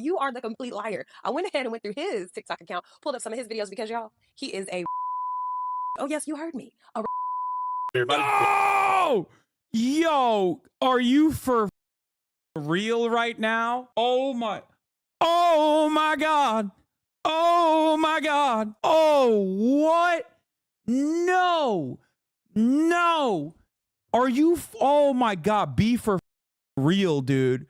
you are the complete liar. I went ahead and went through his TikTok account, pulled up some of his videos because y'all, he is a oh yes, you heard me. No! Yo, are you for real right now? Oh my God. Oh my God. Oh, what? No. Are you, oh my God, be for real, dude.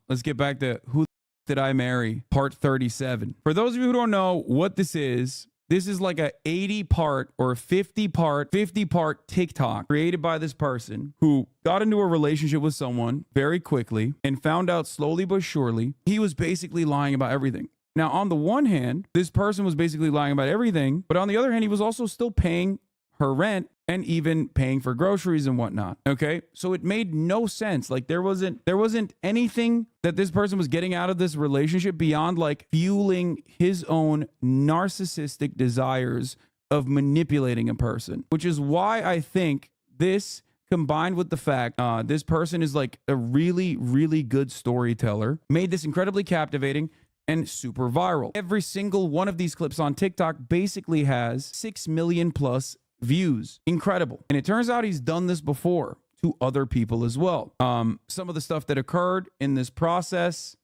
Let's get back to Who Did I Marry? Part 37. For those of you who don't know what this is like a 80-part or 50-part TikTok created by this person who got into a relationship with someone very quickly and found out slowly but surely he was basically lying about everything. Now, on the one hand, this person was basically lying about everything, but on the other hand, he was also still paying her rent and even paying for groceries and whatnot. Okay. So it made no sense. Like there wasn't anything that this person was getting out of this relationship beyond like fueling his own narcissistic desires of manipulating a person, which is why I think this, combined with the fact this person is like a really, really good storyteller, made this incredibly captivating and super viral. Every single one of these clips on TikTok basically has 6 million plus views. Incredible. And it turns out he's done this before to other people as well. Some of the stuff that occurred in this process,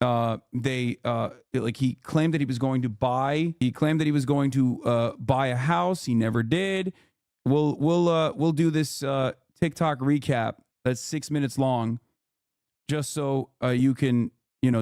like he claimed that he was going to buy a house. He never did. We'll do this TikTok recap that's 6 minutes long, just so you can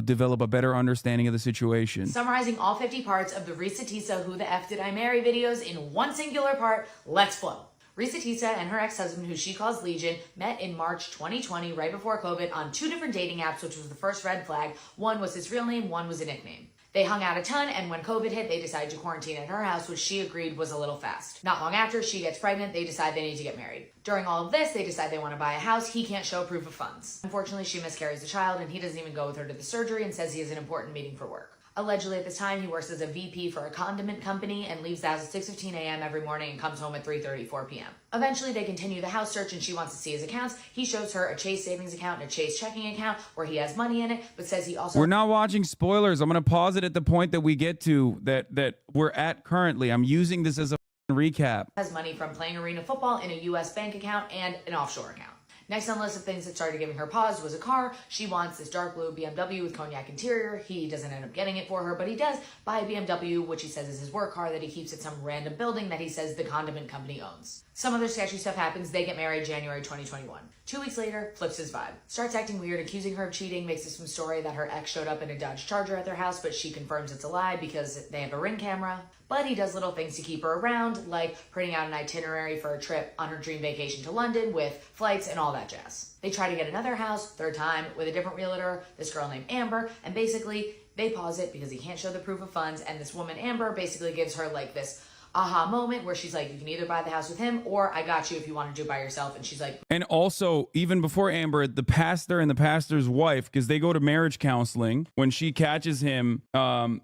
develop a better understanding of the situation. Summarizing all 50 parts of the Risa Tisa Who the F Did I Marry videos in one singular part, let's flow. Risa Tisa and her ex-husband, who she calls Legion, met in March 2020, right before COVID, on 2 different dating apps, which was the first red flag. One was his real name, one was a nickname. They hung out a ton, and when COVID hit, they decided to quarantine at her house, which she agreed was a little fast. Not long after, she gets pregnant, they decide they need to get married. During all of this, they decide they want to buy a house. He can't show proof of funds. Unfortunately, she miscarries the child, and he doesn't even go with her to the surgery and says he has an important meeting for work. Allegedly, at this time, he works as a VP for a condiment company and leaves the house at 6:15 a.m. every morning and comes home at 3:34 p.m. Eventually, they continue the house search and she wants to see his accounts. He shows her a Chase savings account and a Chase checking account where he has money in it, but says he also— We're not watching spoilers. I'm going to pause it at the point that we get to that we're at currently. I'm using this as a recap. Has money from playing arena football in a U.S. bank account and an offshore account. Next on the list of things that started giving her pause was a car. She wants this dark blue BMW with cognac interior. He doesn't end up getting it for her, but he does buy a BMW, which he says is his work car that he keeps at some random building that he says the condiment company owns. Some other sketchy stuff happens. They get married January 2021. 2 weeks later, flips his vibe. Starts acting weird, accusing her of cheating, makes this some story that her ex showed up in a Dodge Charger at their house, but she confirms it's a lie because they have a Ring camera. But he does little things to keep her around, like printing out an itinerary for a trip on her dream vacation to London with flights and all that jazz. They try to get another house, third time, with a different realtor, this girl named Amber, and basically they pause it because he can't show the proof of funds, and this woman, Amber, basically gives her like this aha moment where she's like, you can either buy the house with him or I got you if you want to do it by yourself. And she's like— And also, even before Amber, the pastor and the pastor's wife, because they go to marriage counseling, when she catches him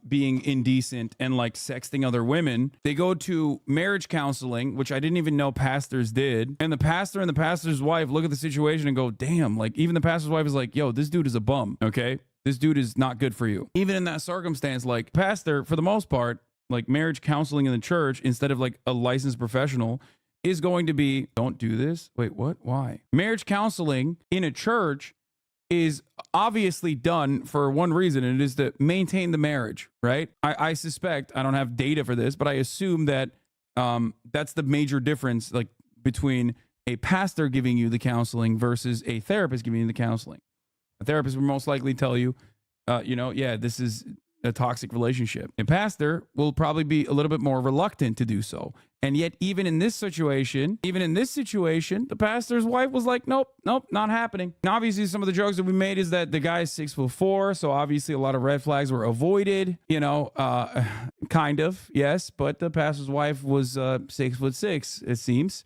being indecent and like sexting other women, they go to marriage counseling, which I didn't even know pastors did. And the pastor and the pastor's wife look at the situation and go, damn, like even the pastor's wife is like, yo, this dude is a bum. Okay. This dude is not good for you. Even in that circumstance, like pastor, for the most part, like marriage counseling in the church, instead of like a licensed professional, is going to be, don't do this. Wait, what? Why? Marriage counseling in a church is obviously done for one reason, and it is to maintain the marriage, right? I suspect, I don't have data for this, but I assume that that's the major difference, like between a pastor giving you the counseling versus a therapist giving you the counseling. A therapist will most likely tell you, yeah, this is a toxic relationship. A pastor will probably be a little bit more reluctant to do so. And yet, even in this situation, the pastor's wife was like, nope, not happening. Now, obviously, some of the jokes that we made is that the guy's 6'4", so obviously a lot of red flags were avoided, kind of, yes, but the pastor's wife was 6'6", it seems,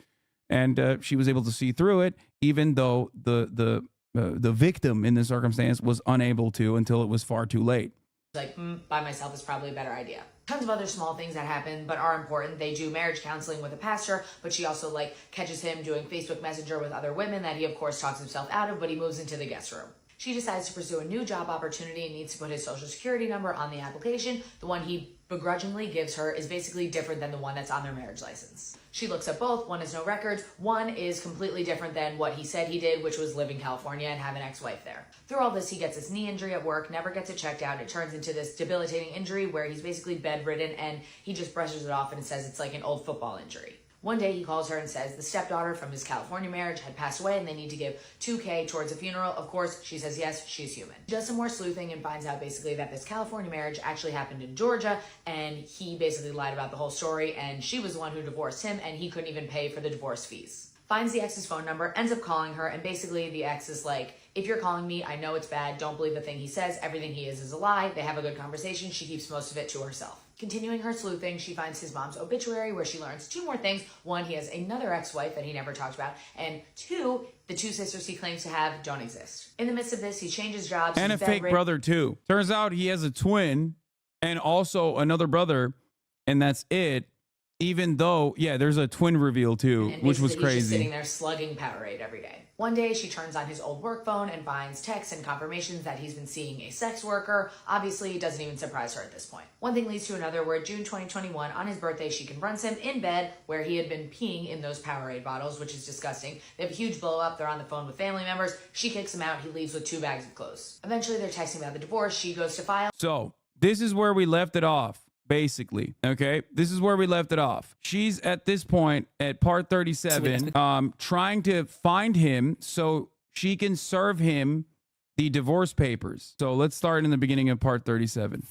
and she was able to see through it, even though the victim in this circumstance was unable to until it was far too late. Like, by myself is probably a better idea. Tons of other small things that happen but are important. They do marriage counseling with a pastor, but she also like catches him doing Facebook Messenger with other women that he of course talks himself out of, but he moves into the guest room. She decides to pursue a new job opportunity and needs to put his social security number on the application. The one he begrudgingly gives her is basically different than the one that's on their marriage license. She looks at both. One has no records. One is completely different than what he said he did, which was live in California and have an ex-wife there. Through all this, he gets his knee injury at work, never gets it checked out. It turns into this debilitating injury where he's basically bedridden, and he just brushes it off and says it's like an old football injury. One day he calls her and says the stepdaughter from his California marriage had passed away and they need to give $2,000 towards a funeral. Of course, she says yes, she's human. She does some more sleuthing and finds out basically that this California marriage actually happened in Georgia, and he basically lied about the whole story, and she was the one who divorced him, and he couldn't even pay for the divorce fees. Finds the ex's phone number, ends up calling her, and basically the ex is like, if you're calling me, I know it's bad. Don't believe the thing he says. Everything he is a lie. They have a good conversation. She keeps most of it to herself. Continuing her sleuthing, she finds his mom's obituary where she learns two more things. One, he has another ex-wife that he never talked about. And two, the two sisters he claims to have don't exist. In the midst of this, he changes jobs. And a fake brother, too. Turns out he has a twin and also another brother, and that's it. Even though, yeah, there's a twin reveal, too, which was crazy. He's just sitting there slugging Powerade every day. One day, she turns on his old work phone and finds texts and confirmations that he's been seeing a sex worker. Obviously, it doesn't even surprise her at this point. One thing leads to another, where June 2021, on his birthday, she confronts him in bed where he had been peeing in those Powerade bottles, which is disgusting. They have a huge blow up. They're on the phone with family members. She kicks him out. He leaves with 2 bags of clothes. Eventually, they're texting about the divorce. She goes to file. So this is where we left it off. Basically, okay, this is where we left it off. She's at this point at part 37, trying to find him so she can serve him the divorce papers. So let's start in the beginning of part 37.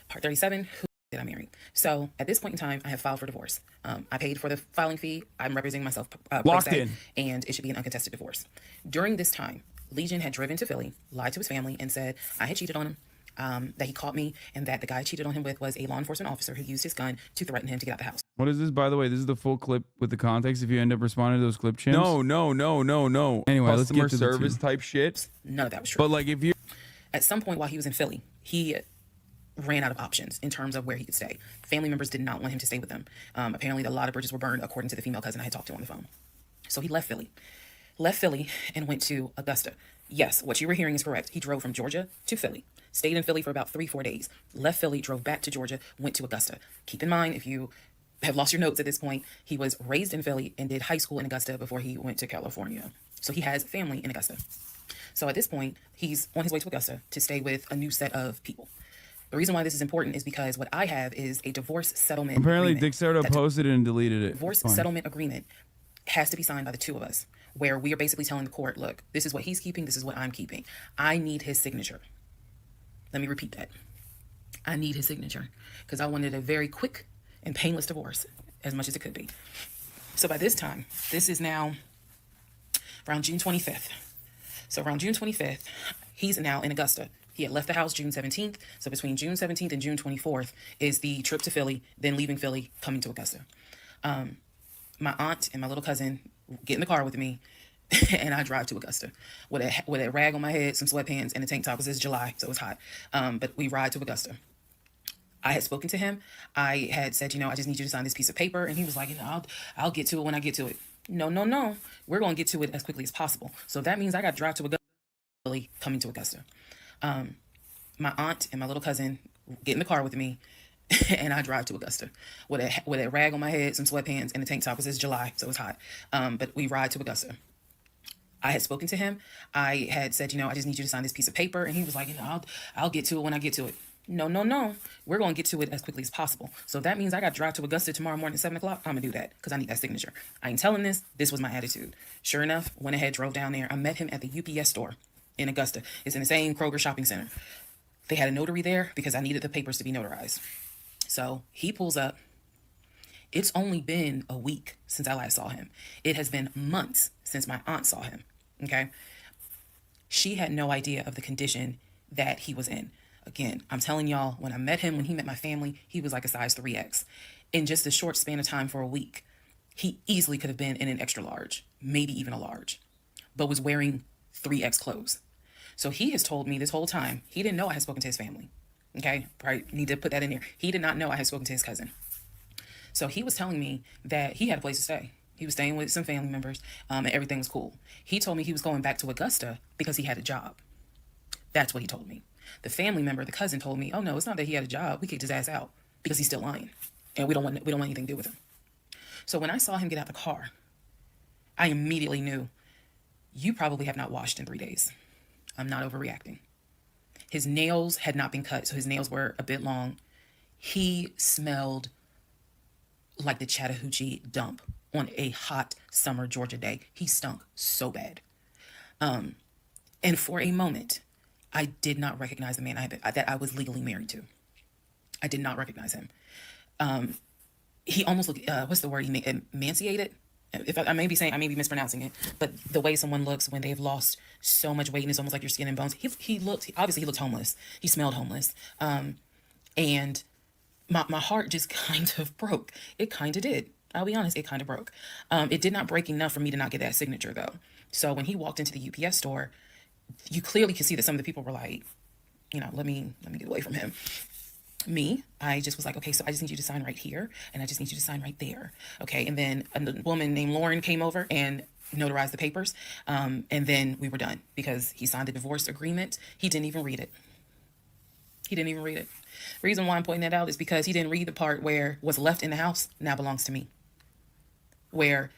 Part 37, who did I marry? So at this point in time, I have filed for divorce. I paid for the filing fee. I'm representing myself. Locked in. And it should be an uncontested divorce. During this time, Legion had driven to Philly, lied to his family, and said I had cheated on him. That he caught me, and that the guy I cheated on him with was a law enforcement officer who used his gun to threaten him to get out the house. What is this, by the way? This is the full clip with the context if you end up responding to those clip chimps? No. Anyway, let's get to service type shit. None of that was true. But like if you... At some point while he was in Philly, he ran out of options in terms of where he could stay. Family members did not want him to stay with them. Apparently, a lot of bridges were burned, according to the female cousin I had talked to on the phone. So he left Philly and went to Augusta. Yes, what you were hearing is correct. He drove from Georgia to Philly, stayed in Philly for about 3-4 days, left Philly, drove back to Georgia, went to Augusta. Keep in mind, if you have lost your notes at this point, he was raised in Philly and did high school in Augusta before he went to California. So he has family in Augusta. So at this point, he's on his way to Augusta to stay with a new set of people. The reason why this is important is because what I have is a divorce settlement Apparently, agreement. Dixerto posted it and deleted it. Divorce settlement agreement has to be signed by the two of us, where we are basically telling the court, look, this is what he's keeping, this is what I'm keeping. I need his signature. Let me repeat that. I need his signature because I wanted a very quick and painless divorce, as much as it could be. So by this time, this is now around June 25th. So around June 25th, he's now in Augusta. He had left the house June 17th. So between June 17th and June 24th is the trip to Philly, then leaving Philly, coming to Augusta. My aunt and my little cousin get in the car with me, and I drive to Augusta with a rag on my head, some sweatpants, and a tank top because it's July, so it's hot. But we ride to Augusta. I had spoken to him. I had said, I just need you to sign this piece of paper. And he was like, I'll get to it when I get to it. No. We're going to get to it as quickly as possible. So that means I got to drive to Augusta, coming to Augusta. My aunt and my little cousin get in the car with me, and I drive to Augusta with a rag on my head, some sweatpants, and a tank top because it's July, so it's hot. But we ride to Augusta. I had spoken to him. I had said, I just need you to sign this piece of paper. And he was like, I'll get to it when I get to it. No. We're going to get to it as quickly as possible. So that means I got to drive to Augusta tomorrow morning at 7 o'clock. I'm going to do that because I need that signature. I ain't telling this. This was my attitude. Sure enough, went ahead, drove down there. I met him at the UPS store in Augusta. It's in the same Kroger shopping center. They had a notary there because I needed the papers to be notarized. So he pulls up. It's only been a week since I last saw him. It has been months since my aunt saw him. Okay. She had no idea of the condition that he was in. Again, I'm telling y'all, when I met him, when he met my family, he was like a size 3X. In just a short span of time for a week, he easily could have been in an extra large, maybe even a large, but was wearing 3X clothes. So he has told me this whole time, he didn't know I had spoken to his family. Okay. Probably need to put that in there. He did not know I had spoken to his cousin. So he was telling me that he had a place to stay. He was staying with some family members, and everything was cool. He told me he was going back to Augusta because he had a job. That's what he told me. The family member, the cousin, told me, oh no, it's not that he had a job. We kicked his ass out because he's still lying, and we don't want anything to do with him. So when I saw him get out the car, I immediately knew, you probably have not washed in 3 days. I'm not overreacting. His nails had not been cut, so his nails were a bit long. He smelled like the Chattahoochee dump on a hot summer Georgia day. He stunk so bad. And for a moment, I did not recognize the man that I was legally married to. I did not recognize him. He almost looked, what's the word? Emaciated? I may be mispronouncing it, but the way someone looks when they've lost so much weight and it's almost like your skin and bones. He looked homeless. He smelled homeless. And my heart just kind of broke. It kind of did. I'll be honest, it kind of broke. It did not break enough for me to not get that signature though. So when he walked into the UPS store, you clearly could see that some of the people were like, let me get away from him. Me, I just was like, okay, so I just need you to sign right here, and I just need you to sign right there. Okay, and then a woman named Lauren came over and notarized the papers, and then we were done because he signed the divorce agreement. He didn't even read it. The reason why I'm pointing that out is because he didn't read the part where what's left in the house now belongs to me, where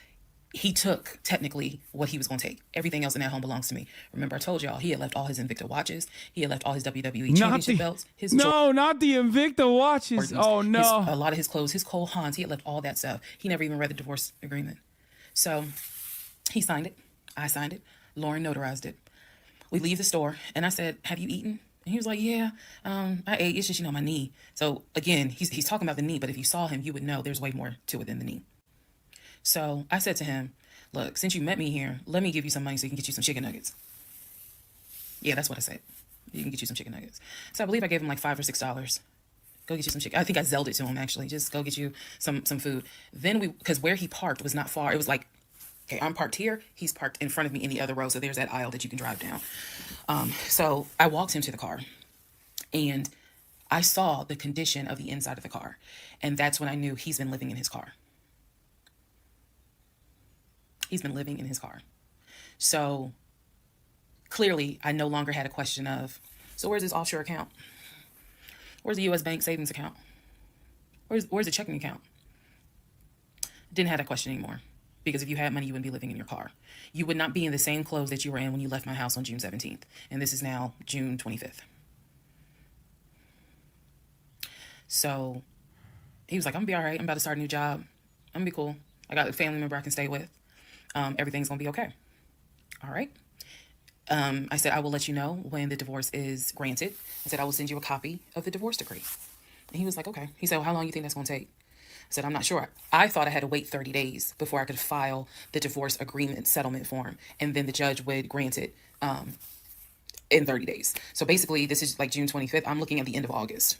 he took technically what he was going to take. Everything else in that home belongs to me. Remember, I told y'all he had left all his Invicta watches. He had left all his WWE championship belts. Not the Invicta watches. Oh no. A lot of his clothes, his Cole Haans. He had left all that stuff. He never even read the divorce agreement. So he signed it. I signed it. Lauren notarized it. We leave the store, and I said, "Have you eaten?" And he was like, "Yeah, I ate. It's just my knee." So again, he's talking about the knee, but if you saw him, you would know there's way more to it than the knee. So I said to him, look, since you met me here, let me give you some money so you can get you some chicken nuggets. Yeah, that's what I said. You can get you some chicken nuggets. So I believe I gave him like $5 or $6. Go get you some chicken. I think I zelled it to him, actually. Just go get you some food. Then because where he parked was not far. It was like, okay, I'm parked here. He's parked in front of me in the other row. So there's that aisle that you can drive down. So I walked him to the car, and I saw the condition of the inside of the car. And that's when I knew he's been living in his car. He's been living in his car. So clearly I no longer had a question of, so where's this offshore account? Where's the U.S. bank savings account? Where's the checking account? Didn't have that question anymore, because if you had money, you wouldn't be living in your car. You would not be in the same clothes that you were in when you left my house on June 17th. And this is now June 25th. So he was like, I'm gonna be all right. I'm about to start a new job. I'm gonna be cool. I got a family member I can stay with. Everything's gonna be okay. All right. I said, I will let you know when the divorce is granted. I said, I will send you a copy of the divorce decree. And he was like, okay. He said, well, how long do you think that's gonna take? I said, I'm not sure. I thought I had to wait 30 days before I could file the divorce agreement settlement form, and then the judge would grant it in 30 days. So basically, this is like June 25th. I'm looking at the end of August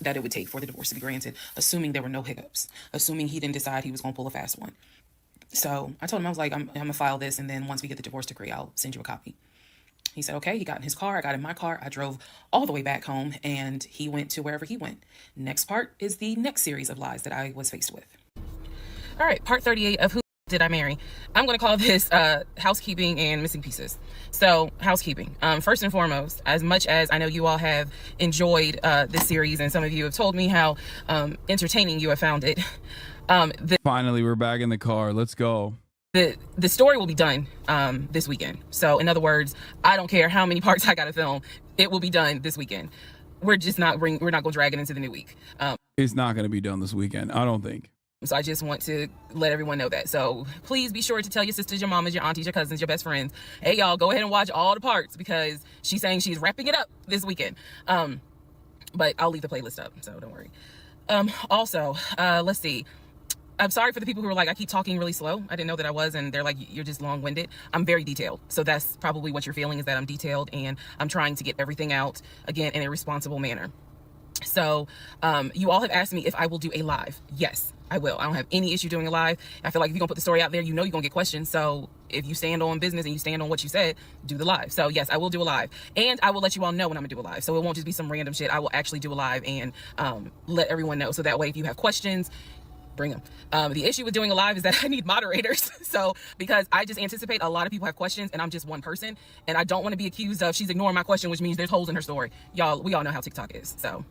that it would take for the divorce to be granted, assuming there were no hiccups, assuming he didn't decide he was gonna pull a fast one. So I told him, I was like, I'm gonna file this, and then once we get the divorce decree, I'll send you a copy. He said, okay. He got in his car. I got in my car. I drove all the way back home, and he went to wherever he went. Next part is the next series of lies that I was faced with. All right, part 38 of Who Did I Marry? I'm going to call this housekeeping and missing pieces. So housekeeping. First and foremost, as much as I know you all have enjoyed this series, and some of you have told me how entertaining you have found it. Finally, we're back in the car. Let's go. The story will be done this weekend. So in other words, I don't care how many parts I got to film. It will be done this weekend. We're not going to drag it into the new week. It's not going to be done this weekend, I don't think. So I just want to let everyone know that. So please be sure to tell your sisters, your mamas, your aunties, your cousins, your best friends, hey, y'all, go ahead and watch all the parts, because she's saying she's wrapping it up this weekend. But I'll leave the playlist up, so don't worry. Also, let's see. I'm sorry for the people who are like, I keep talking really slow. I didn't know that I was, and they're like, you're just long-winded. I'm very detailed. So that's probably what you're feeling, is that I'm detailed, and I'm trying to get everything out, again, in a responsible manner. So you all have asked me if I will do a live. Yes, I will. I don't have any issue doing a live. I feel like if you're gonna put the story out there, you know you're gonna get questions. So if you stand on business and you stand on what you said, do the live. So yes, I will do a live, and I will let you all know when I'm gonna do a live. So it won't just be some random shit. I will actually do a live and let everyone know. So that way, if you have questions, bring them. The issue with doing a live is that I need moderators. So because I just anticipate a lot of people have questions and I'm just one person, and I don't want to be accused of she's ignoring my question, which means there's holes in her story. Y'all, we all know how TikTok is. So,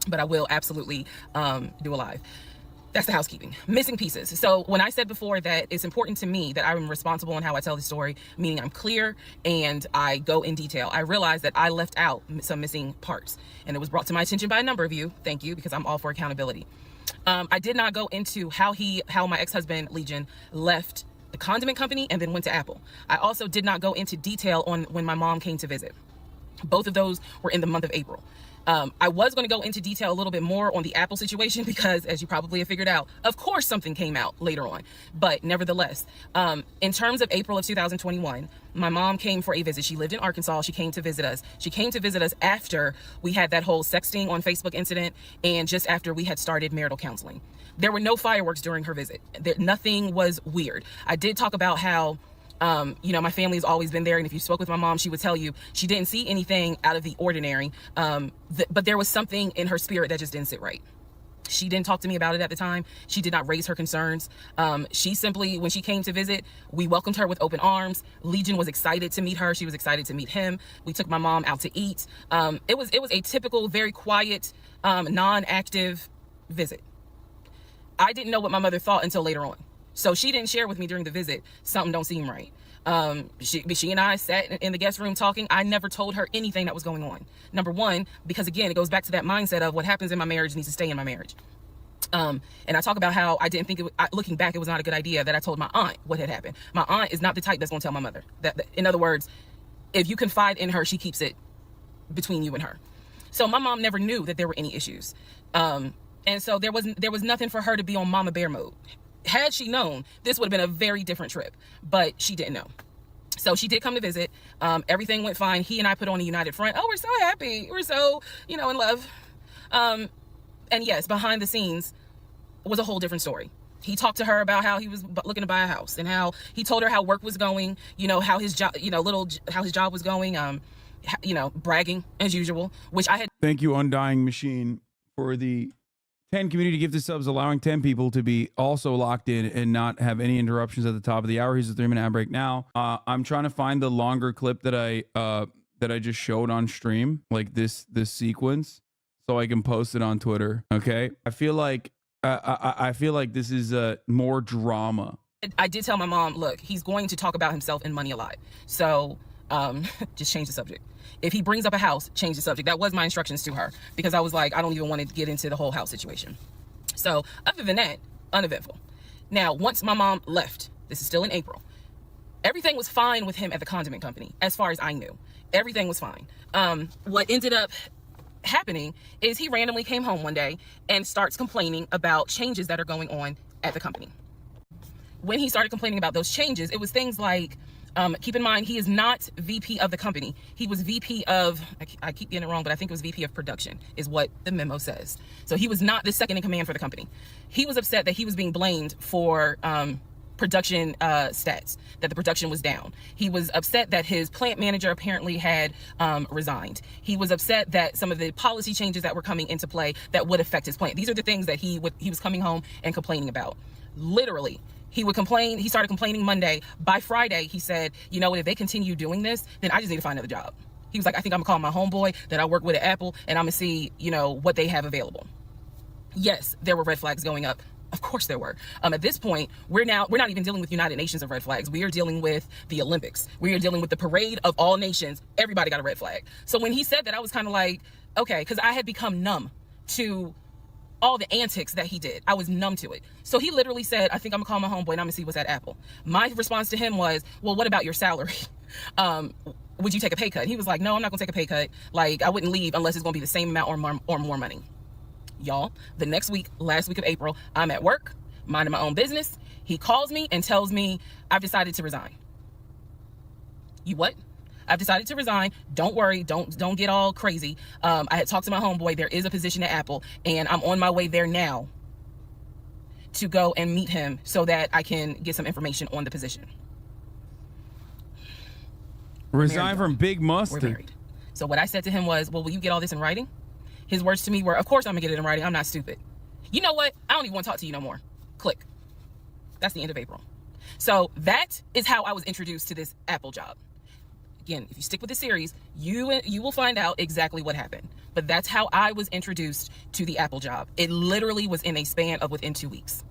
but I will absolutely do a live. That's the housekeeping. Missing pieces. So when I said before that it's important to me that I'm responsible in how I tell the story, meaning I'm clear and I go in detail, I realized that I left out some missing parts, and it was brought to my attention by a number of you. Thank you, because I'm all for accountability. I did not go into how my ex-husband Legion left the condiment company and then went to Apple. I also did not go into detail on when my mom came to visit. Both of those were in the month of April. I was going to go into detail a little bit more on the Apple situation because, as you probably have figured out, of course something came out later on. But nevertheless, in terms of April of 2021, my mom came for a visit. She lived in Arkansas. She came to visit us. She came to visit us after we had that whole sexting on Facebook incident and just after we had started marital counseling. There were no fireworks during her visit. Nothing was weird. I did talk about how my family has always been there. And if you spoke with my mom, she would tell you she didn't see anything out of the ordinary. But there was something in her spirit that just didn't sit right. She didn't talk to me about it at the time. She did not raise her concerns. She simply, when she came to visit, we welcomed her with open arms. Legion was excited to meet her. She was excited to meet him. We took my mom out to eat. It was a typical, very quiet, non-active visit. I didn't know what my mother thought until later on. So she didn't share with me during the visit, something don't seem right. She and I sat in the guest room talking. I never told her anything that was going on. Number one, because again, it goes back to that mindset of what happens in my marriage needs to stay in my marriage. And I talk about how I didn't think looking back, it was not a good idea that I told my aunt what had happened. My aunt is not the type that's going to tell my mother. In other words, if you confide in her, she keeps it between you and her. So my mom never knew that there were any issues. And so there was nothing for her to be on mama bear mode. Had she known, this would have been a very different trip, but she didn't know. So she did come to visit. Everything went fine. He and I put on a united front. Oh, we're so happy. We're so, in love. And yes, behind the scenes was a whole different story. He talked to her about how he was looking to buy a house and how he told her how work was going, how his job, how his job was going, bragging as usual, which I had. Thank you, Undying Machine, for the 10 community gifted subs, allowing 10 people to be also locked in and not have any interruptions at the top of the hour. Here's a 3-minute ad break now. I'm trying to find the longer clip that I just showed on stream, like this sequence, so I can post it on Twitter. Okay, I feel like this is more drama. I did tell my mom, look, he's going to talk about himself and money a lot, so just change the subject. If he brings up a house, change the subject. That was my instructions to her, because I was like, I don't even want to get into the whole house situation. So other than that, uneventful. Now, once my mom left, this is still in April, everything was fine with him at the condiment company. As far as I knew, everything was fine. What ended up happening is he randomly came home one day and starts complaining about changes that are going on at the company. When he started complaining about those changes, it was things like, keep in mind, he is not VP of the company. He was VP of, I keep getting it wrong, but I think it was VP of production is what the memo says. So he was not the second in command for the company. He was upset that he was being blamed for production stats, that the production was down. He was upset that his plant manager apparently had resigned. He was upset that some of the policy changes that were coming into play that would affect his plant. These are the things that he was coming home and complaining about. Literally. He would complain. He started complaining Monday. By Friday, he said, you know what, if they continue doing this, then I just need to find another job. He was like, I think I'm gonna call my homeboy that I work with at Apple and I'm gonna see, what they have available. Yes, there were red flags going up. Of course there were. At this point, we're not even dealing with United Nations of red flags. We are dealing with the Olympics. We are dealing with the parade of all nations. Everybody got a red flag. So when he said that, I was kind of like, okay, because I had become numb to all the antics that he did. I was numb to it. So he literally said, I think I'm gonna call my homeboy and I'm gonna see what's at Apple. My response to him was, well, what about your salary? Would you take a pay cut? He was like, no, I'm not gonna take a pay cut. Like, I wouldn't leave unless it's gonna be the same amount or more money. Y'all, the next week, last week of April, I'm at work, minding my own business. He calls me and tells me, I've decided to resign. You what? I've decided to resign. Don't worry. Don't get all crazy. I had talked to my homeboy. There is a position at Apple and I'm on my way there now to go and meet him so that I can get some information on the position. Resign from Big We're Mustard. married. So what I said to him was, well, will you get all this in writing? His words to me were, of course I'm gonna get it in writing. I'm not stupid. You know what? I don't even want to talk to you no more. Click. That's the end of April. So that is how I was introduced to this Apple job. Again, if you stick with the series, you will find out exactly what happened. But that's how I was introduced to the Apple job. It literally was in a span of within 2 weeks.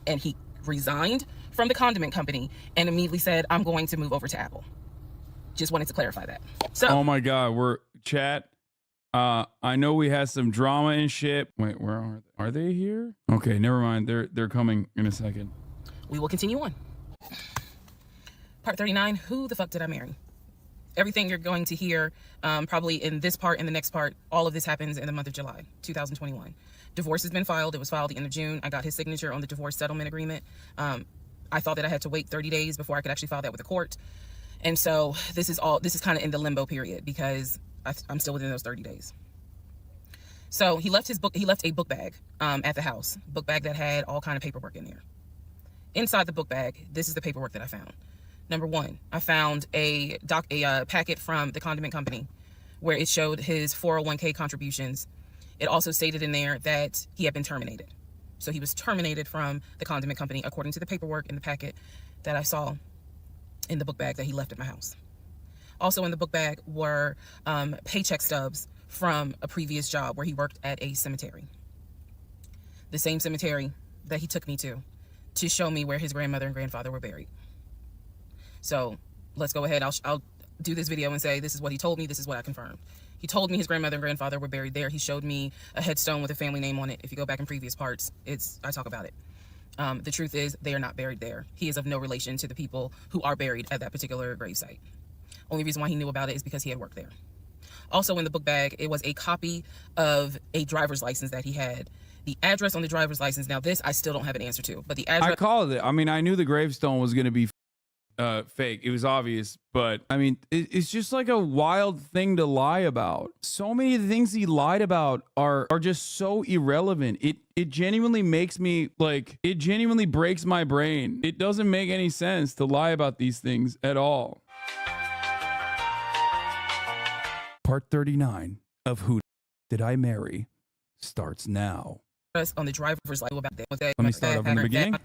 And he resigned from the condiment company and immediately said, I'm going to move over to Apple. Just wanted to clarify that. So, oh my God, we're chat. I know we had some drama and shit. Wait, where are they? Are they here? Okay, never mind. They're coming in a second. We will continue on. Part 39, who the fuck did I marry? Everything you're going to hear probably in this part and the next part, all of this happens in the month of July, 2021. Divorce has been filed. It was filed the end of June. I got his signature on the divorce settlement agreement. I thought that I had to wait 30 days before I could actually file that with the court. And so this is kind of in the limbo period because I'm still within those 30 days. So he left a book bag at the house, book bag that had all kind of paperwork in there. Inside the book bag, this is the paperwork that I found. Number one, I found a packet from the condiment company where it showed his 401k contributions. It also stated in there that he had been terminated. So he was terminated from the condiment company according to the paperwork in the packet that I saw in the book bag that he left at my house. Also in the book bag were paycheck stubs from a previous job where he worked at a cemetery. The same cemetery that he took me to show me where his grandmother and grandfather were buried. So let's go ahead. I'll do this video and say, this is what he told me. This is what I confirmed. He told me his grandmother and grandfather were buried there. He showed me a headstone with a family name on it. If you go back in previous parts, I talk about it. The truth is they are not buried there. He is of no relation to the people who are buried at that particular gravesite. Only reason why he knew about it is because he had worked there. Also in the book bag, it was a copy of a driver's license that he had. The address on the driver's license, now this I still don't have an answer to, but the address... I called it. I mean, I knew the gravestone was going to be fake. It was obvious, but I mean, it's just like a wild thing to lie about. So many of the things he lied about are just so irrelevant. It genuinely makes me it genuinely breaks my brain. It doesn't make any sense to lie about these things at all. Part 39 of Who Did I Marry starts now. On the driver's license about that. Let me start over in the beginning.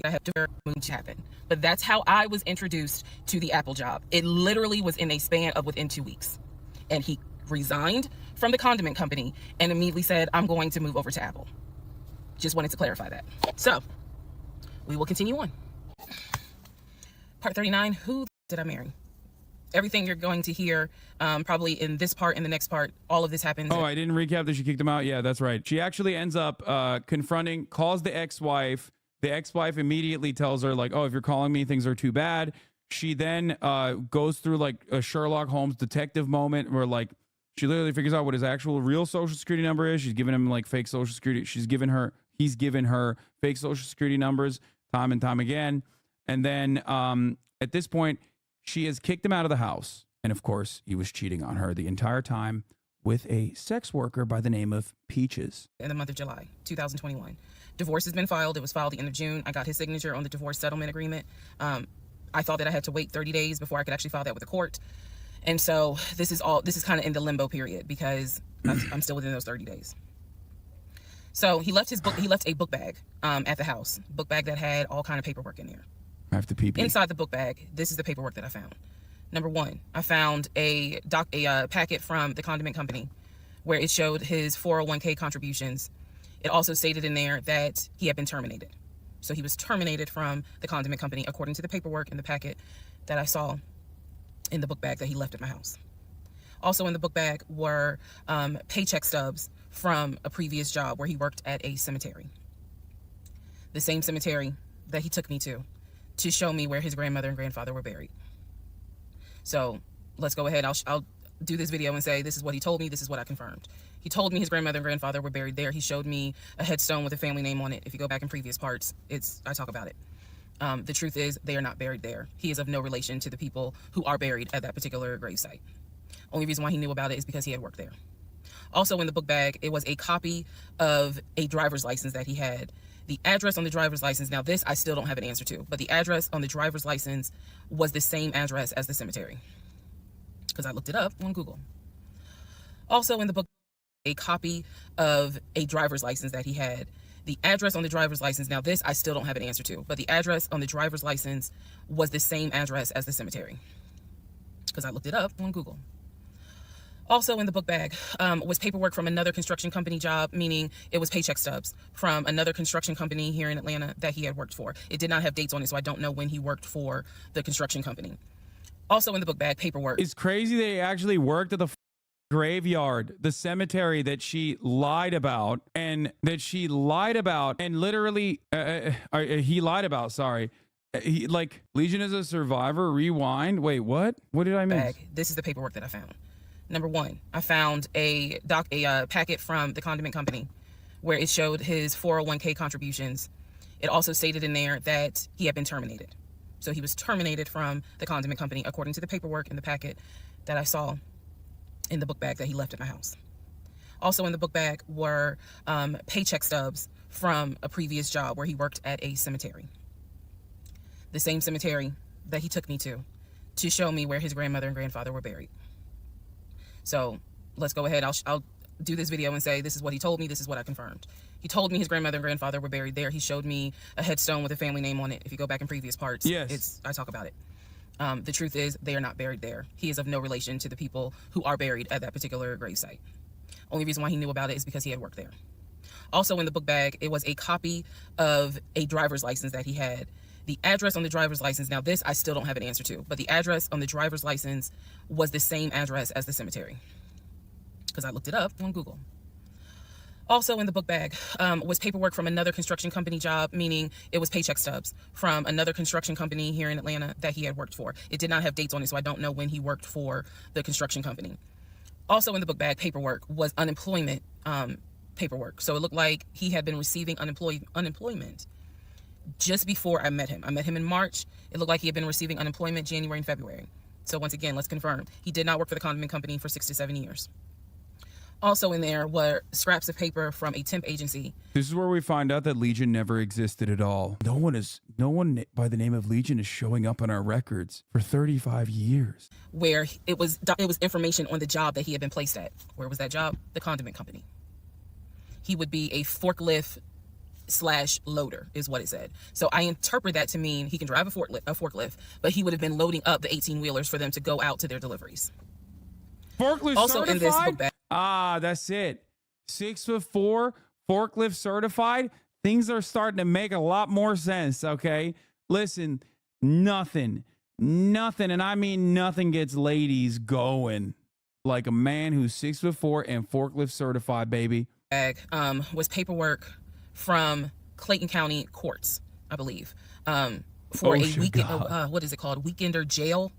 I have to happen. But that's how I was introduced to the Apple job. It literally was in a span of within 2 weeks. And he resigned from the condiment company and immediately said, I'm going to move over to Apple. Just wanted to clarify that. So we will continue on. Part 39, who did I marry? Everything you're going to hear probably in this part and the next part, all of this happens. Oh, I didn't recap that she kicked him out. Yeah, that's right. She actually ends up calls the ex-wife. The ex-wife immediately tells her oh, if you're calling me, things are too bad. She then goes through a Sherlock Holmes detective moment where she literally figures out what his actual real social security number is. She's given him fake social security. He's given her fake social security numbers time and time again. And then at this point, she has kicked him out of the house. And of course, he was cheating on her the entire time with a sex worker by the name of Peaches. In the month of July, 2021. Divorce has been filed. It was filed the end of June. I got his signature on the divorce settlement agreement. I thought that I had to wait 30 days before I could actually file that with the court. And so this is kind of in the limbo period because I'm still within those 30 days. So he left a book bag at the house, book bag that had all kind of paperwork in there. I have to pee. Inside the book bag, this is the paperwork that I found. Number one, I found a packet from the condiment company where it showed his 401k contributions. It also stated in there that he had been terminated. So he was terminated from the condiment company according to the paperwork in the packet that I saw in the book bag that he left at my house. Also in the book bag were paycheck stubs from a previous job where he worked at a cemetery. The same cemetery that he took me to show me where his grandmother and grandfather were buried. So let's go ahead. I'll do this video and say, this is what he told me. This is what I confirmed. He told me his grandmother and grandfather were buried there. He showed me a headstone with a family name on it. If you go back in previous parts, I talk about it. The truth is they are not buried there. He is of no relation to the people who are buried at that particular gravesite. Only reason why he knew about it is because he had worked there. Also in the book bag, it was a copy of a driver's license that he had. The address on the driver's license, now this I still don't have an answer to, but the address on the driver's license was the same address as the cemetery because I looked it up on Google. Also in the book, a copy of a driver's license that he had. The address on the driver's license, now this I still don't have an answer to, but the address on the driver's license was the same address as the cemetery, because I looked it up on Google. Also in the book bag was paperwork from another construction company job, meaning it was paycheck stubs from another construction company here in Atlanta that he had worked for. It did not have dates on it, so I don't know when he worked for the construction company. Also in the book bag, paperwork. It's crazy they actually worked at the graveyard, the cemetery that she lied about, and literally he lied about, sorry. He, like, Legion is a survivor, rewind. Wait, what? What did I miss? This is the paperwork that I found. Number one, I found a packet from the condiment company where it showed his 401k contributions. It also stated in there that he had been terminated. So he was terminated from the condiment company, according to the paperwork in the packet that I saw in the book bag that he left at my house. Also in the book bag were paycheck stubs from a previous job where he worked at a cemetery. The same cemetery that he took me to show me where his grandmother and grandfather were buried. So let's go ahead. I'll do this video and say, this is what he told me. This is what I confirmed. He told me his grandmother and grandfather were buried there. He showed me a headstone with a family name on it. If you go back in previous parts, yes, I talk about it. The truth is they are not buried there. He is of no relation to the people who are buried at that particular gravesite. Only reason why he knew about it is because he had worked there. Also in the book bag, it was a copy of a driver's license that he had. The address on the driver's license, now this I still don't have an answer to, but the address on the driver's license was the same address as the cemetery, because I looked it up on Google. Also in the book bag was paperwork from another construction company job, meaning it was paycheck stubs from another construction company here in Atlanta that he had worked for. It did not have dates on it, so I don't know when he worked for the construction company. Also in the book bag, paperwork was unemployment paperwork. So it looked like he had been receiving unemployment just before I met him. I met him in March. It looked like he had been receiving unemployment January and February. So once again, let's confirm. He did not work for the condiment company for 6 to 7 years. Also in there were scraps of paper from a temp agency. This is where we find out that Legion never existed at all. No one by the name of Legion is showing up on our records for 35 years. Where it was information on the job that he had been placed at. Where was that job? The condiment company. He would be a forklift / loader is what it said. So I interpret that to mean he can drive a forklift, but he would have been loading up the 18-wheelers for them to go out to their deliveries. Forklift also certified? In this book bag. That's it. 6'4", forklift certified. Things are starting to make a lot more sense, okay? Listen, nothing, and I mean nothing gets ladies going like a man who's 6'4" and forklift certified, baby. Bag was paperwork from Clayton County courts, I believe, for a weekend. What is it called? Weekender jail.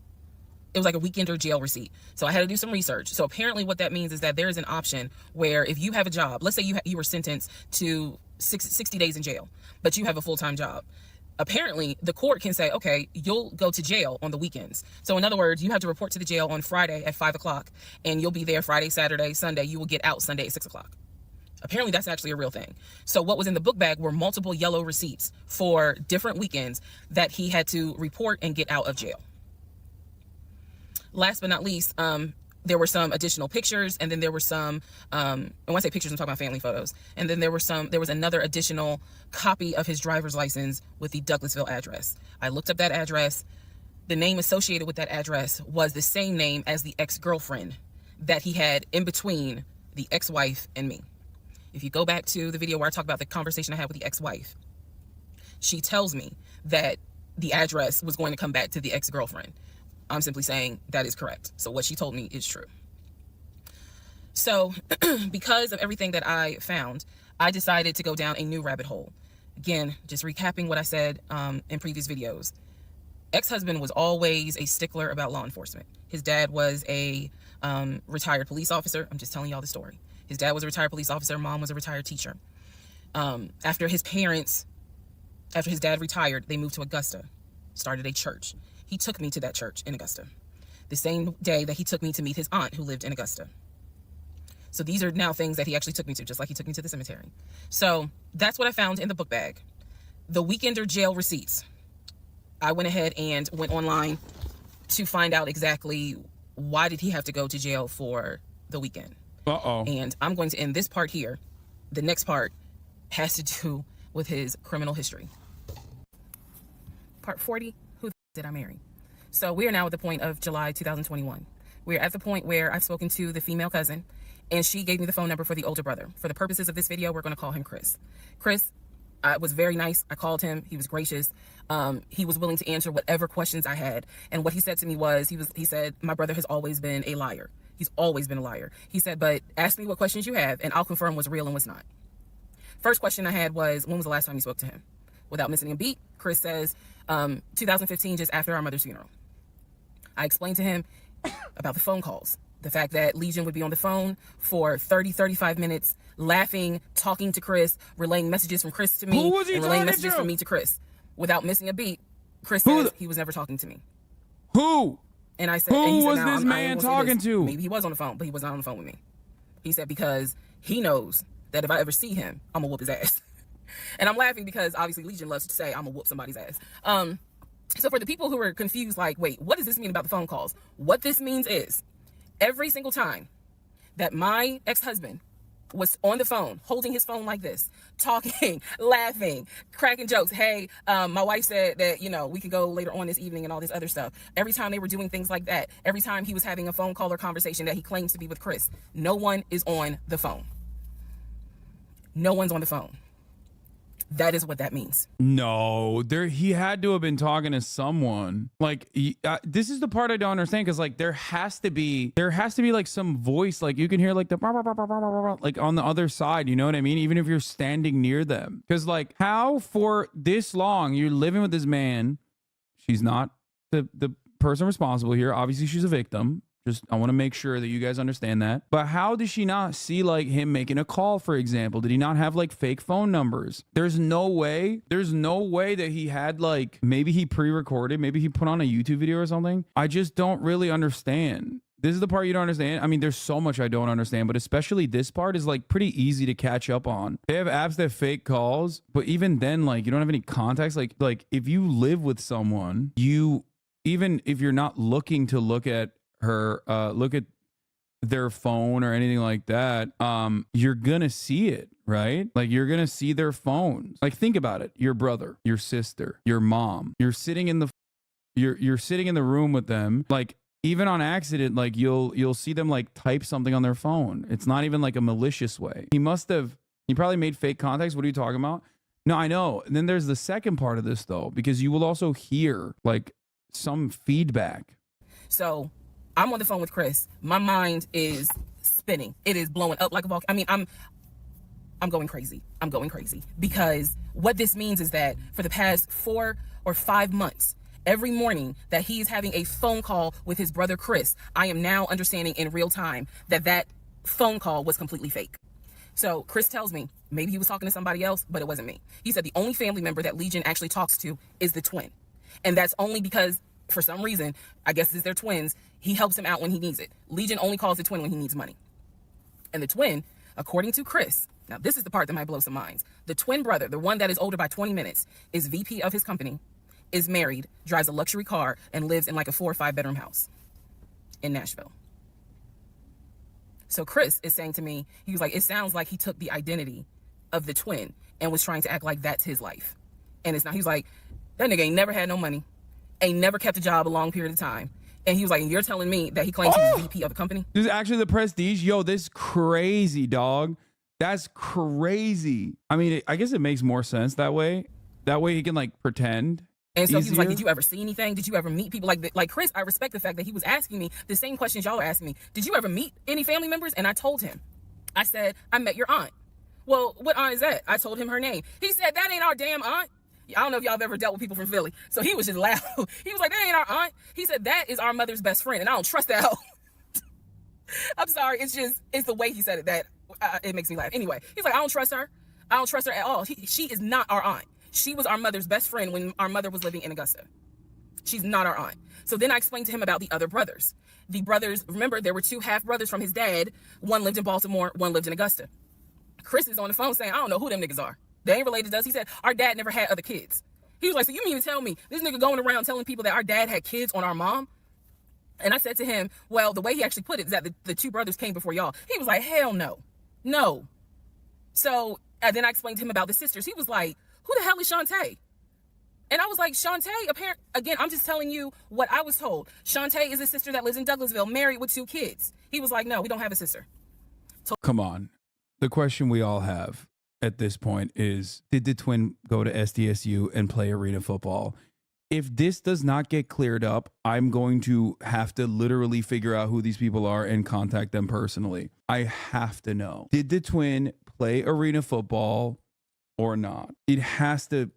It was like a weekender jail receipt. So I had to do some research. So apparently what that means is that there is an option where if you have a job, let's say you were sentenced to 60 days in jail, but you have a full-time job. Apparently the court can say, okay, you'll go to jail on the weekends. So in other words, you have to report to the jail on Friday at 5 o'clock and you'll be there Friday, Saturday, Sunday. You will get out Sunday at 6 o'clock. Apparently that's actually a real thing. So what was in the book bag were multiple yellow receipts for different weekends that he had to report and get out of jail. Last but not least, there were some additional pictures, and then there were some, and when I say pictures, I'm talking about family photos. And then there was another additional copy of his driver's license with the Douglasville address. I looked up that address. The name associated with that address was the same name as the ex-girlfriend that he had in between the ex-wife and me. If you go back to the video where I talk about the conversation I had with the ex-wife, she tells me that the address was going to come back to the ex-girlfriend. I'm simply saying that is correct. So what she told me is true. So because of everything that I found, I decided to go down a new rabbit hole. Again, just recapping what I said in previous videos. Ex-husband was always a stickler about law enforcement. His dad was a retired police officer. I'm just telling y'all the story. His dad was a retired police officer. Mom was a retired teacher. After his dad retired, they moved to Augusta, started a church. He took me to that church in Augusta, the same day that he took me to meet his aunt who lived in Augusta. So these are now things that he actually took me to, just like he took me to the cemetery. So that's what I found in the book bag. The weekender jail receipts. I went ahead and went online to find out exactly why did he have to go to jail for the weekend. Uh-oh. And I'm going to end this part here. The next part has to do with his criminal history. Part 40, who did I marry? So we are now at the point of July 2021. We're at the point where I've spoken to the female cousin, and she gave me the phone number for the older brother. For the purposes of this video, we're going to call him Chris. Chris was very nice. I called him. He was gracious. He was willing to answer whatever questions I had. And what he said to me was, he said, my brother has always been a liar. He's always been a liar. He said, but ask me what questions you have, and I'll confirm what's real and what's not. First question I had was, when was the last time you spoke to him? Without missing a beat, Chris says, 2015, just after our mother's funeral. I explained to him about the phone calls, the fact that Legion would be on the phone for 30, 35 minutes, laughing, talking to Chris, relaying messages from Chris to me, and relaying messages from me to Chris. Without missing a beat, Chris says he was never talking to me. Who? And I said, who was this man talking to? Maybe he was on the phone, but he was not on the phone with me. He said, because he knows that if I ever see him, I'm gonna whoop his ass. And I'm laughing because obviously Legion loves to say I'm gonna whoop somebody's ass. So for the people who are confused, like, wait, what does this mean about the phone calls? What this means is every single time that my ex-husband was on the phone, holding his phone like this, talking, laughing, cracking jokes. Hey, my wife said that, you know, we could go later on this evening and all this other stuff. Every time they were doing things like that, every time he was having a phone call or conversation that he claims to be with Chris, no one is on the phone. No one's on the phone. That is what that means. No, he had to have been talking to someone. Like, this is the part I don't understand, because like there has to be like some voice, like you can hear like the like on the other side, you know what I mean? Even if you're standing near them, because like how for this long you're living with this man. She's not the person responsible here. Obviously, she's a victim. Just, I want to make sure that you guys understand that. But how does she not see like him making a call, for example? Did he not have like fake phone numbers? There's no way that he had like, maybe he pre-recorded, maybe he put on a YouTube video or something. I just don't really understand. This is the part you don't understand. I mean, there's so much I don't understand, but especially this part is like pretty easy to catch up on. They have apps that fake calls, but even then, like you don't have any context. Like if you live with someone, even if you're not looking to look at look at their phone or anything like that, you're gonna see it, right? Like you're gonna see their phones. Like think about it. Your brother, your sister, your mom, you're sitting in the room with them, like even on accident, like you'll see them like type something on their phone. It's not even like a malicious way. He probably made fake contacts. What are you talking about? No, I know. And then there's the second part of this though, because you will also hear like some feedback. So I'm on the phone with Chris. My mind is spinning. It is blowing up like a volcano. I mean, I'm going crazy. I'm going crazy because what this means is that for the past 4 or 5 months, every morning that he's having a phone call with his brother Chris, I am now understanding in real time that phone call was completely fake. So Chris tells me maybe he was talking to somebody else, but it wasn't me. He said the only family member that Legion actually talks to is the twin. And that's only because for some reason, I guess it's their twins, he helps him out when he needs it. Legion only calls the twin when he needs money. And the twin, according to Chris, now this is the part that might blow some minds. The twin brother, the one that is older by 20 minutes, is VP of his company, is married, drives a luxury car, and lives in like a 4 or 5 bedroom house in Nashville. So Chris is saying to me, he was like, it sounds like he took the identity of the twin and was trying to act like that's his life. And it's not. He was like, that nigga ain't never had no money, ain't never kept a job a long period of time. And he was like, and you're telling me that he claims he's VP of a company? This is actually the prestige. Yo, this is crazy, dog. That's crazy. I mean, I guess it makes more sense that way. That way he can like pretend. And so he was like, did you ever see anything? Did you ever meet people? Like Chris, I respect the fact that he was asking me the same questions y'all are asking me. Did you ever meet any family members? And I told him. I said, I met your aunt. Well, what aunt is that? I told him her name. He said, that ain't our damn aunt. I don't know if y'all have ever dealt with people from Philly. So he was just loud. He was like, that ain't our aunt. He said, that is our mother's best friend. And I don't trust that hoe. I'm sorry. It's the way he said it that it makes me laugh. Anyway, he's like, I don't trust her. I don't trust her at all. She is not our aunt. She was our mother's best friend when our mother was living in Augusta. She's not our aunt. So then I explained to him about the other brothers. The brothers, remember, there were 2 half brothers from his dad. One lived in Baltimore, one lived in Augusta. Chris is on the phone saying, I don't know who them niggas are. They ain't related to us. He said, our dad never had other kids. He was like, so you mean to tell me this nigga going around telling people that our dad had kids on our mom? And I said to him, well, the way he actually put it is that the 2 brothers came before y'all. He was like, hell no. No. So And then I explained to him about the sisters. He was like, who the hell is Shantae? And I was like, Shantae, again, I'm just telling you what I was told. Shantae is a sister that lives in Douglasville, married with 2 kids. He was like, no, we don't have a sister. Come on. The question we all have at this point is, did the twin go to SDSU and play arena football? If this does not get cleared up, I'm going to have to literally figure out who these people are and contact them personally. I have to know. Did the twin play arena football or not? It has to.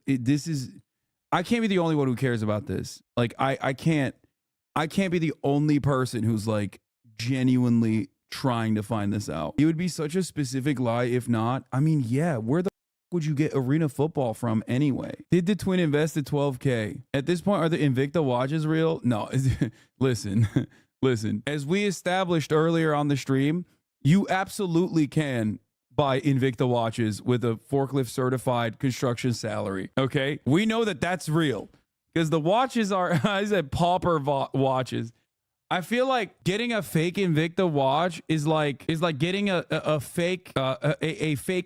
I can't be the only one who cares about this. Like, I can't be the only person who's like genuinely trying to find this out. It would be such a specific lie if not. I mean, yeah, where the would you get arena football from anyway? Did the twin invest the $12K? At this point, are the Invicta watches real? No. Listen. As we established earlier on the stream, you absolutely can buy Invicta watches with a forklift certified construction salary. Okay, we know that that's real because the watches are, I said pauper watches. I feel like getting a fake Invicta watch is like getting a fake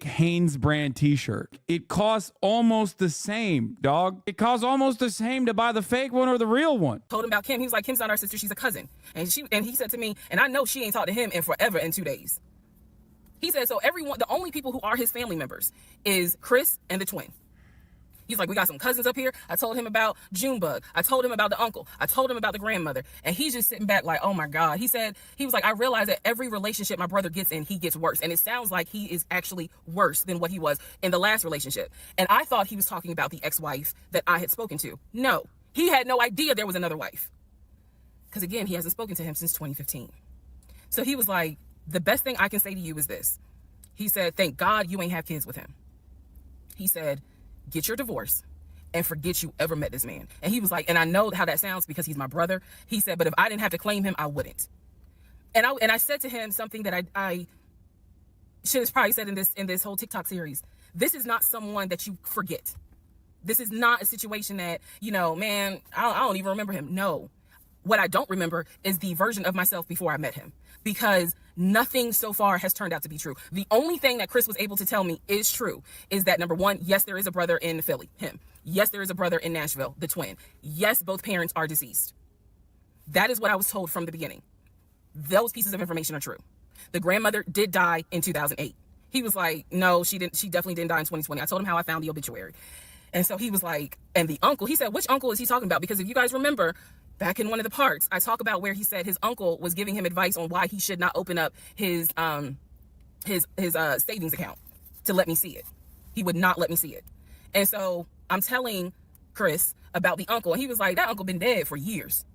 Hanes brand t-shirt. It costs almost the same, dog. It costs almost the same to buy the fake one or the real one. Told him about Kim. He was like, Kim's not our sister, she's a cousin. And he said to me, and I know she ain't talked to him in forever in 2 days. He said, so the only people who are his family members is Chris and the twin. He's like, we got some cousins up here. I told him about Junebug. I told him about the uncle. I told him about the grandmother. And he's just sitting back like, oh my God. He was like, I realize that every relationship my brother gets in, he gets worse. And it sounds like he is actually worse than what he was in the last relationship. And I thought he was talking about the ex-wife that I had spoken to. No, he had no idea there was another wife. Because again, he hasn't spoken to him since 2015. So he was like, the best thing I can say to you is this. He said, thank God you ain't have kids with him. He said, get your divorce and forget you ever met this man. And he was like, and I know how that sounds because he's my brother. He said, but if I didn't have to claim him, I wouldn't. And I said to him something that I should have probably said in this whole TikTok series. This is not someone that you forget. This is not a situation that, man, I don't even remember him. No. What I don't remember is the version of myself before I met him, because nothing so far has turned out to be true. The only thing that Chris was able to tell me is true is that, number one, yes, there is a brother in Philly, him. Yes, there is a brother in Nashville, the twin. Yes, both parents are deceased. That is what I was told from the beginning. Those pieces of information are true. The grandmother did die in 2008. He was like, no, she didn't. She definitely didn't die in 2020. I told him how I found the obituary. And so he was like, and the uncle, he said, which uncle is he talking about? Because if you guys remember, back in one of the parts, I talk about where he said his uncle was giving him advice on why he should not open up his savings account to let me see it. He would not let me see it. And so I'm telling Chris about the uncle, and he was like, that uncle been dead for years.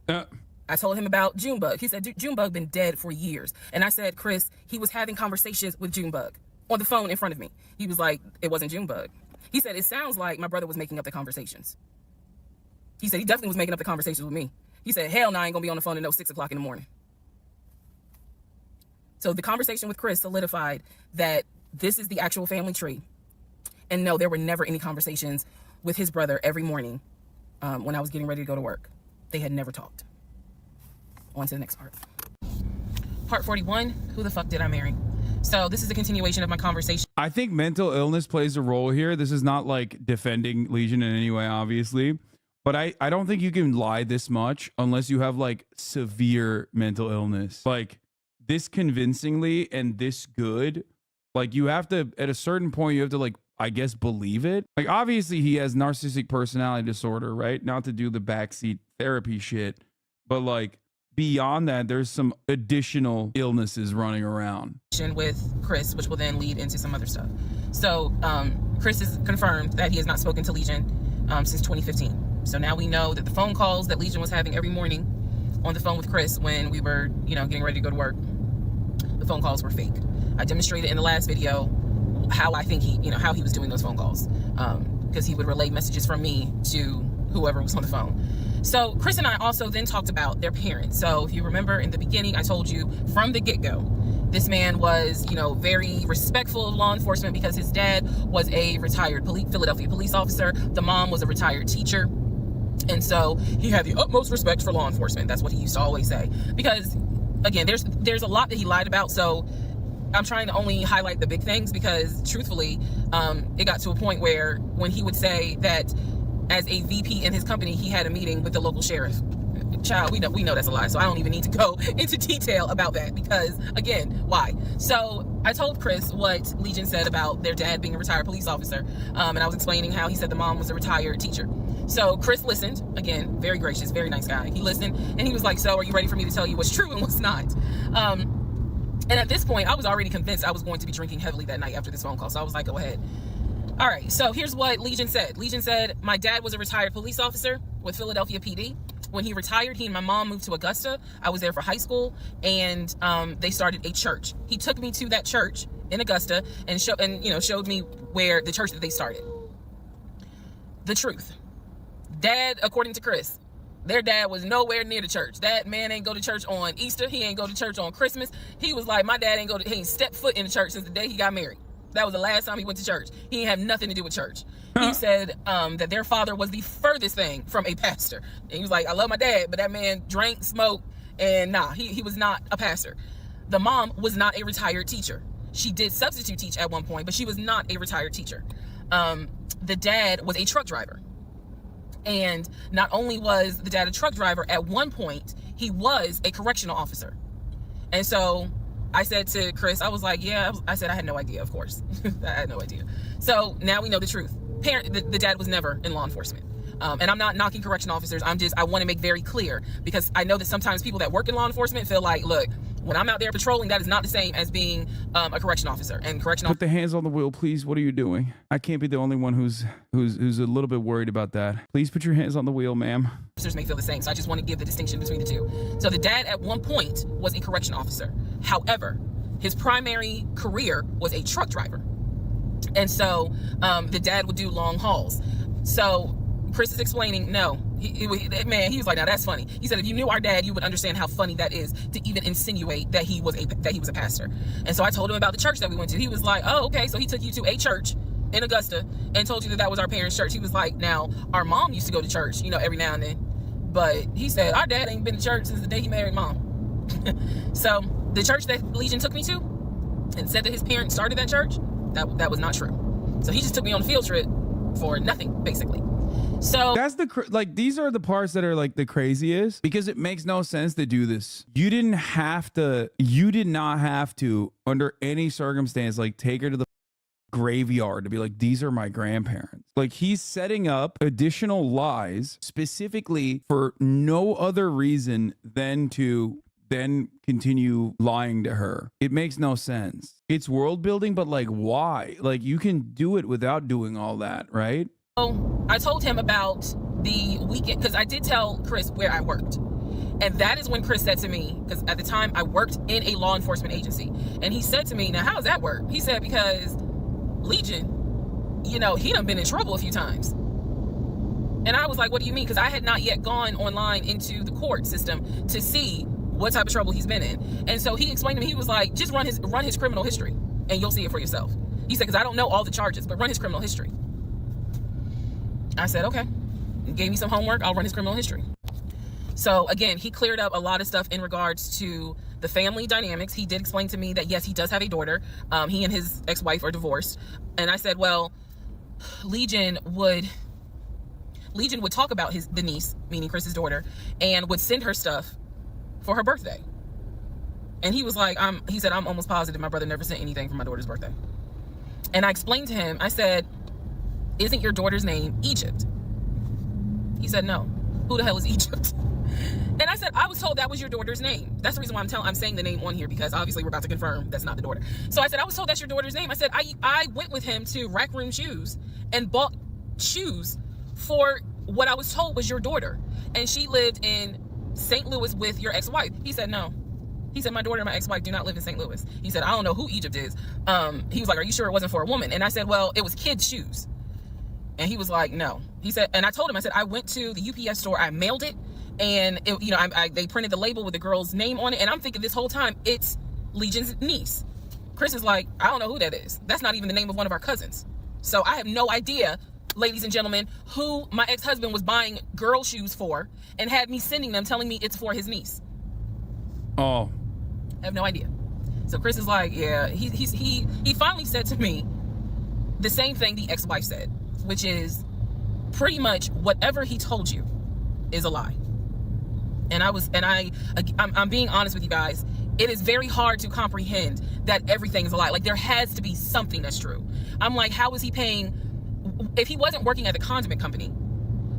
I told him about Junebug. He said, Junebug been dead for years. And I said, Chris, he was having conversations with Junebug on the phone in front of me. He was like, it wasn't Junebug. He said, it sounds like my brother was making up the conversations. He said he definitely was making up the conversations with me. He said, hell no, I ain't gonna be on the phone at 6 o'clock in the morning. So the conversation with Chris solidified that this is the actual family tree. And no, there were never any conversations with his brother every morning when I was getting ready to go to work. They had never talked. On to the next part. Part 41, who the fuck did I marry? So this is a continuation of my conversation. I think mental illness plays a role here. This is not like defending Legion in any way, obviously. But I don't think you can lie this much unless you have like severe mental illness. Like this convincingly and this good. Like you have to, at a certain point, you have to like, I guess, believe it. Like obviously he has narcissistic personality disorder, right? Not to do the backseat therapy shit. But like beyond that, there's some additional illnesses running around. With Chris, which will then lead into some other stuff. So Chris has confirmed that he has not spoken to Legion since 2015. So now we know that the phone calls that Legion was having every morning on the phone with Chris when we were, getting ready to go to work, the phone calls were fake. I demonstrated in the last video how I think how he was doing those phone calls, because he would relay messages from me to whoever was on the phone. So Chris and I also then talked about their parents. So if you remember in the beginning, I told you from the get-go, this man was, very respectful of law enforcement because his dad was a retired Philadelphia police officer. The mom was a retired teacher. And so he had the utmost respect for law enforcement. That's what he used to always say. Because, again, there's a lot that he lied about. So I'm trying to only highlight the big things because truthfully, it got to a point where when he would say that as a VP in his company, he had a meeting with the local sheriff. Child, we know that's a lie, so I don't even need to go into detail about that because, again, why? So I told Chris what Legion said about their dad being a retired police officer, and I was explaining how he said the mom was a retired teacher. So Chris listened, again, very gracious, very nice guy. He listened, and he was like, so are you ready for me to tell you what's true and what's not? And at this point, I was already convinced I was going to be drinking heavily that night after this phone call, so I was like, go ahead. All right, so here's what Legion said. Legion said, my dad was a retired police officer with Philadelphia PD. When he retired, he and my mom moved to Augusta. I was there for high school, and they started a church. He took me to that church in Augusta and showed me where the church that they started. The truth. Dad, according to Chris, their dad was nowhere near the church. That man ain't go to church on Easter. He ain't go to church on Christmas. He was like, my dad he ain't stepped foot in the church since the day he got married. That was the last time he went to church. He didn't have nothing to do with church. He said that their father was the furthest thing from a pastor. And he was like, I love my dad, but that man drank, smoked, and he was not a pastor. The mom was not a retired teacher. She did substitute teach at one point, but she was not a retired teacher. The dad was a truck driver. And not only was the dad a truck driver, at one point, he was a correctional officer. And so I said to Chris, I was like, yeah, I said, I had no idea, of course. I had no idea. So now we know the truth. The dad was never in law enforcement. And I'm not knocking correction officers. I want to make very clear because I know that sometimes people that work in law enforcement feel like, look, when I'm out there patrolling, that is not the same as being a correction officer. And correction Put the hands on the wheel, please. What are you doing? I can't be the only one who's a little bit worried about that. Please put your hands on the wheel, ma'am. Officers may feel the same, so I just want to give the distinction between the two. So the dad at one point was a correction officer. However, his primary career was a truck driver. And so the dad would do long hauls. So Chris is explaining, no, he was like, now that's funny. He said, if you knew our dad, you would understand how funny that is to even insinuate that he was a pastor. And so I told him about the church that we went to. He was like, oh, okay. So he took you to a church in Augusta and told you that was our parents' church. He was like, now our mom used to go to church, every now and then. But he said, our dad ain't been to church since the day he married mom. So the church that Legion took me to and said that his parents started that church, that was not true. So he just took me on a field trip for nothing, basically. So that's these are the parts that are like the craziest because it makes no sense to do this. You did not have to under any circumstance like take her to the graveyard to be like, these are my grandparents. Like he's setting up additional lies specifically for no other reason than to then continue lying to her. It makes no sense. It's world building, but like why? Like you can do it without doing all that, right? So I told him about the weekend because I did tell Chris where I worked. And that is when Chris said to me, because at the time I worked in a law enforcement agency. And he said to me, now how does that work? He said, because Legion, he done been in trouble a few times. And I was like, what do you mean? Because I had not yet gone online into the court system to see what type of trouble he's been in. And so he explained to me, he was like, just run his criminal history and you'll see it for yourself. He said, because I don't know all the charges, but run his criminal history. I said, okay. He gave me some homework. I'll run his criminal history. So again, he cleared up a lot of stuff in regards to the family dynamics. He did explain to me that, yes, he does have a daughter. He and his ex-wife are divorced. And I said, well, Legion would talk about the niece, meaning Chris's daughter, and would send her stuff for her birthday. And he was like, he said, I'm almost positive my brother never sent anything for my daughter's birthday. And I explained to him, I said, isn't your daughter's name Egypt? He said, no. Who the hell is Egypt? And I said, I was told that was your daughter's name. That's the reason why I'm saying the name on here, because obviously we're about to confirm that's not the daughter. So I said, I was told that's your daughter's name. I said, I went with him to Rack Room Shoes and bought shoes for what I was told was your daughter. And she lived in St. Louis with your ex-wife. He said, no. He said, my daughter and my ex-wife do not live in St. Louis. He said, I don't know who Egypt is. He was like, are you sure it wasn't for a woman? And I said, well, it was kids' shoes. And he was like, no. He said, and I told him, I said, I went to the UPS store, I mailed it, and they printed the label with the girl's name on it. And I'm thinking this whole time, it's Legion's niece. Chris is like, I don't know who that is. That's not even the name of one of our cousins. So I have no idea, ladies and gentlemen, who my ex-husband was buying girl shoes for and had me sending them telling me it's for his niece. Oh. I have no idea. So Chris is like, yeah, he finally said to me the same thing the ex-wife said, which is pretty much whatever he told you is a lie. And I'm being honest with you guys. It is very hard to comprehend that everything is a lie. Like, there has to be something that's true. I'm like, how is he paying? If he wasn't working at the condiment company,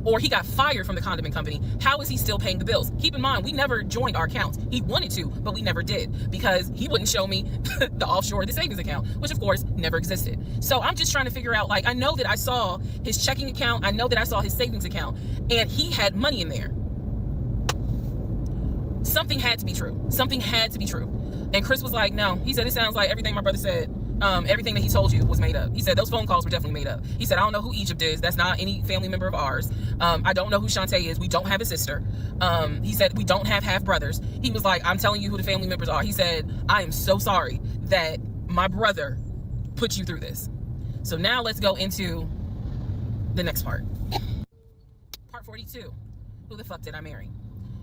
or he got fired from the condiment company, how is he still paying the bills? Keep in mind, we never joined our accounts. He wanted to, but we never did, because he wouldn't show me the offshore, the savings account, which of course never existed. So I'm just trying to figure out, like, I know that I saw his checking account, I know that I saw his savings account, and he had money in there. Something had to be true. Something had to be true. And Chris was like, no. He said, it sounds like everything my brother said, everything that he told you was made up. He said, those phone calls were definitely made up. He said, I don't know who Egypt is. That's not any family member of ours. I don't know who Shantae is. We don't have a sister. He said, we don't have half brothers. He was like, I'm telling you who the family members are. He said, I am so sorry that my brother put you through this. So now let's go into the next part. Part 42. Who the fuck did I marry?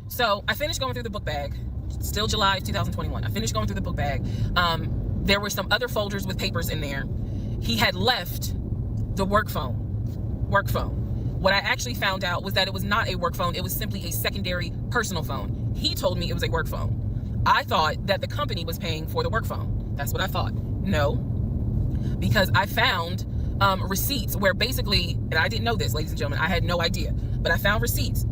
So I finished going through the book bag. Still July 2021. I finished going through the book bag. There were some other folders with papers in there. He had left the work phone. What I actually found out was that it was not a work phone. It was simply a secondary personal phone. He told me it was a work phone. I thought that the company was paying for the work phone. That's what I thought. No, because I found receipts where basically, and I didn't know this, ladies and gentlemen, I had no idea, but I found receipts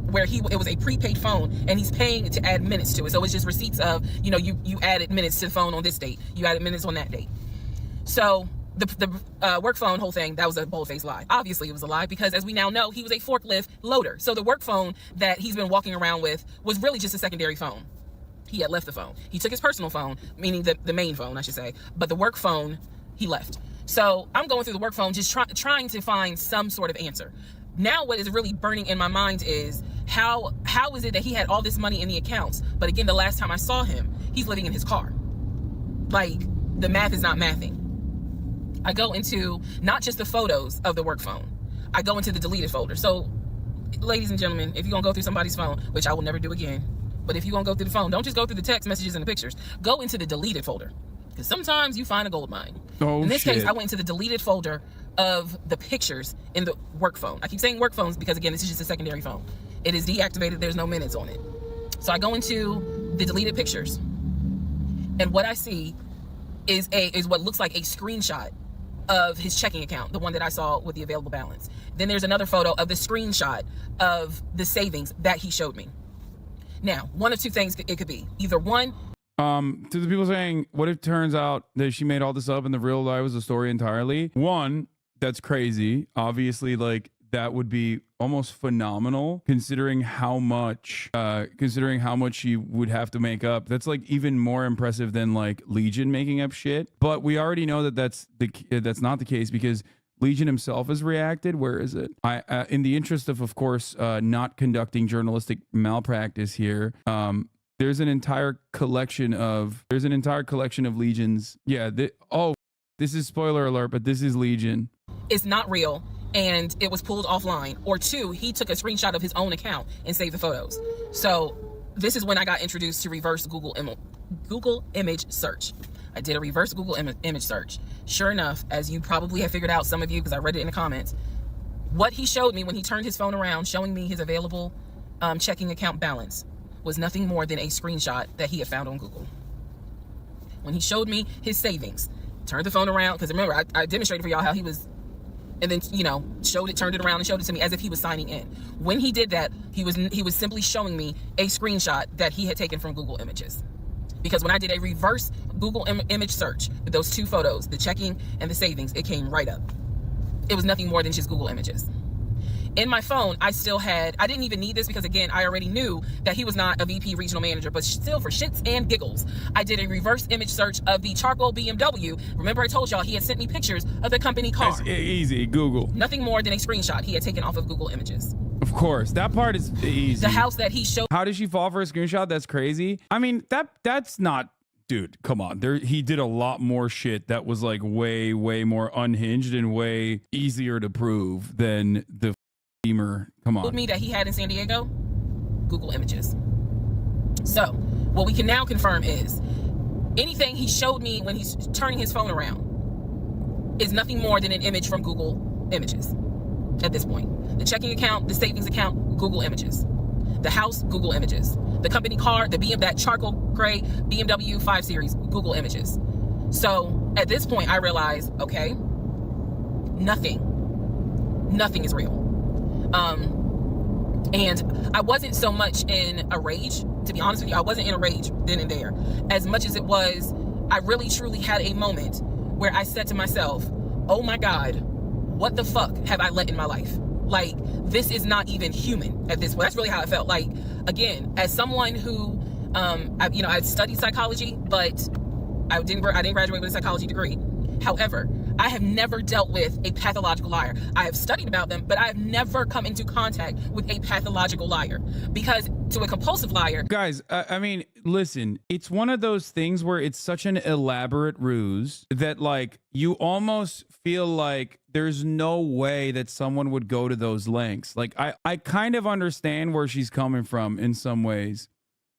where it was a prepaid phone and he's paying to add minutes to it. So it's just receipts of, you added minutes to the phone on this date, you added minutes on that date. So the work phone whole thing, that was a bold-faced lie. Obviously it was a lie, because as we now know, he was a forklift loader. So the work phone that he's been walking around with was really just a secondary phone. He had left the phone. He took his personal phone, meaning the main phone, I should say, but the work phone he left. So I'm going through the work phone, just trying to find some sort of answer. Now what is really burning in my mind is how is it that he had all this money in the accounts, but again, the last time I saw him, he's living in his car? Like, the math is not mathing. I go into not just the photos of the work phone, I go into the deleted folder. So ladies and gentlemen, if you're gonna go through somebody's phone, which I will never do again, but if you're gonna go through the phone, don't just go through the text messages and the pictures. Go into the deleted folder, because sometimes you find a gold mine. In this case, I went into the deleted folder of the pictures in the work phone. I keep saying work phones because, again, this is just a secondary phone. It is deactivated. There's no minutes on it. So I go into the deleted pictures, and what I see is what looks like a screenshot of his checking account, the one that I saw with the available balance. Then there's another photo of the screenshot of the savings that he showed me. Now, one of two things it could be. Either one, to the people saying, what if it turns out that she made all this up and the real life was a story entirely? One, that's crazy. Obviously, like, that would be almost phenomenal, considering how much she would have to make up. That's like even more impressive than like Legion making up shit. But we already know that that's not the case, because Legion himself has reacted. Where is it? In the interest of course, not conducting journalistic malpractice here. There's an entire collection of Legions. Yeah. This is spoiler alert, but this is Legion. It's not real, and it was pulled offline. Or two, he took a screenshot of his own account and saved the photos. So this is when I got introduced to reverse Google image search. I did a reverse Google image search. Sure enough, as you probably have figured out, some of you, because I read it in the comments, what he showed me when he turned his phone around, showing me his available checking account balance, was nothing more than a screenshot that he had found on Google. When he showed me his savings, turned the phone around, because remember, I demonstrated for y'all how he was, and then, turned it around and showed it to me as if he was signing in. When he did that, he was simply showing me a screenshot that he had taken from Google Images. Because when I did a reverse Google image search with those two photos, the checking and the savings, it came right up. It was nothing more than just Google Images. In my phone, I didn't even need this, because again, I already knew that he was not a VP regional manager, but still, for shits and giggles, I did a reverse image search of the charcoal BMW. Remember I told y'all he had sent me pictures of the company car. That's easy, Google. Nothing more than a screenshot he had taken off of Google Images. Of course, that part is easy. The house that he showed. How did she fall for a screenshot? That's crazy. I mean, that's not, dude, come on. He did a lot more shit that was like way, way more unhinged and way easier to prove than the Beamer. Come on. Me that he had in San Diego, Google Images. So what we can now confirm is Anything he showed me when he's turning his phone around is nothing more than an image from Google Images at this point. The checking account, the savings account, Google Images. The house, Google Images. The company car, that charcoal gray BMW 5 Series, Google Images. So at this point, I realized, okay, nothing is real. And I wasn't so much in a rage, to be honest with you. I wasn't in a rage then and there, as much as it was, I really truly had a moment where I said to myself, oh my God, what the fuck have I let in my life? Like, this is not even human at this point. That's really how I felt. Like, again, as someone who, I studied psychology, but I didn't graduate with a psychology degree. However, I have never dealt with a pathological liar. I have studied about them, but I have never come into contact with a pathological liar. Because to a compulsive liar... Guys, I mean, listen, it's one of those things where it's such an elaborate ruse that, like, you almost feel like there's no way that someone would go to those lengths. Like, I kind of understand where she's coming from in some ways,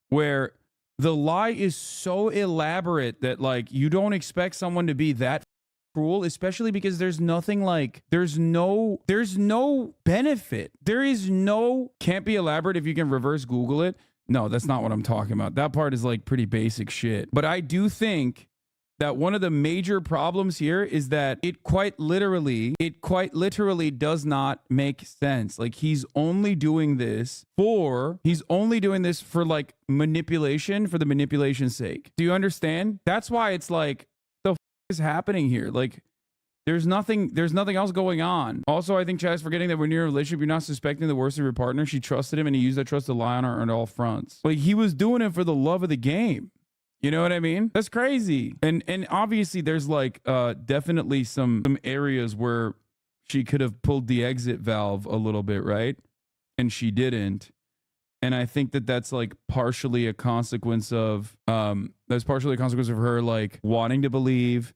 where the lie is so elaborate that, like, you don't expect someone to be that cruel, especially because there's nothing, like, there's no benefit. There is no, can't be elaborate if you can reverse Google it. No, that's not what I'm talking about. That part is like pretty basic shit. But I do think that one of the major problems here is that it quite literally does not make sense. Like, he's only doing this for like manipulation, for the manipulation's sake. Do you understand? That's why it's like, is happening here? Like, there's nothing else going on. Also, I think Chad's forgetting that when you're in a relationship, you're not suspecting the worst of your partner. She trusted him and he used that trust to lie on her on all fronts. Like, he was doing it for the love of the game. You know what I mean? That's crazy. And obviously there's like definitely some areas where she could have pulled the exit valve a little bit, right? And she didn't. And I think that that's like partially a consequence of her like wanting to believe,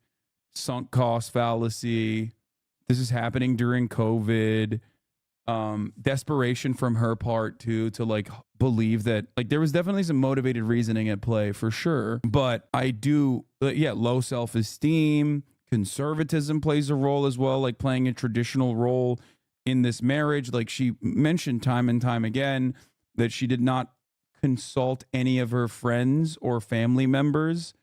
sunk cost fallacy. This is happening during COVID. Desperation from her part too, to like believe that, like, there was definitely some motivated reasoning at play for sure. But I do, low self-esteem, conservatism plays a role as well, like playing a traditional role in this marriage. Like, she mentioned time and time again that she did not consult any of her friends or family members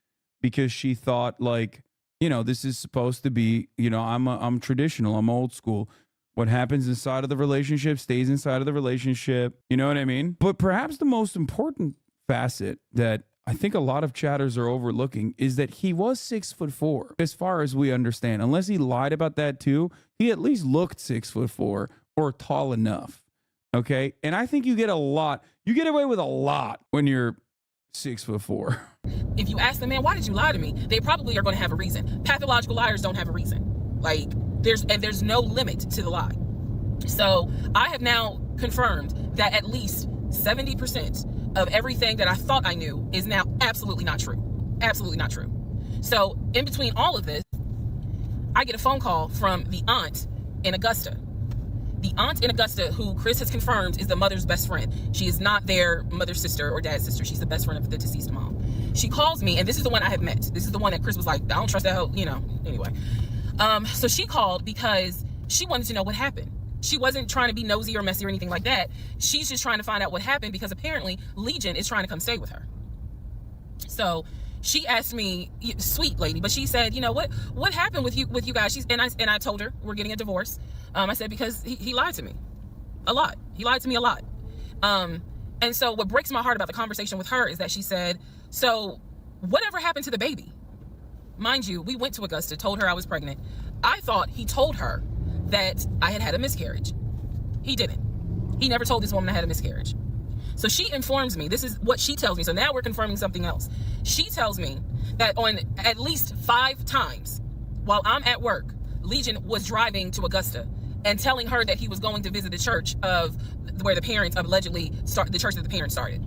because she thought, like, you know, this is supposed to be, you know, I'm traditional, I'm old school. What happens inside of the relationship stays inside of the relationship. You know what I mean? But perhaps the most important facet that I think a lot of chatters are overlooking is that he was 6'4", as far as we understand. Unless he lied about that too, he at least looked 6'4" or tall enough. Okay. And I think you get away with a lot when you're 6'4". If you ask the man, why did you lie to me? They probably are going to have a reason. Pathological liars don't have a reason. Like, there's no limit to the lie. So I have now confirmed that at least 70% of everything that I thought I knew is now absolutely not true. Absolutely not true. So in between all of this, I get a phone call from the aunt in Augusta. The aunt in Augusta, who Chris has confirmed is the mother's best friend. She is not their mother's sister or dad's sister. She's the best friend of the deceased mom. She calls me, and this is the one I have met. This is the one that Chris was like, I don't trust that hoe, you know, anyway. So she called because she wanted to know what happened. She wasn't trying to be nosy or messy or anything like that. She's just trying to find out what happened because apparently Legion is trying to come stay with her. So she asked me, sweet lady, but she said, you know, what happened with you guys? And I told her we're getting a divorce. I said, because he lied to me a lot. He lied to me a lot. And so what breaks my heart about the conversation with her is that she said, so whatever happened to the baby? Mind you, we went to Augusta, told her I was pregnant. I thought he told her that I had a miscarriage. He didn't. He never told this woman I had a miscarriage. So she informs me, this is what she tells me. So now we're confirming something else. She tells me that on at least 5 times while I'm at work, Legion was driving to Augusta and telling her that he was going to visit the church of where the parents allegedly the church that the parents started.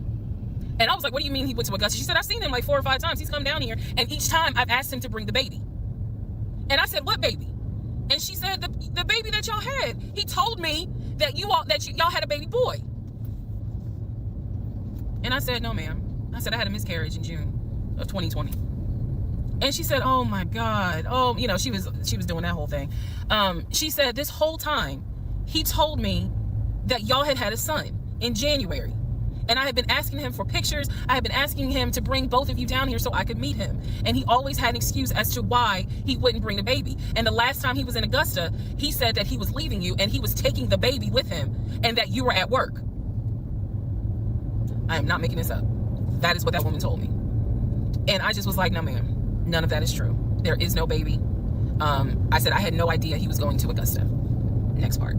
And I was like, what do you mean he went to Augusta? She said, I've seen him like 4 or 5 times. He's come down here. And each time I've asked him to bring the baby. And I said, what baby? And she said, the baby that y'all had. He told me that y'all had a baby boy. And I said, no, ma'am. I said, I had a miscarriage in June of 2020. And she said, oh my God. Oh, you know, she was doing that whole thing. She said this whole time he told me that y'all had a son in January. And I had been asking him for pictures. I had been asking him to bring both of you down here so I could meet him. And he always had an excuse as to why he wouldn't bring the baby. And the last time he was in Augusta, he said that he was leaving you and he was taking the baby with him and that you were at work. I am not making this up. That is what that woman told me. And I just was like, no, ma'am, none of that is true. There is no baby. I said I had no idea he was going to Augusta. Next part.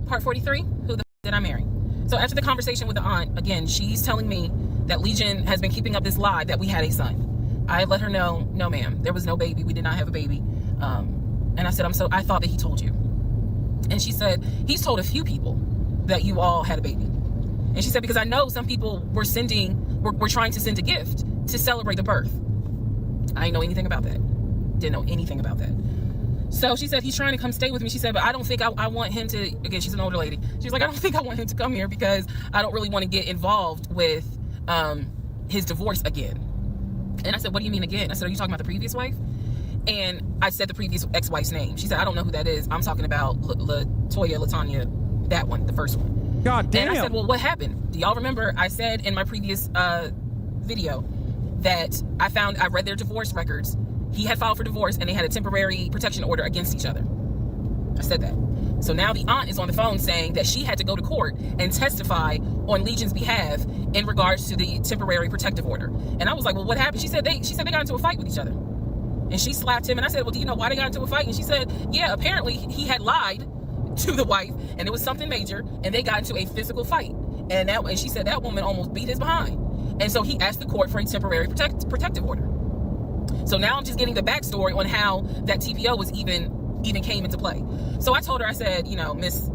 Part 43, who the did I marry? So after the conversation with the aunt, again, she's telling me that Legion has been keeping up this lie that we had a son. I let her know, no, ma'am, there was no baby. We did not have a baby. And I said, I thought that he told you. And she said, he's told a few people that you all had a baby. And she said, because I know some people were trying to send a gift to celebrate the birth. I didn't know anything about that. Didn't know anything about that. So she said, he's trying to come stay with me. She said, but I don't think I want him to, again, she's an older lady. She's like, I don't think I want him to come here because I don't really want to get involved with his divorce again. And I said, what do you mean again? I said, are you talking about the previous wife? And I said the previous ex-wife's name. She said, I don't know who that is. I'm talking about LaTanya, that one, the first one. God damn. And I said, well, what happened? Do y'all remember I said in my previous video that I read their divorce records. He had filed for divorce and they had a temporary protection order against each other. I said that. So now the aunt is on the phone saying that she had to go to court and testify on Legion's behalf in regards to the temporary protective order. And I was like, well, what happened? She said they got into a fight with each other. And she slapped him. And I said, well, do you know why they got into a fight? And she said, yeah, apparently he had lied to the wife and it was something major and they got into a physical fight. And she said that woman almost beat his behind. And so he asked the court for a temporary protective order. So now I'm just getting the backstory on how that TPO was even came into play. So I told her, I said, you know, Miss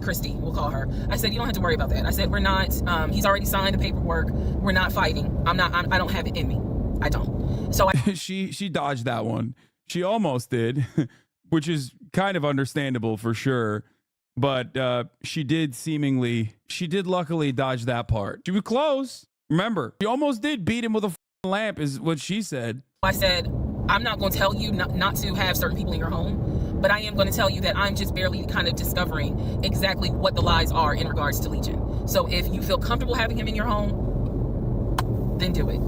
Christy, we'll call her. I said, you don't have to worry about that. I said, we're not, he's already signed the paperwork. We're not fighting. I don't have it in me. I don't. So she dodged that one. She almost did, which is kind of understandable for sure. But she did luckily dodge that part. She was close. Remember, she almost did beat him with a lamp is what she said. I said, I'm not going to tell you not to have certain people in your home, but I am going to tell you that I'm just barely kind of discovering exactly what the lies are in regards to Legion. So if you feel comfortable having him in your home, then do it.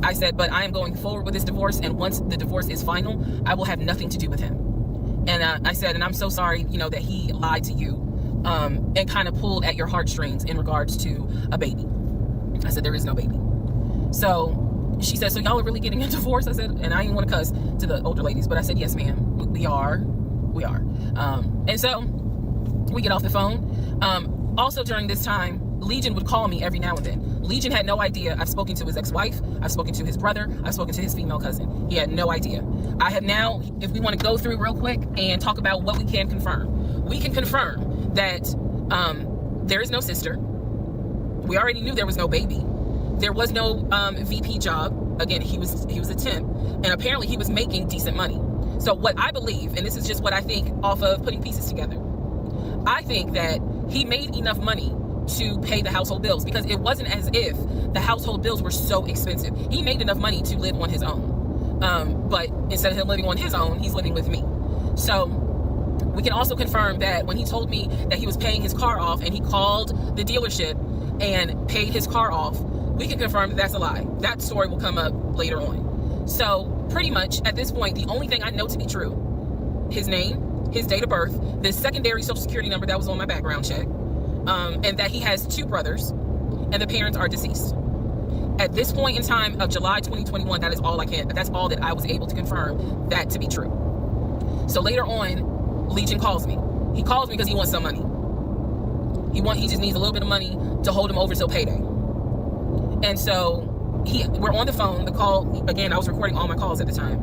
I said, but I am going forward with this divorce, and once the divorce is final, I will have nothing to do with him. And I said, and I'm so sorry, you know, that he lied to you and kind of pulled at your heartstrings in regards to a baby. I said, there is no baby. So she said, so y'all are really getting a divorce? I said, and I didn't want to cuss to the older ladies, but I said, yes, ma'am, we are. And so we get off the phone. Also during this time, Legion would call me every now and then. Legion had no idea. I've spoken to his ex-wife. I've spoken to his brother. I've spoken to his female cousin. He had no idea. I have now, if we want to go through real quick and talk about what we can confirm. We can confirm that there is no sister. We already knew there was no baby. There was no VP job. Again, he was a temp, and apparently he was making decent money. So what I believe, and this is just what I think off of putting pieces together, I think that he made enough money to pay the household bills because it wasn't as if the household bills were so expensive. He made enough money to live on his own. But instead of him living on his own, he's living with me. So we can also confirm that when he told me that he was paying his car off and he called the dealership and paid his car off, we can confirm that that's a lie. That story will come up later on. So pretty much at this point, the only thing I know to be true, his name, his date of birth, the secondary social security number that was on my background check, and that he has 2 brothers and the parents are deceased. At this point in time of July 2021, that's all that I was able to confirm that to be true. So later on, Legion calls me. He calls me because he wants some money. He just needs a little bit of money to hold him over till payday. And so we're on the phone. The call, again, I was recording all my calls at the time.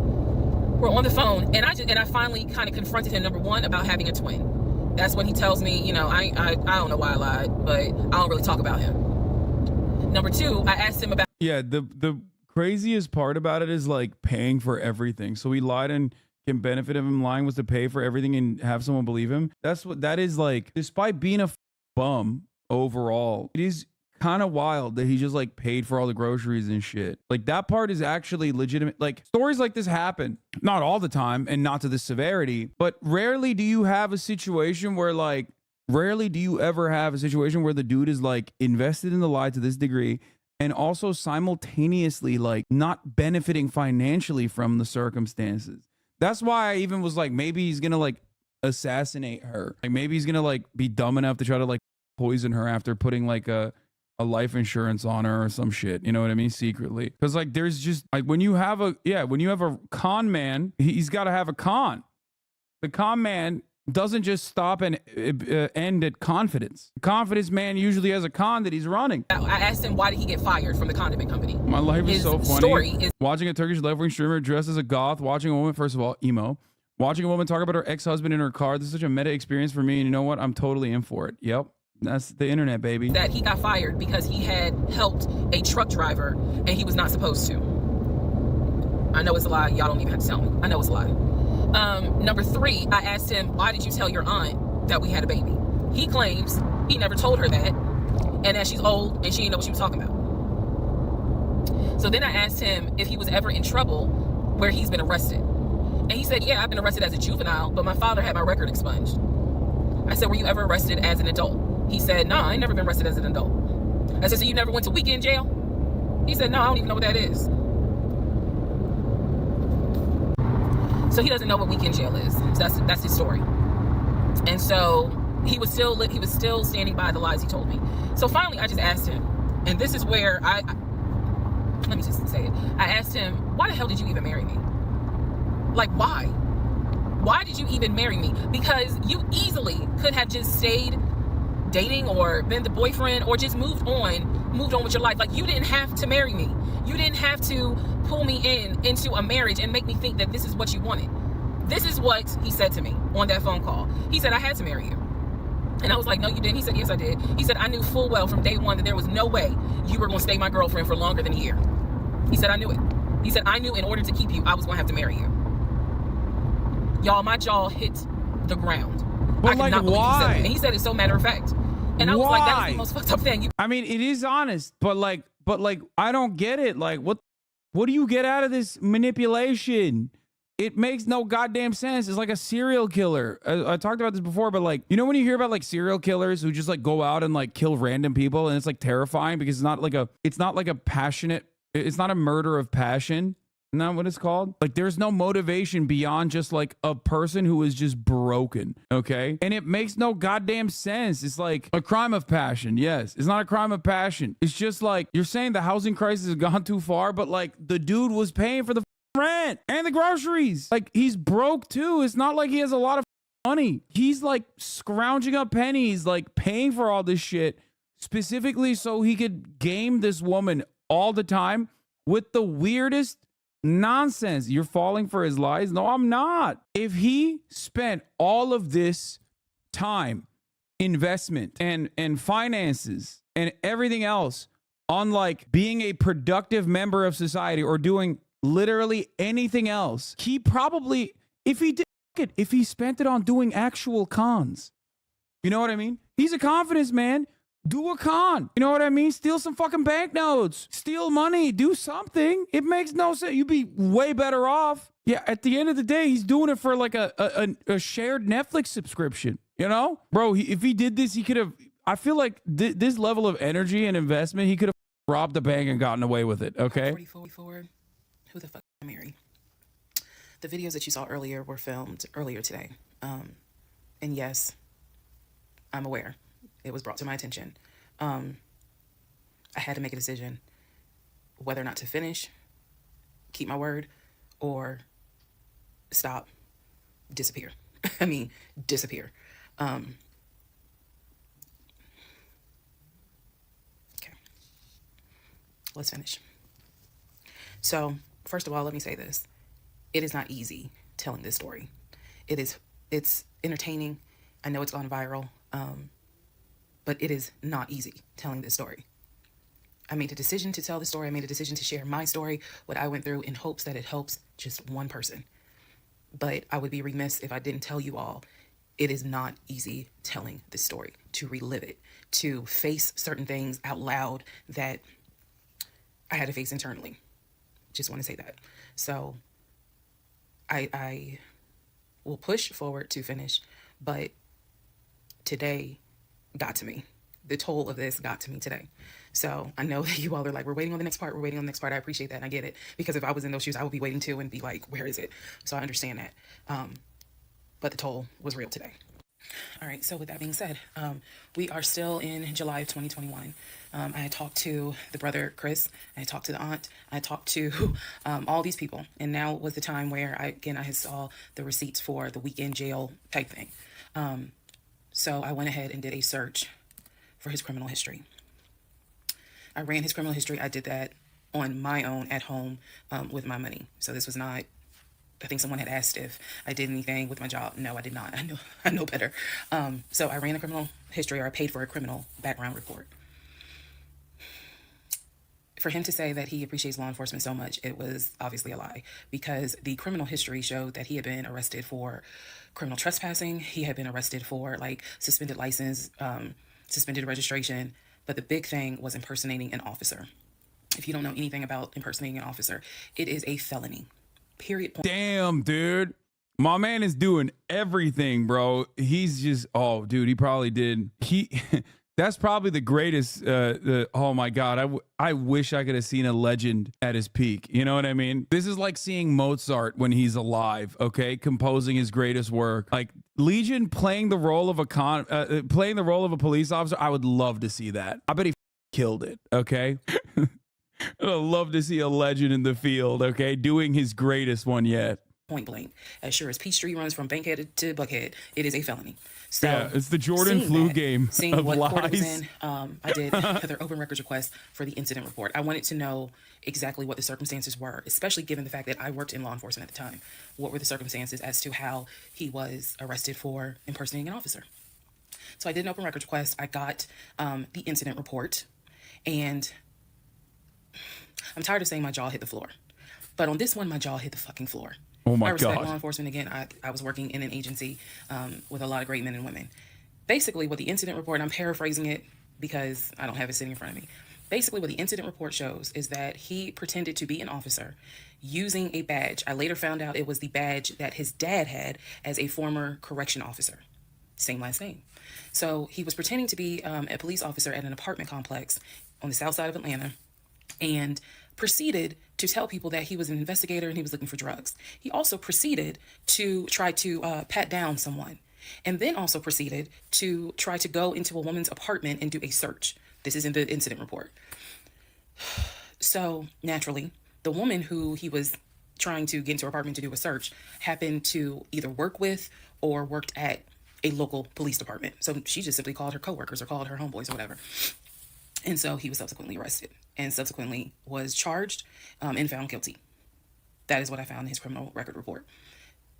We're on the phone, and I finally kind of confronted him, number one, about having a twin. That's when he tells me, you know, I don't know why I lied, but I don't really talk about him. Number 2, I asked him about. Yeah, the craziest part about it is like paying for everything. So he lied and can benefit of him lying was to pay for everything and have someone believe him. That's what that is like. Despite being a bum overall, it is kind of wild that he just like paid for all the groceries and shit. Like that part is actually legitimate. Like stories like this happen, not all the time and not to this severity, but rarely do you have a situation where like, rarely do you ever have a situation where the dude is like invested in the lie to this degree and also simultaneously like not benefiting financially from the circumstances. That's why I even was like, maybe he's gonna like assassinate her. Like maybe he's gonna like be dumb enough to try to like poison her after putting like a life insurance on her or some shit. You know what I mean? Secretly. Because like there's just like when you have a con man, he's got to have a con. The con man doesn't just stop and end at confidence. The confidence man usually has a con that he's running. I asked him, why did he get fired from the condiment company? My life is so funny. Story is watching a Turkish left-wing streamer dressed as a goth, watching a woman, first of all, emo, watching a woman talk about her ex-husband in her car. This is such a meta experience for me. And you know what? I'm totally in for it. Yep. That's the internet, baby. that he got fired because he had helped a truck driver and he was not supposed to. I know it's a lie. Y'all don't even have to tell me. I know it's a lie. Number 3, I asked him, why did you tell your aunt that we had a baby? He claims he never told her that and that she's old and she didn't know what she was talking about. So then I asked him if he was ever in trouble where he's been arrested. And he said, yeah, I've been arrested as a juvenile, but my father had my record expunged. I said, were you ever arrested as an adult? He said, no, I ain't never been arrested as an adult. I said, so you never went to weekend jail? He said, no, I don't even know what that is. So he doesn't know what weekend jail is. So that's his story. And so he was still standing by the lies he told me. So finally, I just asked him, and this is where let me just say it. I asked him, why the hell did you even marry me? Like, why? Why did you even marry me? Because you easily could have just stayed dating or been the boyfriend or just moved on with your life. Like, you didn't have to marry me. You didn't have to pull me into a marriage and make me think that this is what you wanted. This is what he said to me on that phone call. He said, I had to marry you. And I was like, no, you didn't. He said, yes, I did. He said, I knew full well from day one that there was no way you were going to stay my girlfriend for longer than a year. He said, I knew it. He said, I knew in order to keep you, I was going to have to marry you. Y'all, my jaw hit the ground. But I could like, not believe why? he said it. And he said it so matter of fact. And I was like, that was the most fucked up thing. I mean, it is honest, but like, I don't get it. Like, what do you get out of this manipulation? It makes no goddamn sense. It's like a serial killer. I talked about this before, but like, you know, when you hear about like serial killers who just like go out and like kill random people, and it's like terrifying because it's not like a passionate, it's not a murder of passion. Isn't that what it's called? Like, there's no motivation beyond just like a person who is just broken. Okay. And it makes no goddamn sense. It's like a crime of passion. Yes. It's not a crime of passion. It's just like, you're saying the housing crisis has gone too far, but like the dude was paying for the rent and the groceries. Like, he's broke too. It's not like he has a lot of money. He's like scrounging up pennies, like paying for all this shit specifically so he could game this woman all the time with the weirdest nonsense. You're falling for his lies? No, I'm not. If he spent all of this time, investment, and finances and everything else on like being a productive member of society or doing literally anything else, he probably, if he spent it on doing actual cons, you know what I mean? He's a confidence man. Do a con. You know what I mean? Steal some fucking banknotes. Steal money. Do something. It makes no sense. You'd be way better off. Yeah, at the end of the day, he's doing it for like a shared Netflix subscription. You know? Bro, if he did this, he could have, I feel like this level of energy and investment, he could have robbed the bank and gotten away with it. Okay? 44. Who the fuck am I marrying? The videos that you saw earlier were filmed earlier today. And yes, I'm aware. It was brought to my attention. I had to make a decision whether or not to finish, keep my word, or stop, disappear. I mean, disappear. Okay. Let's finish. So, first of all, let me say this. It is not easy telling this story. It's entertaining. I know it's gone viral. But it is not easy telling this story. I made a decision to tell the story. I made a decision to share my story, what I went through, in hopes that it helps just one person. But I would be remiss if I didn't tell you all It is not easy telling this story, to relive it, to face certain things out loud that I had to face internally. Just want to say that. So I will push forward to finish, but today got to me. The toll of this got to me today. So I know that you all are like, we're waiting on the next part. We're waiting on the next part. I appreciate that. And I get it. Because if I was in those shoes, I would be waiting too and be like, where is it? So I understand that. But the toll was real today. All right. So with that being said, we are still in July of 2021. I had talked to the brother, Chris. I had talked to the aunt. I talked to all these people. And now was the time where I had saw the receipts for the weekend jail type thing. So I went ahead and did a search for his criminal history. I ran his criminal history. I did that on my own at home with my money. So this was not, I think someone had asked if I did anything with my job. No, I did not. I know better. So I ran a criminal history, or I paid for a criminal background report. For him to say that he appreciates law enforcement so much, it was obviously a lie, because the criminal history showed that he had been arrested for criminal trespassing. He had been arrested for like suspended license, suspended registration. But the big thing was impersonating an officer. If you don't know anything about impersonating an officer, it is a felony. Period. Damn, dude. My man is doing everything, bro. He's just, oh, dude, he probably did. That's probably the greatest. Oh my God. I wish I could have seen a legend at his peak. You know what I mean? This is like seeing Mozart when he's alive. Okay. Composing his greatest work. Like Legion playing the role of a police officer. I would love to see that. I bet he killed it. Okay. I'd love to see a legend in the field. Okay. Doing his greatest one yet. Point blank. As sure as Peachtree runs from Bankhead to Buckhead, it is a felony. So yeah, it's the Jordan flu game seeing of what court it was lies. in, I did another open records request for the incident report. I wanted to know exactly what the circumstances were, especially given the fact that I worked in law enforcement at the time. What were the circumstances as to how he was arrested for impersonating an officer? So I did an open records request. I got the incident report, and I'm tired of saying my jaw hit the floor. But on this one, my jaw hit the fucking floor. Oh my I respect God. law enforcement. Again, I was working in an agency with a lot of great men and women. Basically, what the incident report, I'm paraphrasing it because I don't have it sitting in front of me. Basically, what the incident report shows is that he pretended to be an officer using a badge. I later found out it was the badge that his dad had as a former correction officer. Same last name. So he was pretending to be a police officer at an apartment complex on the south side of Atlanta, and proceeded to tell people that he was an investigator and he was looking for drugs. He also proceeded to try to pat down someone, and then also proceeded to try to go into a woman's apartment and do a search. This is in the incident report. So naturally, the woman who he was trying to get into her apartment to do a search happened to either work with or worked at a local police department. So she just simply called her coworkers or called her homeboys or whatever. And so he was subsequently arrested and subsequently was charged and found guilty. That is what I found in his criminal record report.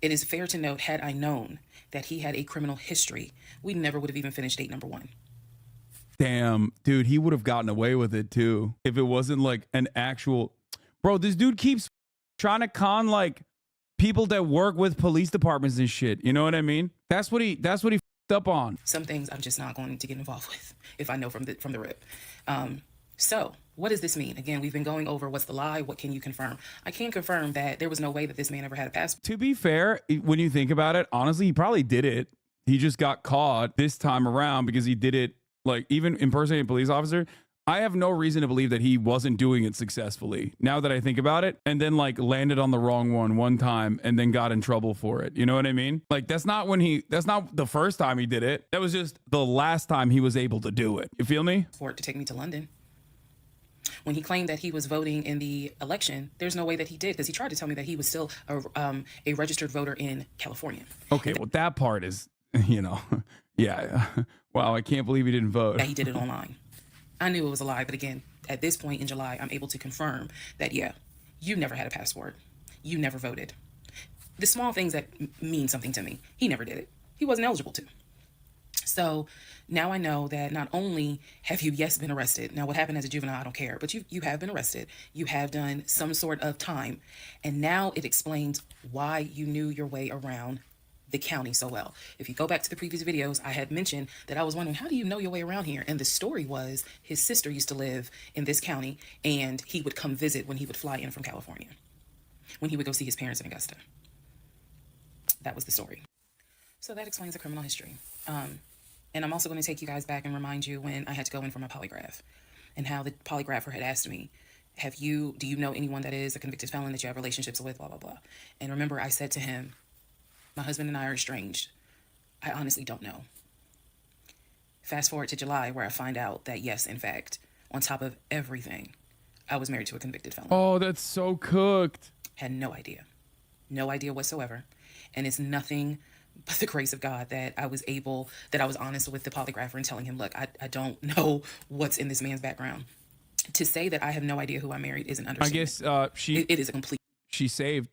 It is fair to note, had I known that he had a criminal history, we never would have even finished date number 1. Damn, dude, he would have gotten away with it too if it wasn't like an actual. Bro, this dude keeps trying to con like people that work with police departments and shit. You know what I mean? That's what he f***ed up on. Some things I'm just not going to get involved with if I know from the rip. So what does this mean? Again, we've been going over what's the lie, what can you confirm? I can confirm that there was no way that this man ever had a passport. To be fair, when you think about it, honestly, he probably did it. He just got caught this time around because he did it, like, even impersonating a police officer. I have no reason to believe that he wasn't doing it successfully, now that I think about it, and then like landed on the wrong one time and then got in trouble for it. You know what I mean? Like that's not the first time he did it. That was just the last time he was able to do it. You feel me? For it to take me to London. When he claimed that he was voting in the election, there's no way that he did, because he tried to tell me that he was still a registered voter in California. Okay, well that part is, you know, yeah. Wow, I can't believe he didn't vote. That he did it online. I knew it was a lie, but again, at this point in July, I'm able to confirm that, yeah, you never had a passport. You never voted. The small things that mean something to me, he never did it. He wasn't eligible to. So now I know that not only have you, yes, been arrested. Now, what happened as a juvenile, I don't care, but you have been arrested. You have done some sort of time. And now it explains why you knew your way around the county so well. If you go back to the previous videos, I had mentioned that I was wondering, how do you know your way around here? And the story was his sister used to live in this county, and he would come visit when he would fly in from California, when he would go see his parents in Augusta. That was the story. So that explains the criminal history. And I'm also going to take you guys back and remind you when I had to go in for my polygraph, and how the polygrapher had asked me, do you know anyone that is a convicted felon that you have relationships with, blah, blah, blah. And remember, I said to him, my husband and I are estranged. I honestly don't know. Fast forward to July, where I find out that, yes, in fact, on top of everything, I was married to a convicted felon. Oh, that's so cooked. Had no idea. No idea whatsoever. And it's nothing but the grace of God that I was honest with the polygrapher and telling him, look, I don't know what's in this man's background. To say that I have no idea who I married is an understatement. I guess it is a complete safe.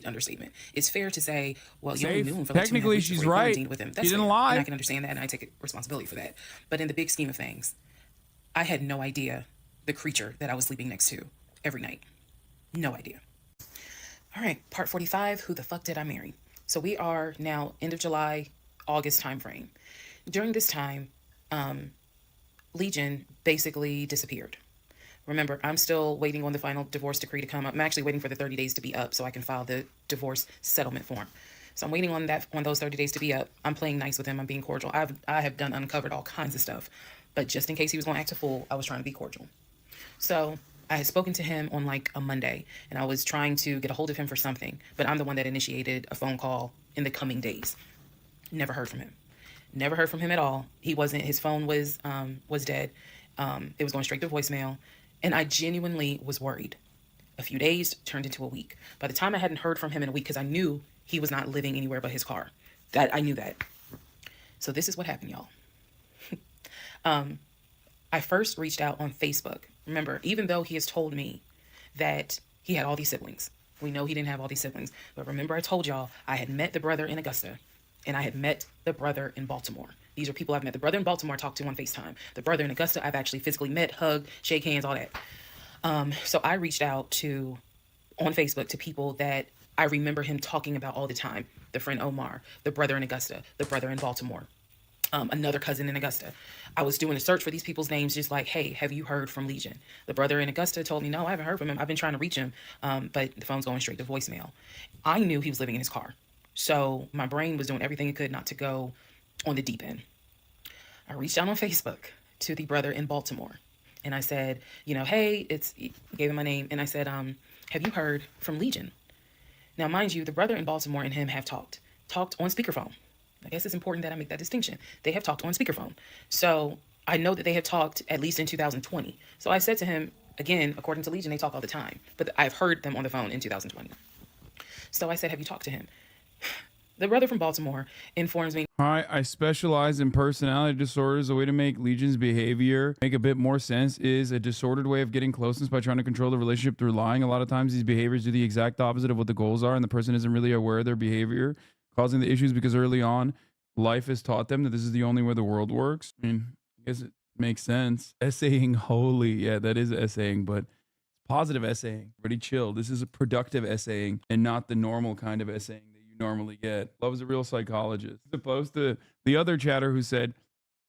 understatement. It's fair to say, well, you Safe. only knew him for like 2.5 Technically, weeks she's before you right. quarantined with him. That's She didn't fair. lie. And I can understand that, and I take responsibility for that. But in the big scheme of things, I had no idea the creature that I was sleeping next to every night. No idea. All right, part 45, who the fuck did I marry? So we are now end of July, August timeframe. During this time, Legion basically disappeared. Remember, I'm still waiting on the final divorce decree to come up. I'm actually waiting for the 30 days to be up so I can file the divorce settlement form. So I'm waiting on those 30 days to be up. I'm playing nice with him. I'm being cordial. I have uncovered all kinds of stuff. But just in case he was going to act a fool, I was trying to be cordial. So I had spoken to him on like a Monday, and I was trying to get a hold of him for something. But I'm the one that initiated a phone call in the coming days. Never heard from him. Never heard from him at all. His phone was dead. It was going straight to voicemail. And I genuinely was worried. A few days turned into a week. By the time I hadn't heard from him in a week, because I knew he was not living anywhere but his car. I knew that. So this is what happened, y'all. I first reached out on Facebook. Remember, even though he has told me that he had all these siblings, we know he didn't have all these siblings. But remember, I told y'all I had met the brother in Augusta, and I had met the brother in Baltimore. These are people I've met. The brother in Baltimore I talked to on FaceTime. The brother in Augusta I've actually physically met, hugged, shake hands, all that. So I reached out on Facebook to people that I remember him talking about all the time. The friend Omar, the brother in Augusta, the brother in Baltimore, another cousin in Augusta. I was doing a search for these people's names, just like, hey, have you heard from Legion? The brother in Augusta told me, no, I haven't heard from him. I've been trying to reach him, but the phone's going straight to voicemail. I knew he was living in his car. So my brain was doing everything it could not to go on the deep end. I reached out on Facebook to the brother in Baltimore, and I said, hey, gave him my name, and I said, have you heard from Legion? Now, mind you, the brother in Baltimore and him have talked on speakerphone. I guess it's important that I make that distinction. They have talked on speakerphone. So I know that they have talked at least in 2020. So I said to him, again, according to Legion, they talk all the time, but I've heard them on the phone in 2020. So I said, have you talked to him? The brother from Baltimore informs me. Hi, I specialize in personality disorders. A way to make Legion's behavior make a bit more sense is a disordered way of getting closeness by trying to control the relationship through lying. A lot of times these behaviors do the exact opposite of what the goals are, and the person isn't really aware of their behavior, causing the issues because early on, life has taught them that this is the only way the world works. I mean, I guess it makes sense. Essaying holy. Yeah, that is essaying, but positive essaying. Pretty chill. This is a productive essaying and not the normal kind of essaying normally get. Love's a real psychologist. As opposed to the other chatter who said,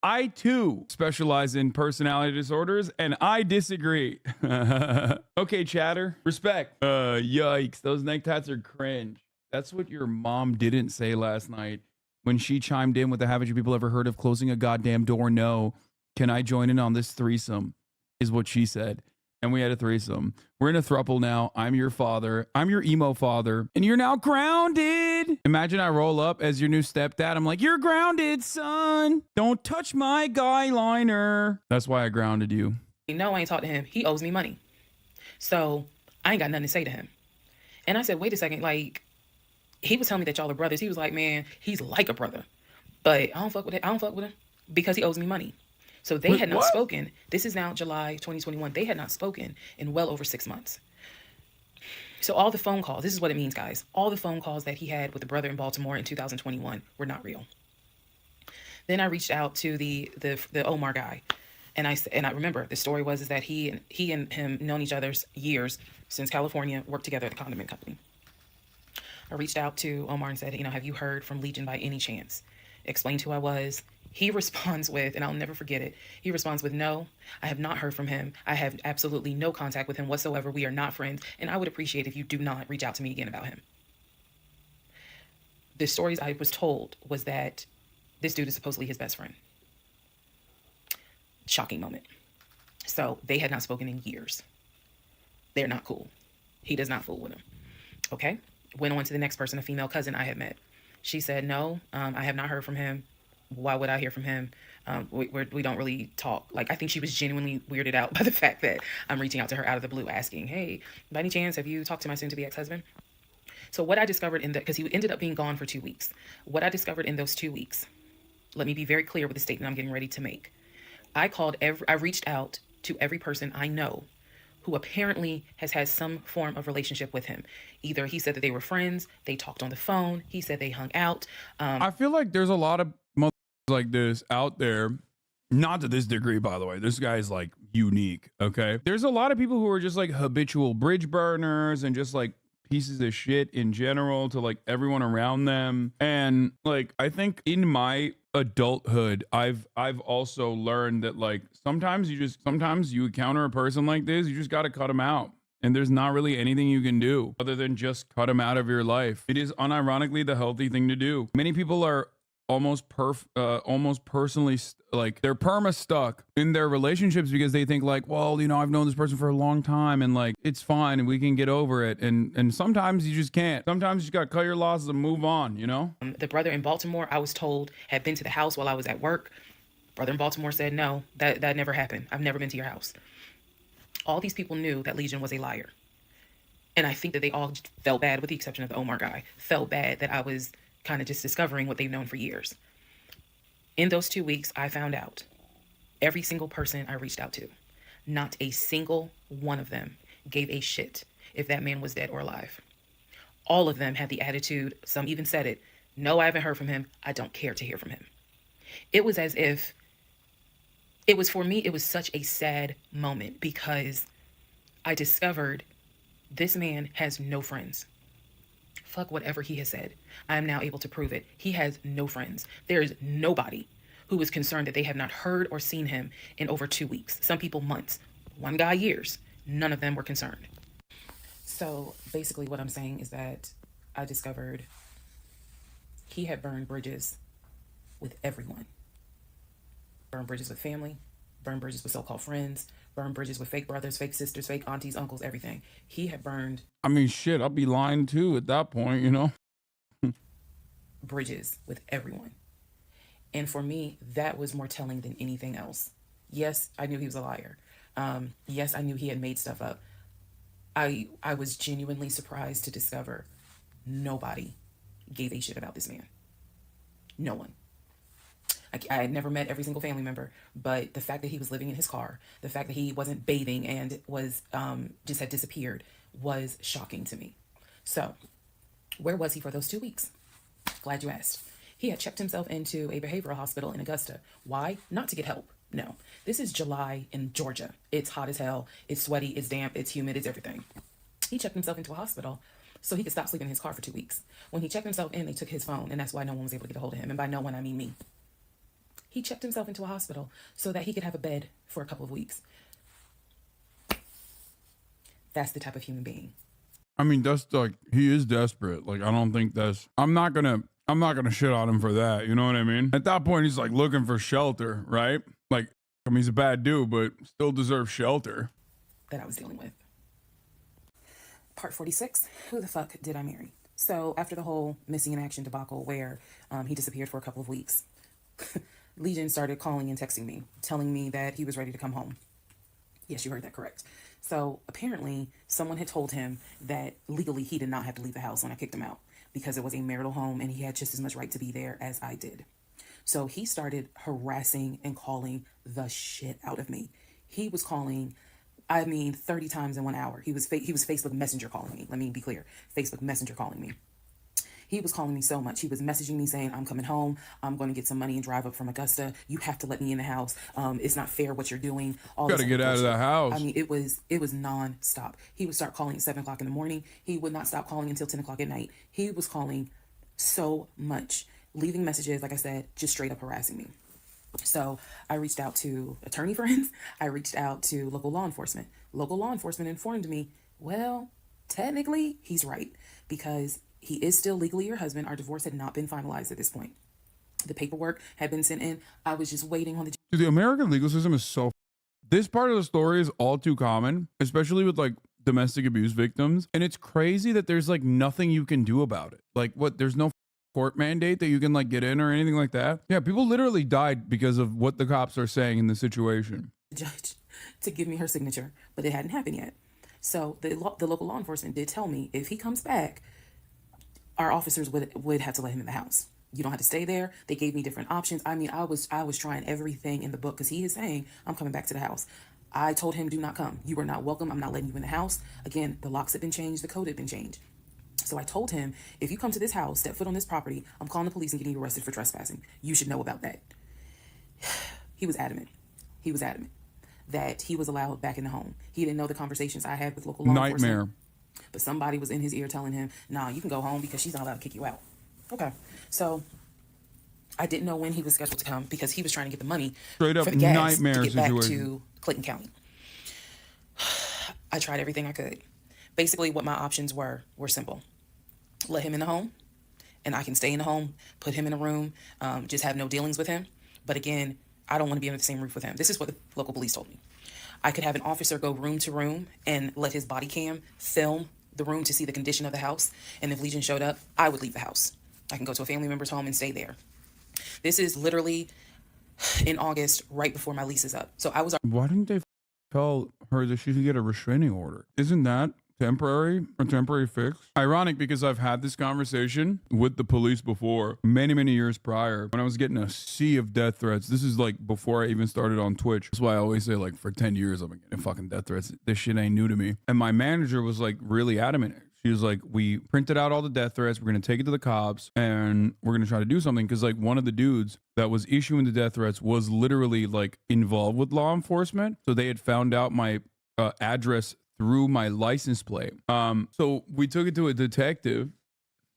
I too specialize in personality disorders and I disagree. Okay, chatter. Respect. Yikes. Those neck tats are cringe. That's what your mom didn't say last night when she chimed in with the haven't you people ever heard of closing a goddamn door? No. Can I join in on this threesome? Is what she said. And we had a threesome. We're in a throuple now. I'm your father. I'm your emo father. And you're now grounded. Imagine I roll up as your new stepdad. I'm like, you're grounded, son. Don't touch my guy liner. That's why I grounded you. No, I ain't talked to him. He owes me money. So I ain't got nothing to say to him. And I said, wait a second. Like, he was telling me that y'all are brothers. He was like, man, he's like a brother. But I don't fuck with it. I don't fuck with him because he owes me money. So they had not spoken. This is now July 2021. They had not spoken in well over 6 months. So all the phone calls, this is what it means, guys. All the phone calls that he had with the brother in Baltimore in 2021 were not real. Then I reached out to the Omar guy. And I remember the story was that he and him known each other's years since California, worked together at the condiment company. I reached out to Omar and said, have you heard from Legion by any chance? Explained who I was. He responds with, and I'll never forget it, he responds with, no, I have not heard from him. I have absolutely no contact with him whatsoever. We are not friends, and I would appreciate if you do not reach out to me again about him. The stories I was told was that this dude is supposedly his best friend. Shocking moment. So they had not spoken in years. They're not cool. He does not fool with him. Okay. Went on to the next person, a female cousin I had met. She said, no, I have not heard from him. Why would I hear from him? We don't really talk. Like, I think she was genuinely weirded out by the fact that I'm reaching out to her out of the blue asking, hey, by any chance, have you talked to my soon-to-be ex-husband? So what I discovered because he ended up being gone for 2 weeks. What I discovered in those 2 weeks, let me be very clear with the statement I'm getting ready to make. I reached out to every person I know who apparently has had some form of relationship with him. Either he said that they were friends, they talked on the phone, he said they hung out. I feel like there's a lot of like this out there, not to this degree, by the way. This guy's like unique. Okay. There's a lot of people who are just like habitual bridge burners and just like pieces of shit in general to like everyone around them. And like, I think in my adulthood, I've also learned that like sometimes you encounter a person like this, you just got to cut them out. And there's not really anything you can do other than just cut them out of your life. It is unironically the healthy thing to do. Many people are almost personally like they're perma stuck in their relationships because they think like, well, I've known this person for a long time and like it's fine and we can get over it. And sometimes you just can't. Sometimes you just got to cut your losses and move on, The brother in Baltimore, I was told, had been to the house while I was at work. Brother in Baltimore said, no, that never happened. I've never been to your house. All these people knew that Legion was a liar. And I think that they all felt bad, with the exception of the Omar guy, felt bad that I was kind of just discovering what they've known for years. In those 2 weeks, I found out every single person I reached out to, not a single one of them gave a shit if that man was dead or alive. All of them had the attitude, some even said it, no, I haven't heard from him. I don't care to hear from him. It was as if, for me, it was such a sad moment because I discovered this man has no friends. Fuck whatever he has said. I am now able to prove it. He has no friends. There is nobody who is concerned that they have not heard or seen him in over 2 weeks. Some people months. One guy years. None of them were concerned. So basically what I'm saying is that I discovered he had burned bridges with everyone. Burned bridges with family. Burned bridges with so-called friends. Burned bridges with fake brothers, fake sisters, fake aunties, uncles, everything. He had burned... I mean, shit, I'll be lying too at that point, bridges with everyone. And for me, that was more telling than anything else. Yes, I knew he was a liar. Yes, I knew he had made stuff up. I was genuinely surprised to discover nobody gave a shit about this man. No one. I had never met every single family member, but the fact that he was living in his car, the fact that he wasn't bathing and was just had disappeared was shocking to me. So where was he for those 2 weeks? Glad you asked. He had checked himself into a behavioral hospital in Augusta. Why? Not to get help. No. This is July in Georgia. It's hot as hell. It's sweaty. It's damp. It's humid. It's everything. He checked himself into a hospital so he could stop sleeping in his car for 2 weeks. When he checked himself in, they took his phone, and that's why no one was able to get a hold of him. And by no one, I mean me. He checked himself into a hospital so that he could have a bed for a couple of weeks. That's the type of human being. I mean, that's like, he is desperate. Like, I don't think I'm not gonna shit on him for that. You know what I mean? At that point, he's like looking for shelter, right? Like, I mean, he's a bad dude, but still deserves shelter. That I was dealing with. Part 46, who the fuck did I marry? So after the whole missing in action debacle where he disappeared for a couple of weeks, Legion started calling and texting me, telling me that he was ready to come home. Yes, you heard that correct. So apparently someone had told him that legally he did not have to leave the house when I kicked him out because it was a marital home and he had just as much right to be there as I did. So he started harassing and calling the shit out of me. He was calling, 30 times in 1 hour. He was Facebook Messenger calling me. Let me be clear. Facebook Messenger calling me. He was calling me so much. He was messaging me saying, I'm coming home. I'm going to get some money and drive up from Augusta. You have to let me in the house. It's not fair what you're doing. All Gotta get out of the house. I mean, it was nonstop. He would start calling at 7 o'clock in the morning. He would not stop calling until 10 o'clock at night. He was calling so much, leaving messages, like I said, just straight up harassing me. So I reached out to attorney friends. I reached out to local law enforcement. Local law enforcement informed me, well, technically he's right, because he is still legally your husband. Our divorce had not been finalized at this point. The paperwork had been sent in. I was just waiting on the... Dude, the American legal system is so... This part of the story is all too common, especially with like domestic abuse victims. And it's crazy that there's like nothing you can do about it. Like what? There's no court mandate that you can like get in or anything like that. Yeah, people literally died because of what the cops are saying in the situation. Judge to give me her signature, but it hadn't happened yet. So the local law enforcement did tell me if he comes back, our officers would have to let him in the house. You don't have to stay there. They gave me different options. I mean, I was trying everything in the book because he is saying, I'm coming back to the house. I told him, do not come. You are not welcome. I'm not letting you in the house. Again, the locks had been changed. The code had been changed. So I told him, if you come to this house, step foot on this property, I'm calling the police and getting you arrested for trespassing. You should know about that. He was adamant. He was adamant that he was allowed back in the home. He didn't know the conversations I had with local law enforcement. But somebody was in his ear telling him, nah, you can go home because she's not allowed to kick you out. Okay. So I didn't know when he was scheduled to come because he was trying to get the money Straight up for the gas nightmare to get situation. back to Clayton County. I tried everything I could. Basically, what my options were simple. Let him in the home, and I can stay in the home, put him in a room, just have no dealings with him. But again, I don't want to be under the same roof with him. This is what the local police told me. I could have an officer go room to room and let his body cam film the room to see the condition of the house. And if Legion showed up, I would leave the house. I can go to a family member's home and stay there. This is literally in August, right before my lease is up. So I was... Why didn't they tell her that she could get a restraining order? Isn't that temporary or temporary fix? Ironic, because I've had this conversation with the police before, many years prior, when I was getting a sea of death threats. This is like before I even started on Twitch. That's why I always say, like, for 10 years I've been getting fucking death threats. This shit ain't new to me. And my manager was like really adamant. She was like, we printed out all the death threats. We're going to take it to the cops and we're going to try to do something. Cause like one of the dudes that was issuing the death threats was literally like involved with law enforcement. So they had found out my address through my license plate. So we took it to a detective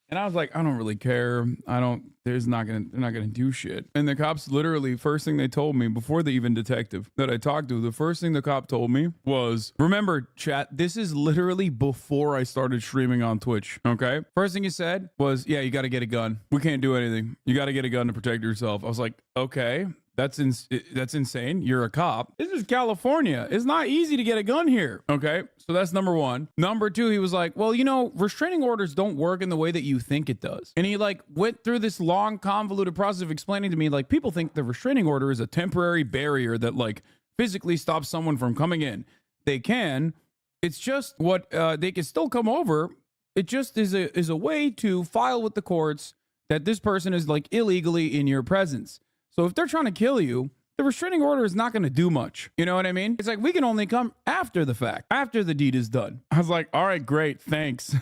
and I was like, I don't really care. They're not gonna do shit. And the cops literally, first thing they told me before the even detective that I talked to, the first thing the cop told me was, remember chat, this is literally before I started streaming on Twitch. Okay. First thing he said was, yeah, you got to get a gun. We can't do anything. You got to get a gun to protect yourself. I was like, okay. That's insane. You're a cop. This is California. It's not easy to get a gun here. Okay. So that's number one. Number two, he was like, well, you know, restraining orders don't work in the way that you think it does. And he like went through this long, convoluted process of explaining to me, like, people think the restraining order is a temporary barrier that like physically stops someone from coming in. They can. It's just what they can still come over. It just is a way to file with the courts that this person is like illegally in your presence. So if they're trying to kill you, the restraining order is not going to do much. You know what I mean? It's like, we can only come after the fact, after the deed is done. I was like, all right, great. Thanks.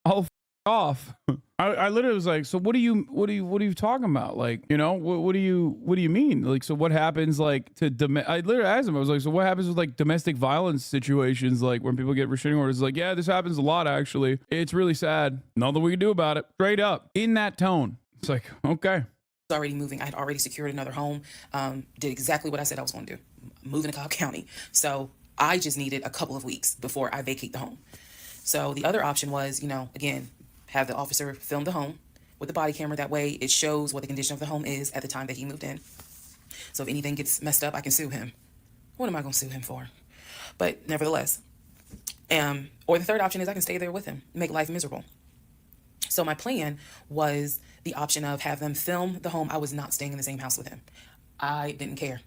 I'll off. I literally was like, so what are you talking about? Like, you know, what do you mean? Like, so what happens like to I literally asked him, I was like, so what happens with like domestic violence situations? Like when people get restraining orders, like, yeah, this happens a lot. Actually, it's really sad. Nothing we can do about it. Straight up in that tone. It's like, okay. Already moving. I had already secured another home, did exactly what I said I was going to do, moving to Cobb County. So I just needed a couple of weeks before I vacate the home. So the other option was, you know, again, have the officer film the home with the body camera. That way it shows what the condition of the home is at the time that he moved in. So if anything gets messed up, I can sue him. What am I going to sue him for? But nevertheless, or the third option is I can stay there with him, make life miserable. So my plan was the option of have them film the home. I was not staying in the same house with him. I didn't care.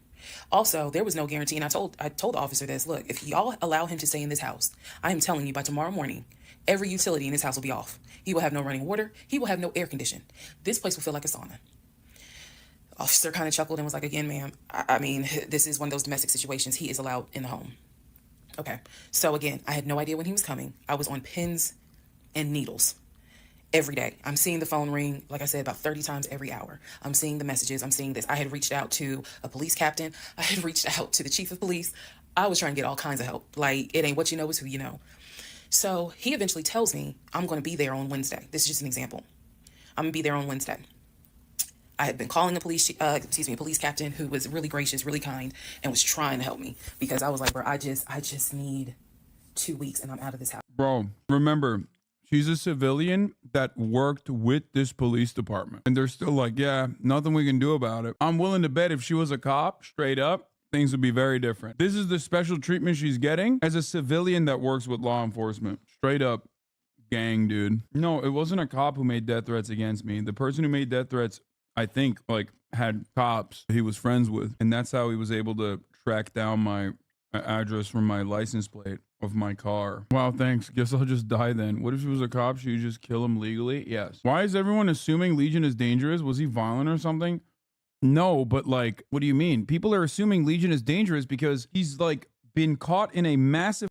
Also, there was no guarantee, and I told the officer this, look, if y'all allow him to stay in this house, I am telling you by tomorrow morning, every utility in this house will be off. He will have no running water. He will have no air condition. This place will feel like a sauna. The officer kind of chuckled and was like, again, ma'am, I mean, this is one of those domestic situations. He is allowed in the home. Okay. So again, I had no idea when he was coming. I was on pins and needles. every day. I'm seeing the phone ring, like I said, about 30 times every hour. I'm seeing the messages. I'm seeing this. I had reached out to a police captain. I had reached out to the chief of police. I was trying to get all kinds of help. Like, it ain't what you know, it's who you know. So he eventually tells me I'm going to be there on Wednesday. This is just an example. I'm going to be there on Wednesday. I had been calling the police, a police captain who was really gracious, really kind, and was trying to help me because I was like, bro, I just need 2 weeks and I'm out of this house. Bro, remember, she's a civilian that worked with this police department. And they're still like, yeah, nothing we can do about it. I'm willing to bet if she was a cop, straight up, things would be very different. This is the special treatment she's getting as a civilian that works with law enforcement. Straight up gang, dude. No, it wasn't a cop who made death threats against me. The person who made death threats, I think, like, had cops he was friends with. And that's how he was able to track down my address from my license plate of my car. Wow, thanks. Guess I'll just die then. What if he was a cop? Should you just kill him legally? Yes. Why is everyone assuming Legion is dangerous? Was he violent or something? No, but like, what do you mean? People are assuming Legion is dangerous because he's like been caught in a massive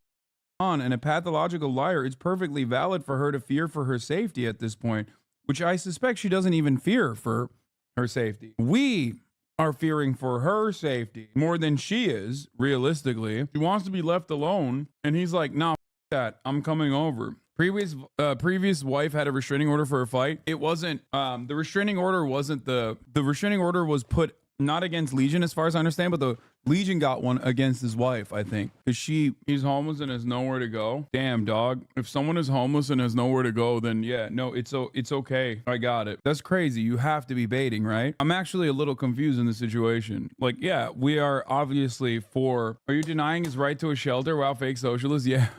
and a pathological liar. It's perfectly valid for her to fear for her safety at this point, which I suspect she doesn't even fear for her safety. We are fearing for her safety more than she is, realistically. She wants to be left alone, and he's like, nah, that, I'm coming over. Previous wife had a restraining order for her fight. It wasn't, the restraining order wasn't the restraining order was put not against Legion as far as I understand, but the Legion got one against his wife, I think. Because he's homeless and has nowhere to go. Damn, dog. If someone is homeless and has nowhere to go, then yeah, no, it's okay. I got it. That's crazy. You have to be baiting, right? I'm actually a little confused in the situation. Like, yeah, we are obviously for, are you denying his right to a shelter? Wow, fake socialist? Yeah.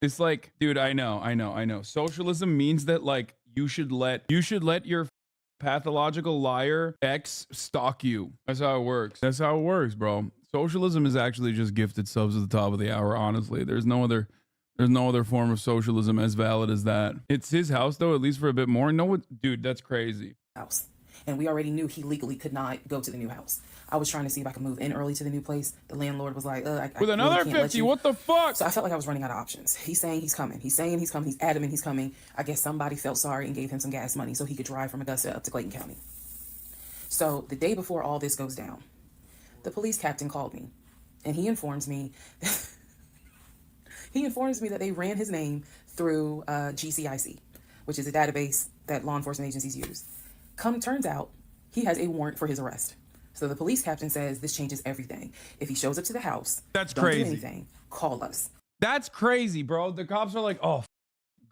It's like, dude, I know. Socialism means that like you should let your pathological liar ex stalk you. That's how it works. That's how it works, bro. Socialism is actually just gifted subs at the top of the hour. Honestly, there's no other form of socialism as valid as that. It's his house though, at least for a bit more. No, dude, that's crazy. House. And we already knew he legally could not go to the new house. I was trying to see if I could move in early to the new place. The landlord was like, with another really 50, what the fuck? So I felt like I was running out of options. He's saying he's coming. He's saying he's coming. He's adamant he's coming. I guess somebody felt sorry and gave him some gas money so he could drive from Augusta up to Clayton County. So the day before all this goes down, the police captain called me and he informs me that they ran his name through GCIC, which is a database that law enforcement agencies use. Turns out he has a warrant for his arrest. So the police captain says this changes everything. If he shows up to the house, that's don't crazy. Do anything, call us. That's crazy, bro. The cops are like, oh,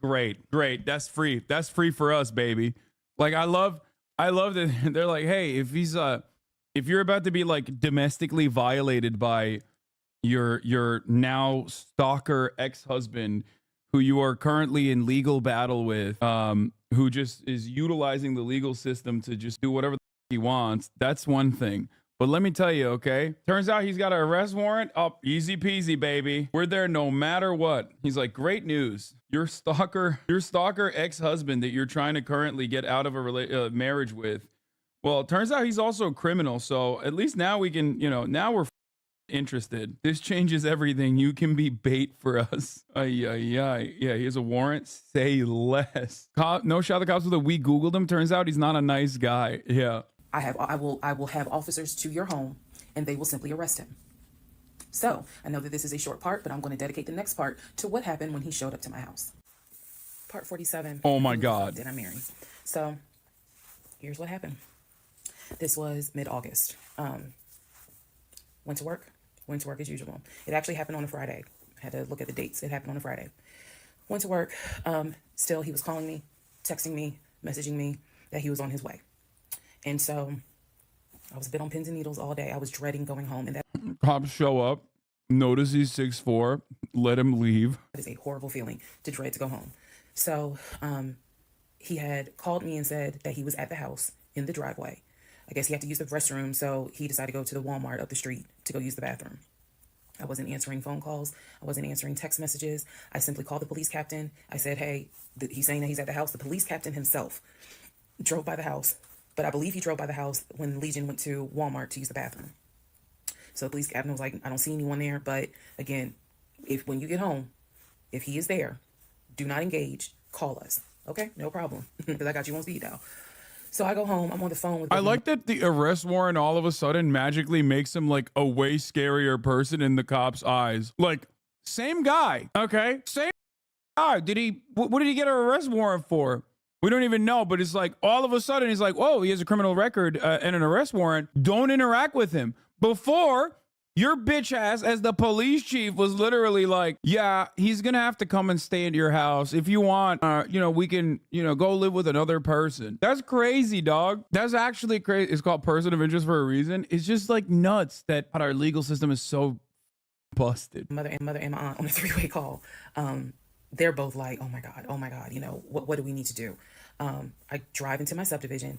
great. That's free. That's free for us, baby. Like, I love that they're like, hey, if you're about to be like domestically violated by your now stalker ex-husband, who you are currently in legal battle with, who just is utilizing the legal system to just do whatever he wants, that's one thing. But let me tell you, okay, turns out he's got an arrest warrant. Oh, easy peasy, baby. We're there no matter what. He's like, great news. Your stalker ex-husband that you're trying to currently get out of a marriage with, well, it turns out he's also a criminal. So at least now we can, now we're interested. This changes everything. You can be bait for us. Yeah, he has a warrant. Say less. No shot the cops with a we Googled him. Turns out he's not a nice guy. Yeah. I will have officers to your home and they will simply arrest him. So I know that this is a short part, but I'm going to dedicate the next part to what happened when he showed up to my house. Part 47. Oh my God. Did I marry? So here's what happened. This was mid-August. Went to work as usual. It actually happened on a Friday. I had to look at the dates. It happened on a Friday. Went to work. Still, he was calling me, texting me, messaging me that he was on his way. And so I was a bit on pins and needles all day. I was dreading going home. And that cops show up, notice he's 6'4", let him leave. That is a horrible feeling to dread to go home. So he had called me and said that he was at the house in the driveway. I guess he had to use the restroom, so he decided to go to the Walmart up the street to go use the bathroom. I wasn't answering phone calls. I wasn't answering text messages. I simply called the police captain. I said, hey, he's saying that he's at the house. The police captain himself drove by the house, but I believe he drove by the house when Legion went to Walmart to use the bathroom. So the police captain was like, I don't see anyone there, but again, when you get home, if he is there, do not engage, call us. Okay, no problem. Because I got you on speed dial. So I go home. I'm on the phone with. I like that the arrest warrant all of a sudden magically makes him like a way scarier person in the cop's eyes. Like, same guy, okay? Same guy. What did he get an arrest warrant for? We don't even know, but it's like all of a sudden he's like, whoa, he has a criminal record and an arrest warrant. Don't interact with him. Before, your bitch ass, as the police chief, was literally like, yeah, he's going to have to come and stay at your house. If you want, we can, go live with another person. That's crazy, dog. That's actually crazy. It's called person of interest for a reason. It's just like nuts that our legal system is so busted. Mother and my aunt on a three-way call. They're both like, oh my God, what do we need to do? I drive into my subdivision.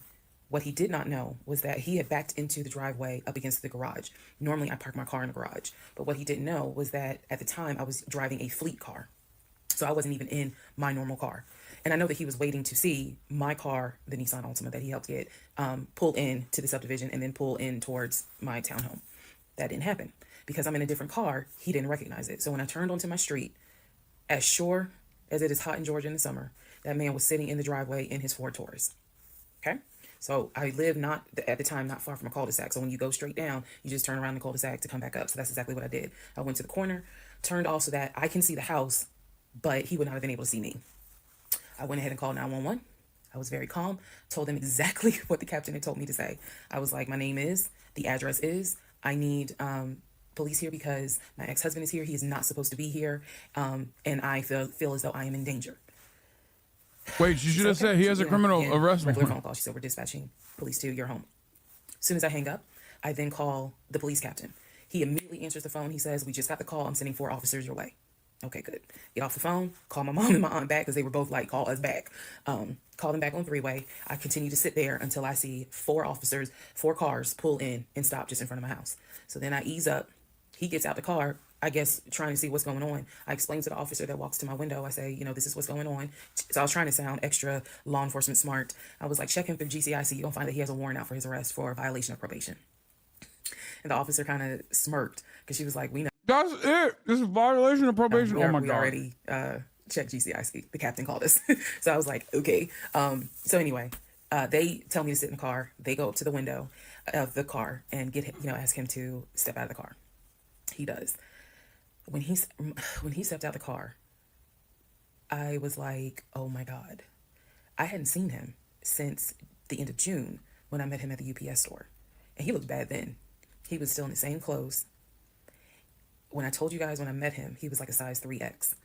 What he did not know was that he had backed into the driveway up against the garage. Normally, I park my car in the garage. But what he didn't know was that at the time, I was driving a fleet car. So I wasn't even in my normal car. And I know that he was waiting to see my car, the Nissan Altima that he helped get, pull in to the subdivision and then pull in towards my townhome. That didn't happen. Because I'm in a different car, he didn't recognize it. So when I turned onto my street, as sure as it is hot in Georgia in the summer, that man was sitting in the driveway in his Ford Taurus. Okay? So I live at the time not far from a cul-de-sac. So when you go straight down, you just turn around the cul-de-sac to come back up. So that's exactly what I did. I went to the corner, turned off so that I can see the house, but he would not have been able to see me. I went ahead and called 911. I was very calm, told him exactly what the captain had told me to say. I was like, my name is, the address is, I need police here because my ex-husband is here. He is not supposed to be here. And I feel as though I am in danger. Wait, you should have said he has a criminal arrest regular warrant. phone call. She said, we're dispatching police to your home. As soon as I hang up, I then call the police captain. He immediately answers the phone. He says, we just got the call. I'm sending 4 officers your way. Okay, good. Get off the phone. Call my mom and my aunt back because they were both like, call us back. Call them back on 3-way. I continue to sit there until I see 4 officers, 4 cars pull in and stop just in front of my house. So then I ease up. He gets out the car, I guess, trying to see what's going on. I explain to the officer that walks to my window. I say, this is what's going on. So I was trying to sound extra law enforcement smart. I was like, check him through GCIC. You're going to find that he has a warrant out for his arrest for a violation of probation. And the officer kind of smirked because she was like, we know. That's it. This is a violation of probation. Oh my God. We already checked GCIC. The captain called us. So I was like, okay. So anyway, they tell me to sit in the car. They go up to the window of the car and ask him to step out of the car. He does. When he stepped out the car, I was like, oh my God. I hadn't seen him since the end of June when I met him at the UPS store. And he looked bad then. He was still in the same clothes. When I told you guys when I met him, he was like a size 3X.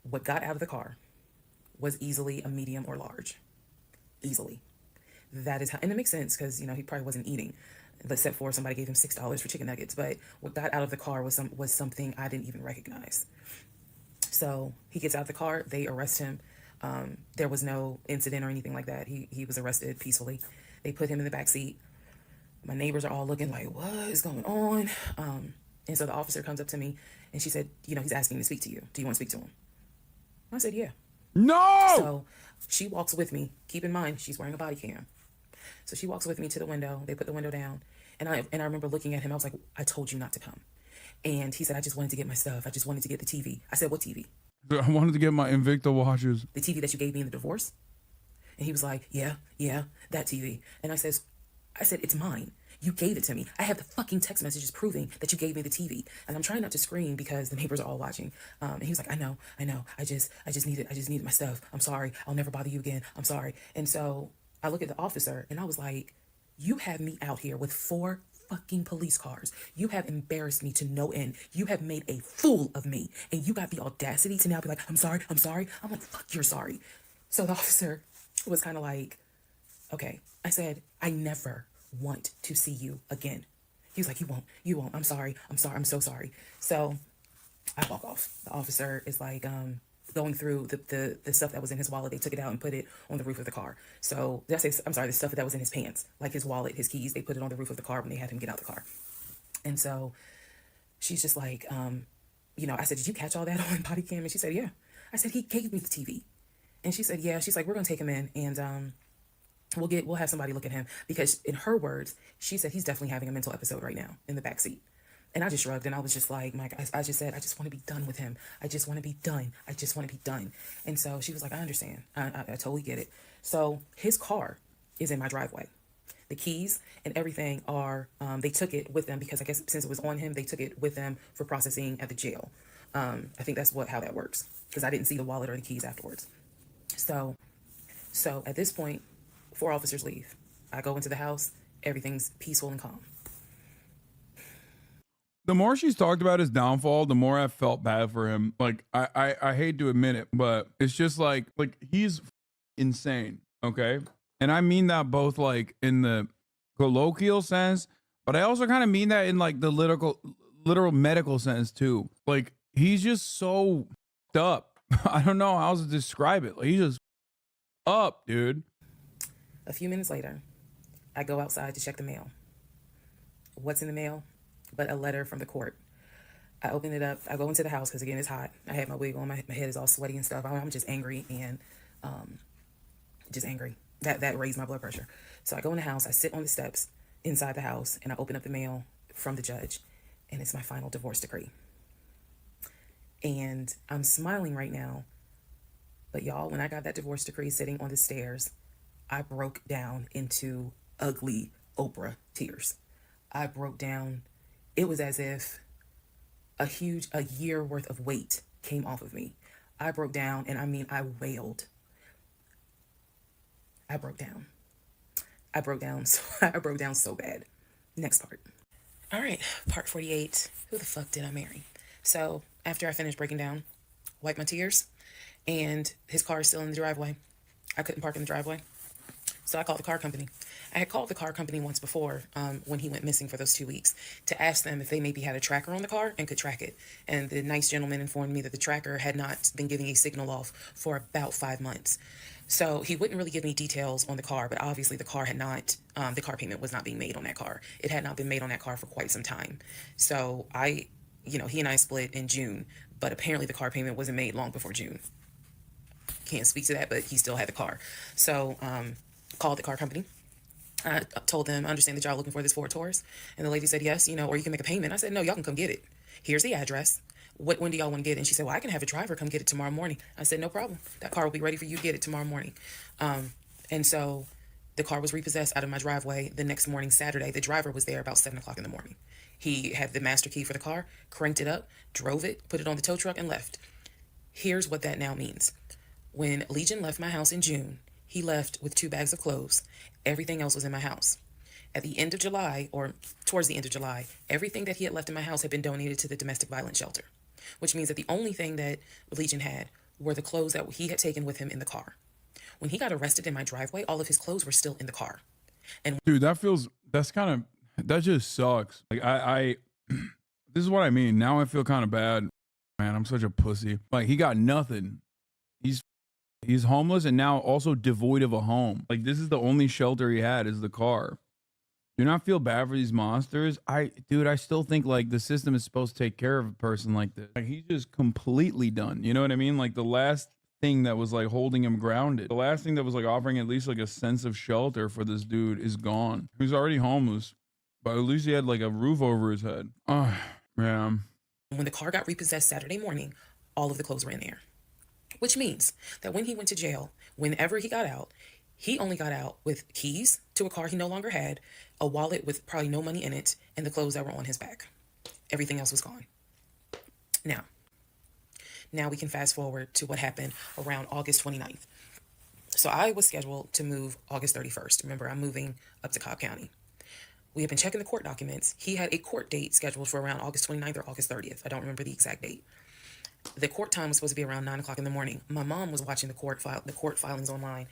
What got out of the car was easily a medium or large. Easily. That is how, and it makes sense because, he probably wasn't eating. Except for somebody gave him $6 for chicken nuggets. But what got out of the car was something I didn't even recognize. So he gets out of the car. They arrest him. There was no incident or anything like that. He was arrested peacefully. They put him in the back seat. My neighbors are all looking like, what is going on? And so the officer comes up to me and she said, he's asking to speak to you. Do you want to speak to him? I said, yeah. No! So she walks with me. Keep in mind, she's wearing a body cam. So she walks with me to the window. They put the window down. And I remember looking at him. I was like, I told you not to come. And he said, I just wanted to get my stuff. I just wanted to get the TV. I said, what TV? I wanted to get my Invicta watches. The TV that you gave me in the divorce? And he was like, yeah, that TV. And I said, it's mine. You gave it to me. I have the fucking text messages proving that you gave me the TV. And I'm trying not to scream because the neighbors are all watching. And he was like, I know. I just needed my stuff. I'm sorry. I'll never bother you again. I'm sorry. And so I look at the officer and I was like, you have me out here with 4 fucking police cars. You have embarrassed me to no end. You have made a fool of me. And you got the audacity to now be like, I'm sorry. I'm like, fuck, you're sorry. So the officer was kind of like, okay. I said, I never want to see you again. He was like, you won't. I'm sorry. I'm so sorry. So I walk off. The officer is like, going through the stuff that was in his wallet. They took it out and put it on the roof of the car. So did I say, I'm sorry, the stuff that was in his pants, like his wallet, his keys, they put it on the roof of the car when they had him get out the car. And so she's just like, I said, did you catch all that on body cam? And she said, yeah. I said, he gave me the TV. And she said, yeah. She's like, we're going to take him in and we'll have somebody look at him because in her words, she said he's definitely having a mental episode right now in the backseat. And I just shrugged and I was just like, Mike, I just said, I just want to be done with him. I just want to be done. I just want to be done. And so she was like, I understand. I totally get it. So his car is in my driveway. The keys and everything are, they took it with them because I guess since it was on him, they took it with them for processing at the jail. I think that's how that works because I didn't see the wallet or the keys afterwards. So at this point, 4 officers leave. I go into the house. Everything's peaceful and calm. The more she's talked about his downfall, the more I felt bad for him. Like I hate to admit it, but it's just like he's insane. Okay. And I mean that both like in the colloquial sense, but I also kind of mean that in like the literal medical sense too. Like he's just so up. I don't know how else to describe it. Like he's just up, dude. A few minutes later, I go outside to check the mail. What's in the mail? But a letter from the court. I open it up. I go into the house because, again, it's hot. I had my wig on. My head is all sweaty and stuff. I'm just angry and just angry. That raised my blood pressure. So I go in the house. I sit on the steps inside the house, and I open up the mail from the judge, and it's my final divorce decree. And I'm smiling right now. But, y'all, when I got that divorce decree sitting on the stairs, I broke down into ugly Oprah tears. I broke down. It was as if a year worth of weight came off of me. I broke down, and I mean, I wailed. I broke down. I broke down so bad. Next part. All right, part 48. Who the fuck did I marry? So after I finished breaking down, wiped my tears, and his car is still in the driveway. I couldn't park in the driveway. So I called the car company. I had called the car company once before when he went missing for those 2 weeks to ask them if they maybe had a tracker on the car and could track it. And the nice gentleman informed me that the tracker had not been giving a signal off for about 5 months. So he wouldn't really give me details on the car, but obviously the car payment was not being made on that car. It had not been made on that car for quite some time. So he and I split in June, but apparently the car payment wasn't made long before June. Can't speak to that, but he still had the car. So, called the car company. I told them, I understand that y'all looking for this Ford Taurus. And the lady said, yes, or you can make a payment. I said, no, y'all can come get it. Here's the address. When do y'all want to get it? And she said, well, I can have a driver come get it tomorrow morning. I said, no problem. That car will be ready for you to get it tomorrow morning. And so the car was repossessed out of my driveway the next morning, Saturday. The driver was there about 7 o'clock in the morning. He had the master key for the car, cranked it up, drove it, put it on the tow truck, and left. Here's what that now means. When Legion left my house in June, he left with 2 bags of clothes. Everything else was in my house. At the end of July, or towards the end of July, everything that he had left in my house had been donated to the domestic violence shelter, which means that the only thing that Legion had were the clothes that he had taken with him in the car. When he got arrested in my driveway, all of his clothes were still in the car. And dude, that just sucks. Like this is what I mean. Now I feel kind of bad. Man, I'm such a pussy. Like he got nothing. He's homeless and now also devoid of a home. Like this is the only shelter he had is the car. Do not feel bad for these monsters. I still think like the system is supposed to take care of a person like this. Like he's just completely done. You know what I mean? Like the last thing that was like holding him grounded, the last thing that was like offering at least like a sense of shelter for this dude is gone. He's already homeless, but at least he had like a roof over his head. Oh, man. When the car got repossessed Saturday morning, all of the clothes were in there. Which means that when he went to jail, whenever he got out, he only got out with keys to a car he no longer had, a wallet with probably no money in it, and the clothes that were on his back. Everything else was gone. Now we can fast forward to what happened around August 29th. So I was scheduled to move August 31st. Remember, I'm moving up to Cobb County. We have been checking the court documents. He had a court date scheduled for around August 29th or August 30th. I don't remember the exact date. The court time was supposed to be around 9 o'clock in the morning. My mom was watching the court filings online,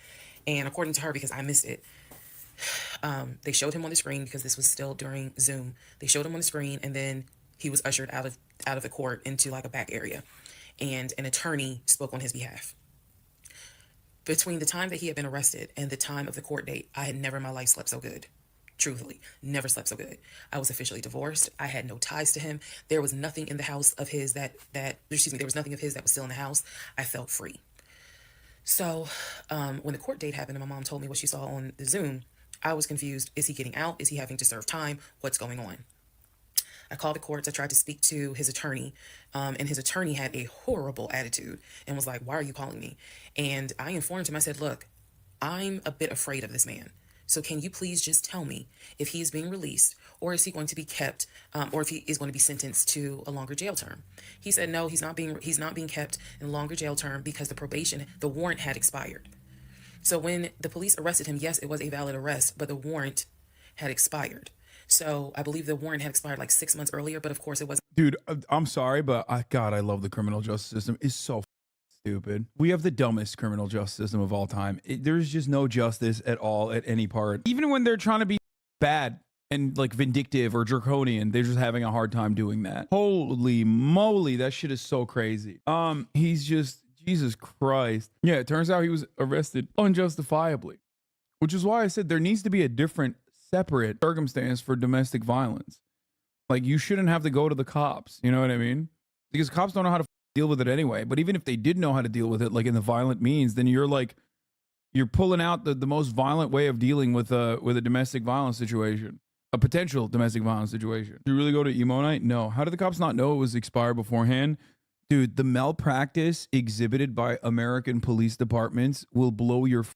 and according to her, because I missed it, they showed him on the screen because this was still during Zoom. They showed him on the screen, and then he was ushered out of the court into like a back area, and an attorney spoke on his behalf. Between the time that he had been arrested and the time of the court date, I had never in my life slept so good. Truthfully, never slept so good. I was officially divorced. I had no ties to him. There was nothing in the house of his there was nothing of his that was still in the house. I felt free. So when the court date happened and my mom told me what she saw on the Zoom, I was confused. Is he getting out? Is he having to serve time? What's going on? I called the courts. I tried to speak to his attorney, and his attorney had a horrible attitude and was like, "Why are you calling me?" And I informed him. I said, "Look, I'm a bit afraid of this man. So can you please just tell me if he is being released, or is he going to be kept, or if he is going to be sentenced to a longer jail term?" He said, "No, he's not being kept in a longer jail term because the warrant had expired." So when the police arrested him, yes, it was a valid arrest, but the warrant had expired. So I believe the warrant had expired like 6 months earlier, but of course it wasn't. Dude, I'm sorry, but God, I love the criminal justice system. It's so stupid. We have the dumbest criminal justice system of all time. There's just no justice at all at any part. Even when they're trying to be bad and like vindictive or draconian, they're just having a hard time doing that. Holy moly, that shit is so crazy. He's just, Jesus Christ. Yeah, it turns out he was arrested unjustifiably, which is why I said there needs to be a different, separate circumstance for domestic violence. Like, you shouldn't have to go to the cops. You know what I mean? Because cops don't know how to deal with it anyway. But even if they did know how to deal with it, like in the violent means, then you're pulling out the most violent way of dealing with a domestic violence situation, a potential domestic violence situation. Do you really go to emo night? No. How did the cops not know it was expired beforehand? Dude, the malpractice exhibited by American police departments will blow your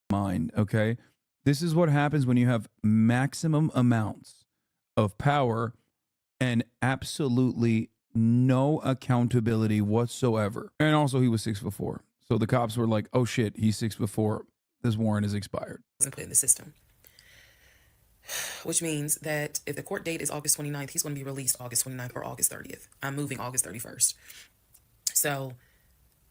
mind, okay? This is what happens when you have maximum amounts of power and absolutely no accountability whatsoever. And also, he was 6'4". So the cops were like, "Oh shit, he's 6'4". This warrant is expired." Wasn't put in the system. Which means that if the court date is August 29th, he's going to be released August 29th or August 30th. I'm moving August 31st. So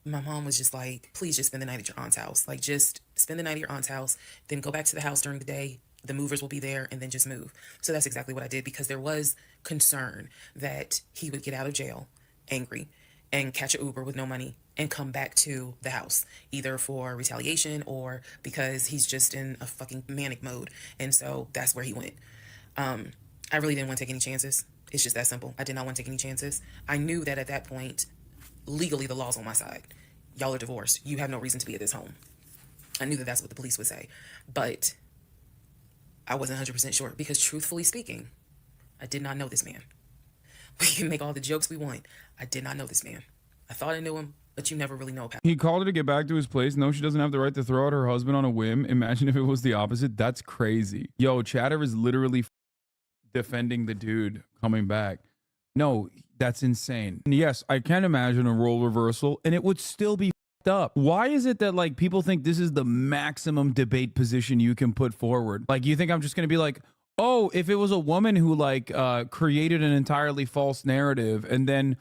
my mom was just like, "Please just spend the night at your aunt's house. Like, just spend the night at your aunt's house, then go back to the house during the day. The movers will be there, and then just move." So that's exactly what I did, because there was concern that he would get out of jail angry and catch an Uber with no money and come back to the house, either for retaliation or because he's just in a fucking manic mode. And so that's where he went. I really didn't want to take any chances. It's just that simple. I did not want to take any chances. I knew that at that point, legally, the law's on my side. Y'all are divorced. You have no reason to be at this home. I knew that that's what the police would say. But I wasn't 100% sure, because truthfully speaking, I did not know this man. We can make all the jokes we want. I did not know this man. I thought I knew him, but you never really know. He called her to get back to his place. No, she doesn't have the right to throw out her husband on a whim. Imagine if it was the opposite. That's crazy. Yo, Chatter is literally defending the dude coming back. No, that's insane. And yes, I can imagine a role reversal, and it would still be up. Why is it that like people think this is the maximum debate position you can put forward? Like, you think I'm just going to be like, "Oh, if it was a woman who like created an entirely false narrative and then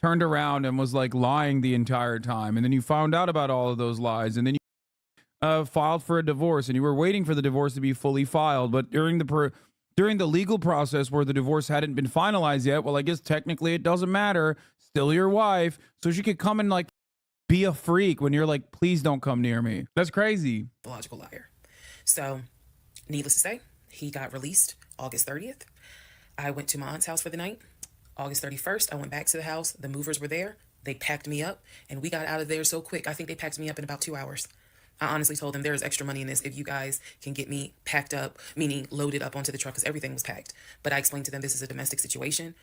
turned around and was like lying the entire time, and then you found out about all of those lies, and then you filed for a divorce, and you were waiting for the divorce to be fully filed, but during the legal process where the divorce hadn't been finalized yet, well, I guess technically it doesn't matter, still your wife, so she could come and like be a freak when you're like, please don't come near me." That's crazy. Logical liar. So, needless to say, he got released August 30th. I went to my aunt's house for the night. August 31st, I went back to the house. The movers were there. They packed me up, and we got out of there so quick. I think they packed me up in about 2 hours. I honestly told them, "There's extra money in this if you guys can get me packed up," meaning loaded up onto the truck, because everything was packed. But I explained to them, this is a domestic situation.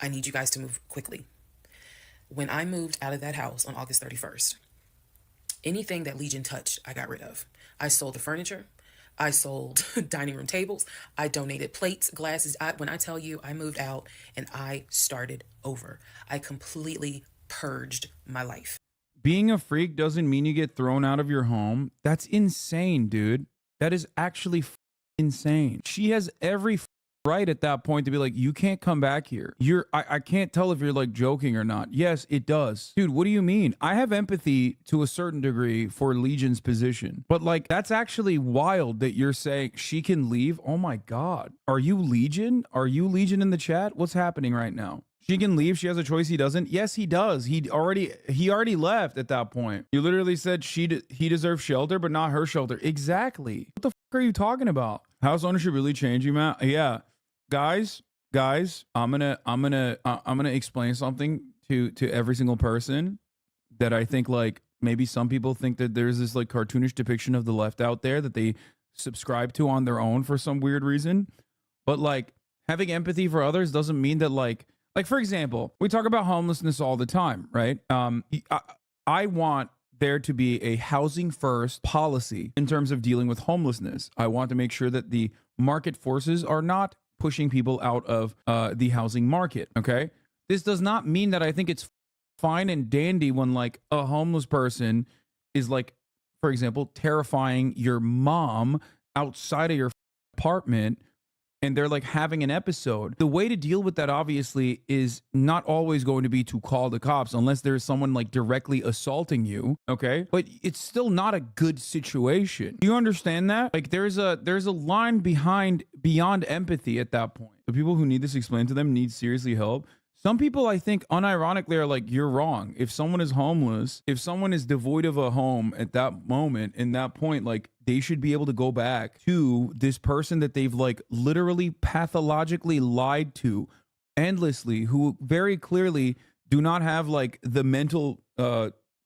I need you guys to move quickly. When I moved out of that house on August 31st, anything that Legion touched, I got rid of. I sold the furniture. I sold dining room tables. I donated plates, glasses. When I tell you, I moved out and I started over. I completely purged my life. Being a freak doesn't mean you get thrown out of your home. That's insane, dude. That is actually insane. She has every right at that point to be like, "You can't come back here." I can't tell if you're like joking or not. Yes, it does. Dude, what do you mean? I have empathy to a certain degree for Legion's position, but like, that's actually wild that you're saying she can leave. Oh my God. Are you Legion? Are you Legion in the chat? What's happening right now? She can leave. She has a choice. He doesn't. Yes, he does. He already left at that point. You literally said he deserves shelter, but not her shelter. Exactly. What the fuck are you talking about? House ownership really changed you, man? Yeah. Guys, I'm gonna explain something to every single person that I think like maybe some people think that there's this like cartoonish depiction of the left out there that they subscribe to on their own for some weird reason. But like, having empathy for others doesn't mean that like for example, we talk about homelessness all the time, right? I want there to be a housing first policy in terms of dealing with homelessness. I want to make sure that the market forces are not pushing people out of the housing market. Okay. This does not mean that I think it's fine and dandy when like a homeless person is like, for example, terrifying your mom outside of your apartment and they're like having an episode. The way to deal with that obviously is not always going to be to call the cops unless there's someone like directly assaulting you, okay? But it's still not a good situation. Do you understand that? Like there's a line beyond empathy at that point. The people who need this explained to them need seriously help. Some people, I think, unironically are like, you're wrong. If someone is homeless, if someone is devoid of a home at that moment, in that point, like they should be able to go back to this person that they've like literally pathologically lied to endlessly, who very clearly do not have like the mental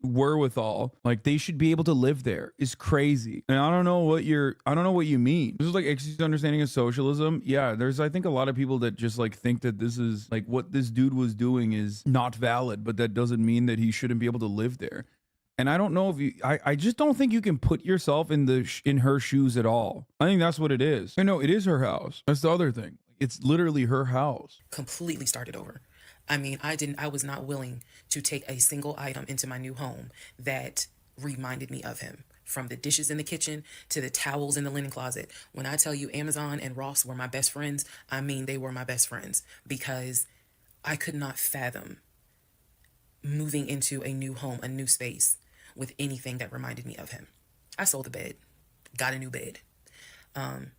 wherewithal. Like they should be able to live there. Is crazy. And I don't know what you mean. This is like excuse understanding of socialism. Yeah, there's I think a lot of people that just like think that this is like what this dude was doing is not valid, but that doesn't mean that he shouldn't be able to live there. And I don't know if you I just don't think you can put yourself in her shoes at all. I think that's what it is. I know it is her house. That's the other thing. It's literally her house. Completely started over. I mean, I was not willing to take a single item into my new home that reminded me of him. From the dishes in the kitchen to the towels in the linen closet. When I tell you Amazon and Ross were my best friends, I mean they were my best friends because I could not fathom moving into a new home, a new space with anything that reminded me of him. I sold the bed, got a new bed.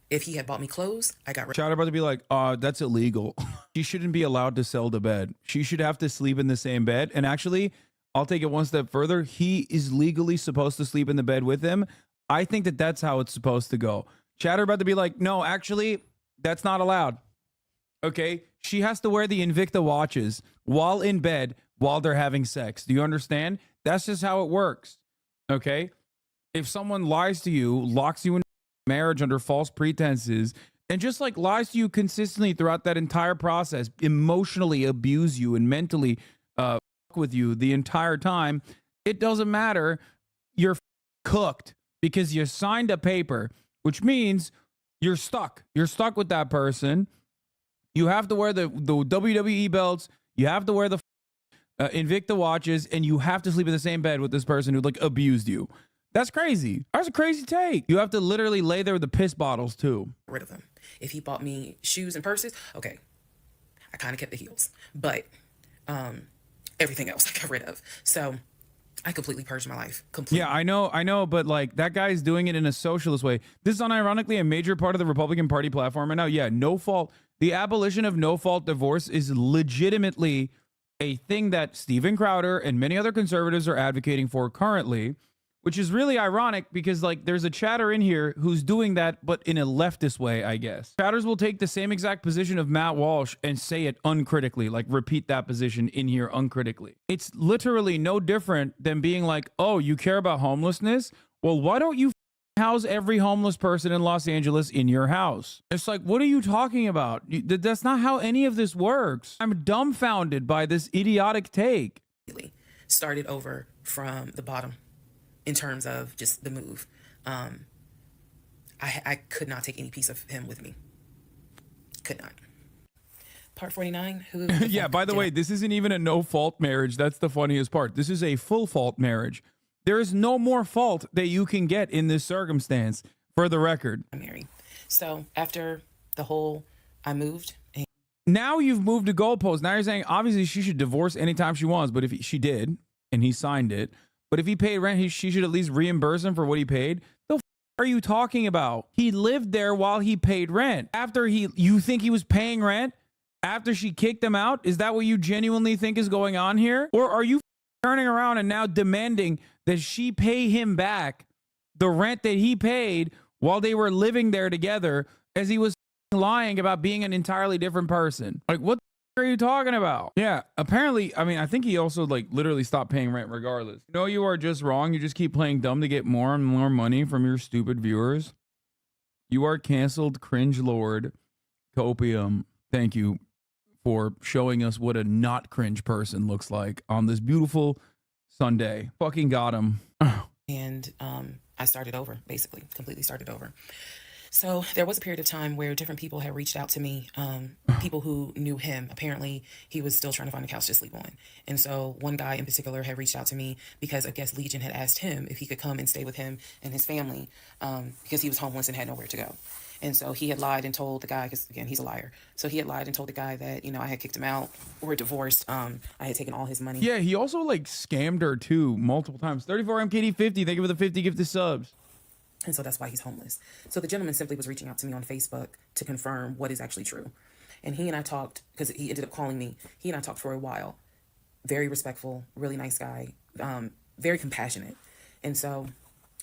If he had bought me clothes, I got rid. Shout about to be like, that's illegal. She shouldn't be allowed to sell the bed. She should have to sleep in the same bed. And actually, I'll take it one step further. He is legally supposed to sleep in the bed with him. I think that that's how it's supposed to go. Chatter about to be like, no, actually, that's not allowed. Okay. She has to wear the Invicta watches while in bed while they're having sex. Do you understand? That's just how it works. Okay. If someone lies to you, locks you in marriage under false pretenses, and just like lies to you consistently throughout that entire process, emotionally abuse you and mentally with you the entire time, it doesn't matter. You're cooked because you signed a paper, which means you're stuck. You're stuck with that person. You have to wear the WWE belts. You have to wear the Invicta watches, and you have to sleep in the same bed with this person who like abused you. That's crazy. That's a crazy take. You have to literally lay there with the piss bottles too. Rid of him. If he bought me shoes and purses, okay, I kind of kept the heels, but everything else I got rid of. So I completely purged my life. Completely. Yeah, I know, but like that guy's doing it in a socialist way. This is unironically a major part of the Republican Party platform right now. Yeah, no fault. The abolition of no fault divorce is legitimately a thing that Steven Crowder and many other conservatives are advocating for currently, which is really ironic because like there's a chatter in here who's doing that, but in a leftist way, I guess. Chatters will take the same exact position of Matt Walsh and say it uncritically, like repeat that position in here uncritically. It's literally no different than being like, oh, you care about homelessness? Well, why don't you house every homeless person in Los Angeles in your house? It's like, what are you talking about? That's not how any of this works. I'm dumbfounded by this idiotic take. Started over from the bottom. In terms of just the move, I could not take any piece of him with me. Could not. Part 49. Who? Yeah. By the way, this isn't even a no-fault marriage. That's the funniest part. This is a full-fault marriage. There is no more fault that you can get in this circumstance. For the record, I'm married. So after the whole, I moved. Now you've moved to goalposts. Now you're saying obviously she should divorce anytime she wants, but if she did and he signed it. But if he paid rent, she should at least reimburse him for what he paid. The f are you talking about? He lived there while he paid rent. After you think he was paying rent? After she kicked him out? Is that what you genuinely think is going on here? Or are you turning around and now demanding that she pay him back the rent that he paid while they were living there together as he was lying about being an entirely different person? Like, what are you talking about? Yeah, apparently, I mean, I think he also like literally stopped paying rent regardless. You know, you are just wrong. You just keep playing dumb to get more and more money from your stupid viewers. You are canceled, cringe lord, copium. Thank you for showing us what a not cringe person looks like on this beautiful Sunday. Fucking got him. And I started over, basically, completely started over. So there was a period of time where different people had reached out to me, people who knew him. Apparently, he was still trying to find a couch to sleep on. And so one guy in particular had reached out to me because I guess Legion had asked him if he could come and stay with him and his family because he was homeless and had nowhere to go. And so he had lied and told the guy, because again, he's a liar. So he had lied and told the guy that, I had kicked him out. We're divorced. I had taken all his money. Yeah, he also like scammed her too multiple times. 34 MKD 50. Thank you for the 50 gifted subs. And so that's why he's homeless. So the gentleman simply was reaching out to me on Facebook to confirm what is actually true. And he and I talked, because he ended up calling me. He and I talked for a while. Very respectful, really nice guy, very compassionate. And so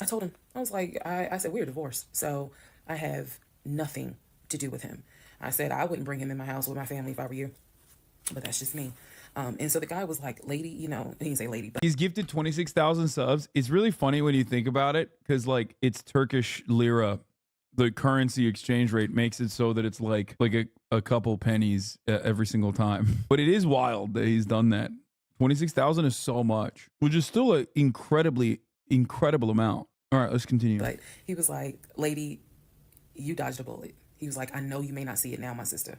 I told him, I was like, I said, we're divorced. So I have nothing to do with him. I said, I wouldn't bring him in my house with my family if I were you. But that's just me. And so the guy was like, lady, he didn't say lady, but He's gifted 26,000 subs. It's really funny when you think about it because like it's Turkish lira. The currency exchange rate makes it so that it's like a couple pennies every single time. But it is wild that he's done that. 26,000 is so much, which is still an incredible amount. All right, let's continue. But he was like, lady, you dodged a bullet. He was like, I know you may not see it now, my sister,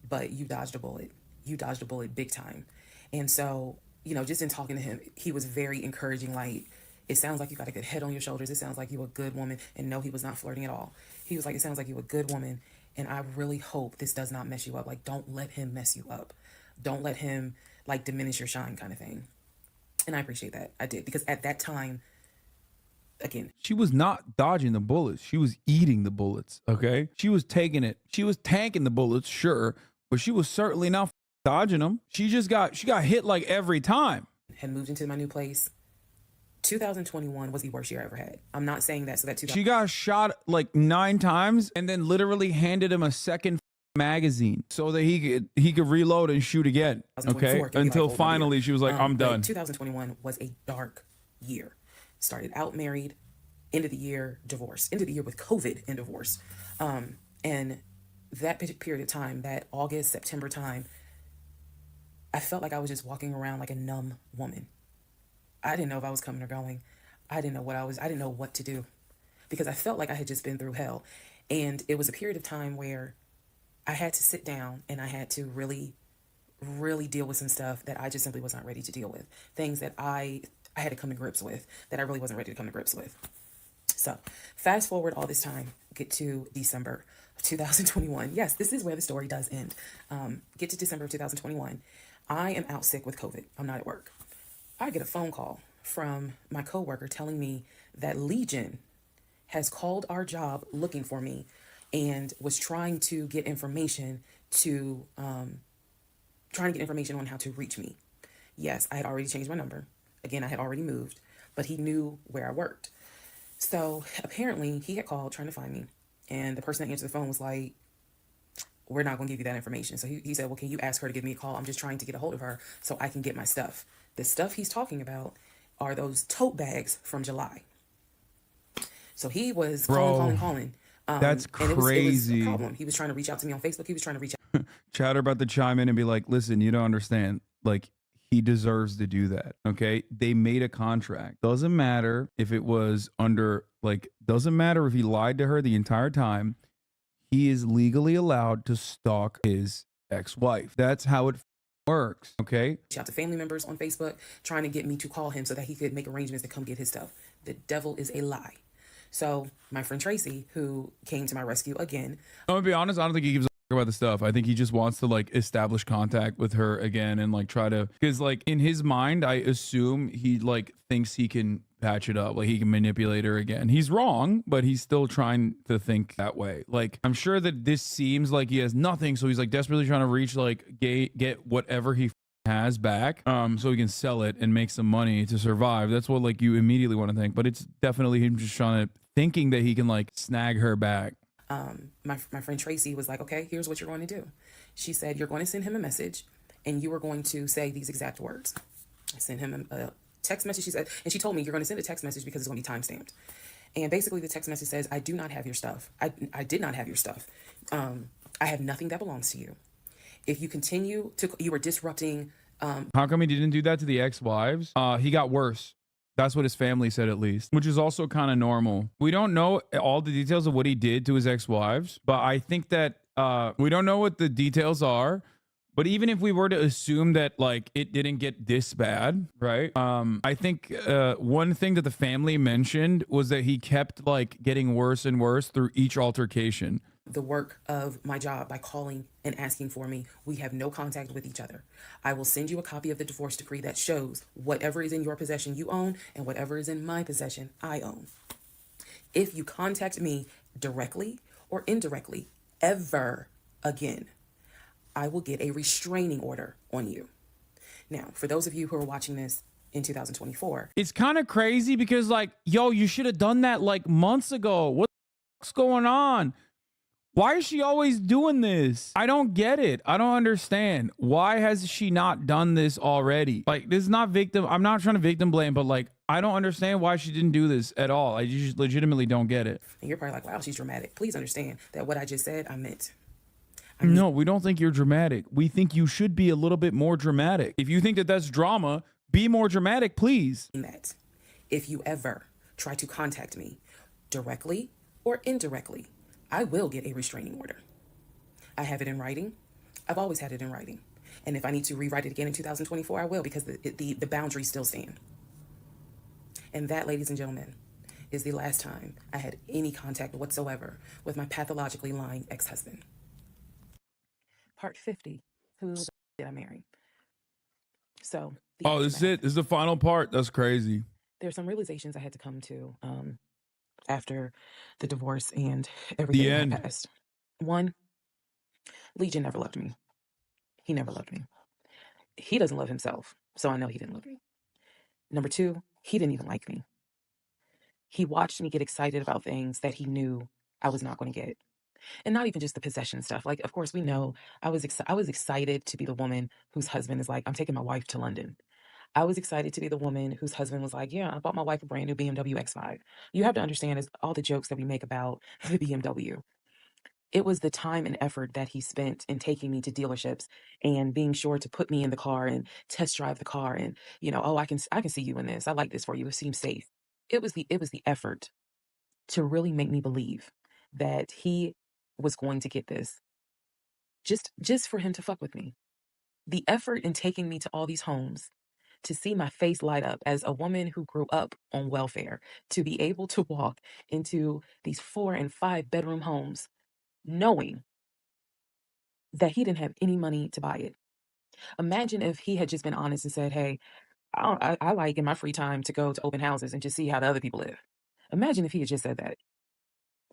but you dodged a bullet. You dodged a bullet big time. And so, just in talking to him, he was very encouraging. Like, it sounds like you got a good head on your shoulders. It sounds like you're a good woman. And no, he was not flirting at all. He was like, it sounds like you're a good woman. And I really hope this does not mess you up. Like, don't let him mess you up. Don't let him like diminish your shine kind of thing. And I appreciate that. I did. Because at that time, again, she was not dodging the bullets. She was eating the bullets. Okay. She was taking it. She was tanking the bullets, sure, but she was certainly not dodging them. She got hit like every time. Had moved into my new place. 2021 was the worst year I ever had. I'm not saying that so that she got shot like 9 times and then literally handed him a second magazine so that he could reload and shoot again. Okay, until finally she was like, I'm done. 2021 was a dark year. Started out married, end of the year divorce, end of the year with COVID and divorce, and that period of time, that August, September time, I felt like I was just walking around like a numb woman. I didn't know if I was coming or going. I didn't know what to do because I felt like I had just been through hell. And it was a period of time where I had to sit down and I had to really, really deal with some stuff that I just simply was not ready to deal with. Things that I had to come to grips with that I really wasn't ready to come to grips with. So fast forward all this time, get to December of 2021. Yes, this is where the story does end. Get to December of 2021. I am out sick with COVID. I'm not at work. I get a phone call from my coworker telling me that Legion has called our job looking for me and was trying to get information on how to reach me. Yes, I had already changed my number. Again, I had already moved, but he knew where I worked. So apparently he had called trying to find me. And the person that answered the phone was like, we're not going to give you that information. So he said, well, can you ask her to give me a call? I'm just trying to get a hold of her so I can get my stuff. The stuff he's talking about are those tote bags from July. So he was calling. That's crazy. It was a problem. He was trying to reach out to me on Facebook. He was trying to reach out. Chatter about to chime in and be like, listen, you don't understand. Like, he deserves to do that. Okay. They made a contract. Doesn't matter if it was doesn't matter if he lied to her the entire time. He is legally allowed to stalk his ex-wife. That's how it works. Okay. Reach out to family members on Facebook trying to get me to call him so that he could make arrangements to come get his stuff. The devil is a lie. So my friend Tracy, who came to my rescue again. I'm gonna be honest, I don't think he gives a fuck about the stuff. I think he just wants to like establish contact with her again and like try to, because like in his mind, I assume he like thinks he can patch it up, like he can manipulate her again. He's wrong, but he's still trying to think that way. Like, I'm sure that this seems like he has nothing, so he's like desperately trying to reach like get whatever he has back, so he can sell it and make some money to survive. That's what like you immediately want to think, but it's definitely him just thinking that he can like snag her back. My friend Tracy was like, okay, here's what you're going to do. She said, you're going to send him a message and you are going to say these exact words. I sent him a text message. She said, and she told me you're going to send a text message because it's going to be timestamped. And basically the text message says, I do not have your stuff. I did not have your stuff. I have nothing that belongs to you. If you continue to, you are disrupting. How come he didn't do that to the ex-wives? He got worse. That's what his family said, at least, which is also kind of normal. We don't know all the details of what he did to his ex-wives, but I think that we don't know what the details are. But even if we were to assume that like it didn't get this bad, right? I think one thing that the family mentioned was that he kept like getting worse and worse through each altercation. The work of my job by calling and asking for me. We have no contact with each other. I will send you a copy of the divorce decree that shows whatever is in your possession you own and whatever is in my possession I own. If you contact me directly or indirectly ever again, I will get a restraining order on you. Now, for those of you who are watching this in 2024, it's kind of crazy because like, yo, you should have done that like months ago. What's going on? Why is she always doing this? I don't get it. I don't understand. Why has she not done this already? Like, this is not victim. I'm not trying to victim blame, but like, I don't understand why she didn't do this at all. I just legitimately don't get it. And you're probably like, wow, she's dramatic. Please understand that what I just said, I meant. No, we don't think you're dramatic. We think you should be a little bit more dramatic. If you think that that's drama, be more dramatic, please. That if you ever try to contact me directly or indirectly, I will get a restraining order. I have it in writing. I've always had it in writing. And if I need to rewrite it again in 2024, I will, because the boundaries still stand. And that, ladies and gentlemen, is the last time I had any contact whatsoever with my pathologically lying ex-husband. Part 50, who did I marry? So. Oh, this is it. This is the final part. That's crazy. There's some realizations I had to come to after the divorce and everything The end. that passed. One, Legion never loved me. He never loved me. He doesn't love himself, so I know he didn't love me. Number two, he didn't even like me. He watched me get excited about things that he knew I was not going to get. And not even just the possession stuff. Like, of course, we know I was excited to be the woman whose husband is like, I'm taking my wife to London. I was excited to be the woman whose husband was like, yeah, I bought my wife a brand new BMW X5. You have to understand is all the jokes that we make about the BMW. It was the time and effort that he spent in taking me to dealerships and being sure to put me in the car and test drive the car and, you know, oh, I can see you in this. I like this for you. It seems safe. It was the effort to really make me believe that he was going to get this just for him to fuck with me. The effort in taking me to all these homes, to see my face light up as a woman who grew up on welfare, to be able to walk into these 4 and 5 bedroom homes, knowing that he didn't have any money to buy it. Imagine if he had just been honest and said, hey, I like in my free time to go to open houses and just see how the other people live. Imagine if he had just said that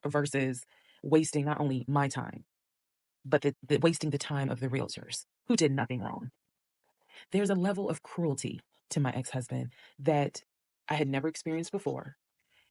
versus wasting not only my time, but the wasting the time of the realtors who did nothing wrong. There's a level of cruelty to my ex-husband that I had never experienced before.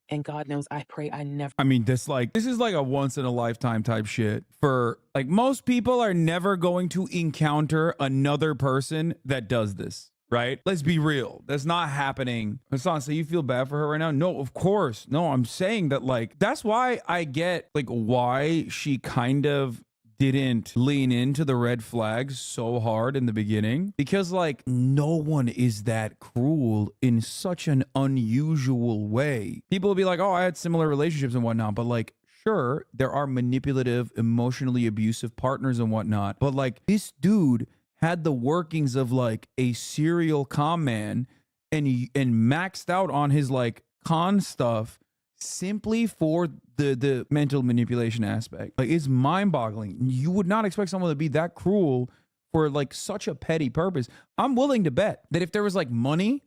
And God knows, I pray I never. I mean, this is like a once in a lifetime type shit. For like, most people are never going to encounter another person that does this, right? Let's be real. That's not happening. Hassan, so you feel bad for her right now? No, of course. No, I'm saying that like, that's why I get like why she kind of didn't lean into the red flags so hard in the beginning, because like no one is that cruel in such an unusual way. People will be like, oh, I had similar relationships and whatnot, but like, sure, there are manipulative, emotionally abusive partners and whatnot, but like this dude had the workings of like a serial con man and maxed out on his like con stuff simply for the mental manipulation aspect. Like, it's mind-boggling. You would not expect someone to be that cruel for like such a petty purpose. I'm willing to bet that if there was like money,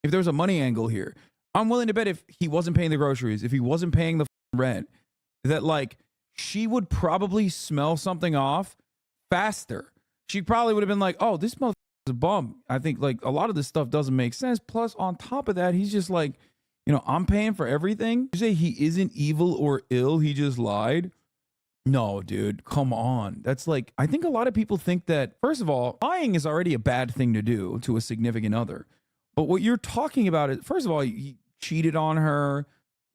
if there was a money angle here, I'm willing to bet if he wasn't paying the groceries, if he wasn't paying the rent, that like she would probably smell something off faster. She probably would have been like, oh, this motherfucker is a bum. I think like a lot of this stuff doesn't make sense. Plus on top of that, he's just like, you know, I'm paying for everything. You say he isn't evil or ill, he just lied. No, dude, come on. That's like, I think a lot of people think that, first of all, lying is already a bad thing to do to a significant other. But what you're talking about is, first of all, he cheated on her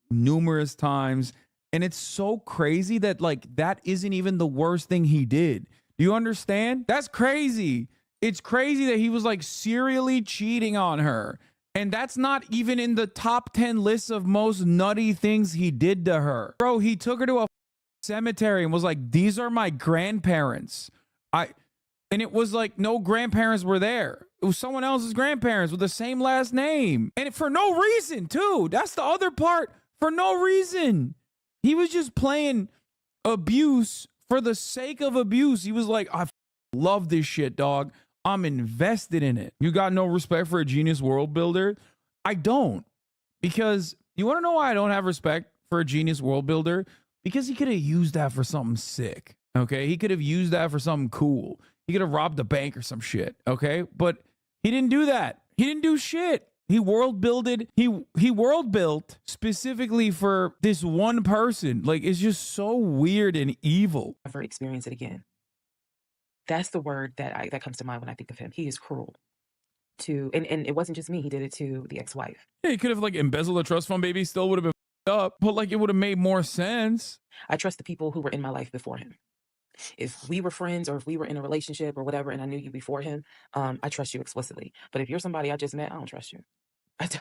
numerous times. And it's so crazy that like, that isn't even the worst thing he did. Do you understand? That's crazy. It's crazy that he was like serially cheating on her. And that's not even in the top 10 lists of most nutty things he did to her. Bro, he took her to a cemetery and was like, these are my grandparents. And it was like no grandparents were there. It was someone else's grandparents with the same last name. And for no reason, too. That's the other part. For no reason. He was just playing abuse for the sake of abuse. He was like, I love this shit, dog. I'm invested in it. You got no respect for a genius world builder? I don't. Because you want to know why I don't have respect for a genius world builder? Because he could have used that for something sick. Okay? He could have used that for something cool. He could have robbed a bank or some shit. Okay? But he didn't do that. He didn't do shit. He world builded. He world built specifically for this one person. Like, it's just so weird and evil. Never experience it again. That's the word that comes to mind when I think of him. He is cruel and it wasn't just me. He did it to the ex-wife. Yeah, he could have like embezzled a trust fund, baby. Still would have been up, but like it would have made more sense. I trust the people who were in my life before him. If we were friends or if we were in a relationship or whatever, and I knew you before him, I trust you explicitly. But if you're somebody I just met, I don't trust you.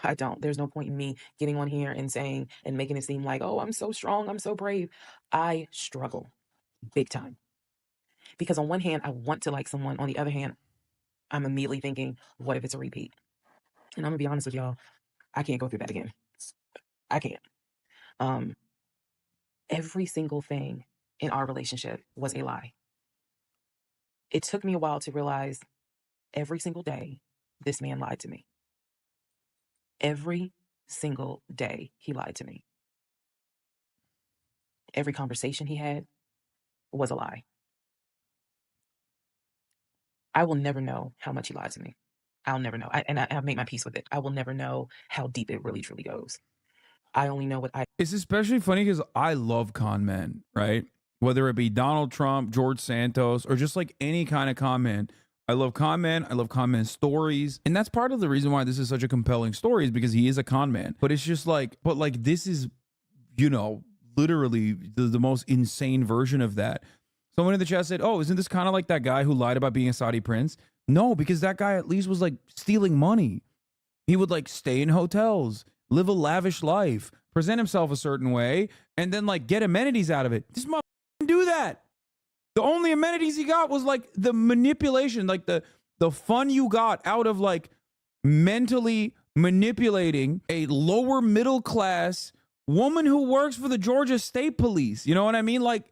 I don't. There's no point in me getting on here and saying and making it seem like, oh, I'm so strong, I'm so brave. I struggle big time. Because on one hand, I want to like someone. On the other hand, I'm immediately thinking, what if it's a repeat? And I'm going to be honest with y'all, I can't go through that again. I can't. Every single thing in our relationship was a lie. It took me a while to realize every single day, this man lied to me. Every single day, he lied to me. Every conversation he had was a lie. I will never know how much he lied to me. I'll never know. I've made my peace with it. I will never know how deep it really, truly goes. I only know what I... It's especially funny because I love con men, right? Whether it be Donald Trump, George Santos, or just like any kind of con man. I love con men. I love con men stories. And that's part of the reason why this is such a compelling story is because he is a con man. But it's just like, but like this is, you know, literally the most insane version of that. Someone in the chat said, oh, isn't this kind of like that guy who lied about being a Saudi prince? No, because that guy at least was like stealing money. He would like stay in hotels, live a lavish life, present himself a certain way, and then like get amenities out of it. This motherfucker didn't do that. The only amenities he got was like the manipulation, like the fun you got out of like mentally manipulating a lower middle class woman who works for the Georgia State Police. You know what I mean? Like,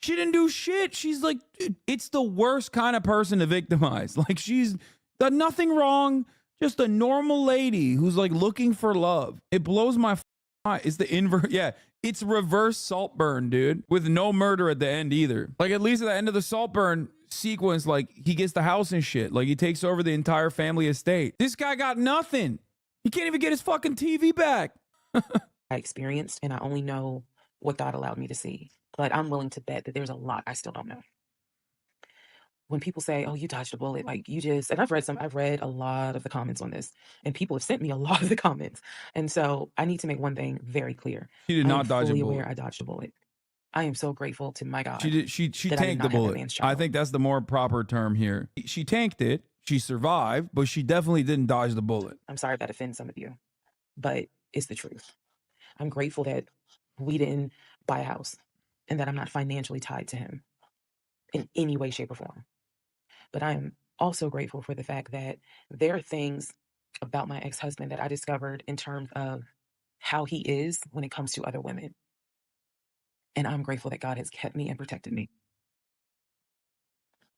she didn't do shit. She's like, it's the worst kind of person to victimize. Like, she's done nothing wrong. Just a normal lady who's like looking for love. It blows my mind. It's the invert. Yeah, it's reverse Saltburn, dude, with no murder at the end either. Like, at least at the end of the Saltburn sequence, like he gets the house and shit. Like, he takes over the entire family estate. This guy got nothing. He can't even get his fucking TV back. I experienced, and I only know what God allowed me to see. But I'm willing to bet that there's a lot I still don't know. When people say, oh, you dodged a bullet, like you just, and I've read a lot of the comments on this, and people have sent me a lot of the comments. And so I need to make one thing very clear. She did not dodge a bullet. Aware I dodged a bullet. I am so grateful to my God. She tanked the bullet. I think that's the more proper term here. She tanked it. She survived, but she definitely didn't dodge the bullet. I'm sorry if that offends some of you, but it's the truth. I'm grateful that we didn't buy a house and that I'm not financially tied to him in any way, shape, or form. But I am also grateful for the fact that there are things about my ex-husband that I discovered in terms of how he is when it comes to other women. And I'm grateful that God has kept me and protected me.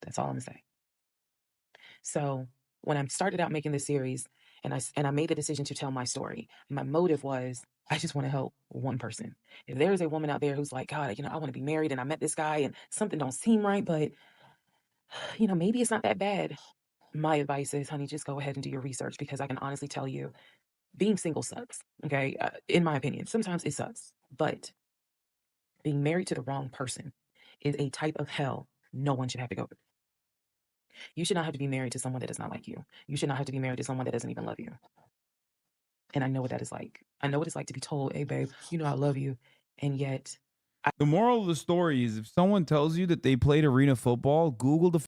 That's all I'm gonna say. So when I started out making this series and I made the decision to tell my story, my motive was, I just want to help one person. If there is a woman out there who's like, God, I want to be married and I met this guy and something don't seem right, but maybe it's not that bad. My advice is, honey, just go ahead and do your research, because I can honestly tell you, being single sucks. Okay. In my opinion, sometimes it sucks, but being married to the wrong person is a type of hell no one should have to go through. You should not have to be married to someone that does not like you. You should not have to be married to someone that doesn't even love you. And I know what that is like. I know what it's like to be told, hey, babe, I love you. And yet The moral of the story is if someone tells you that they played arena football, Google the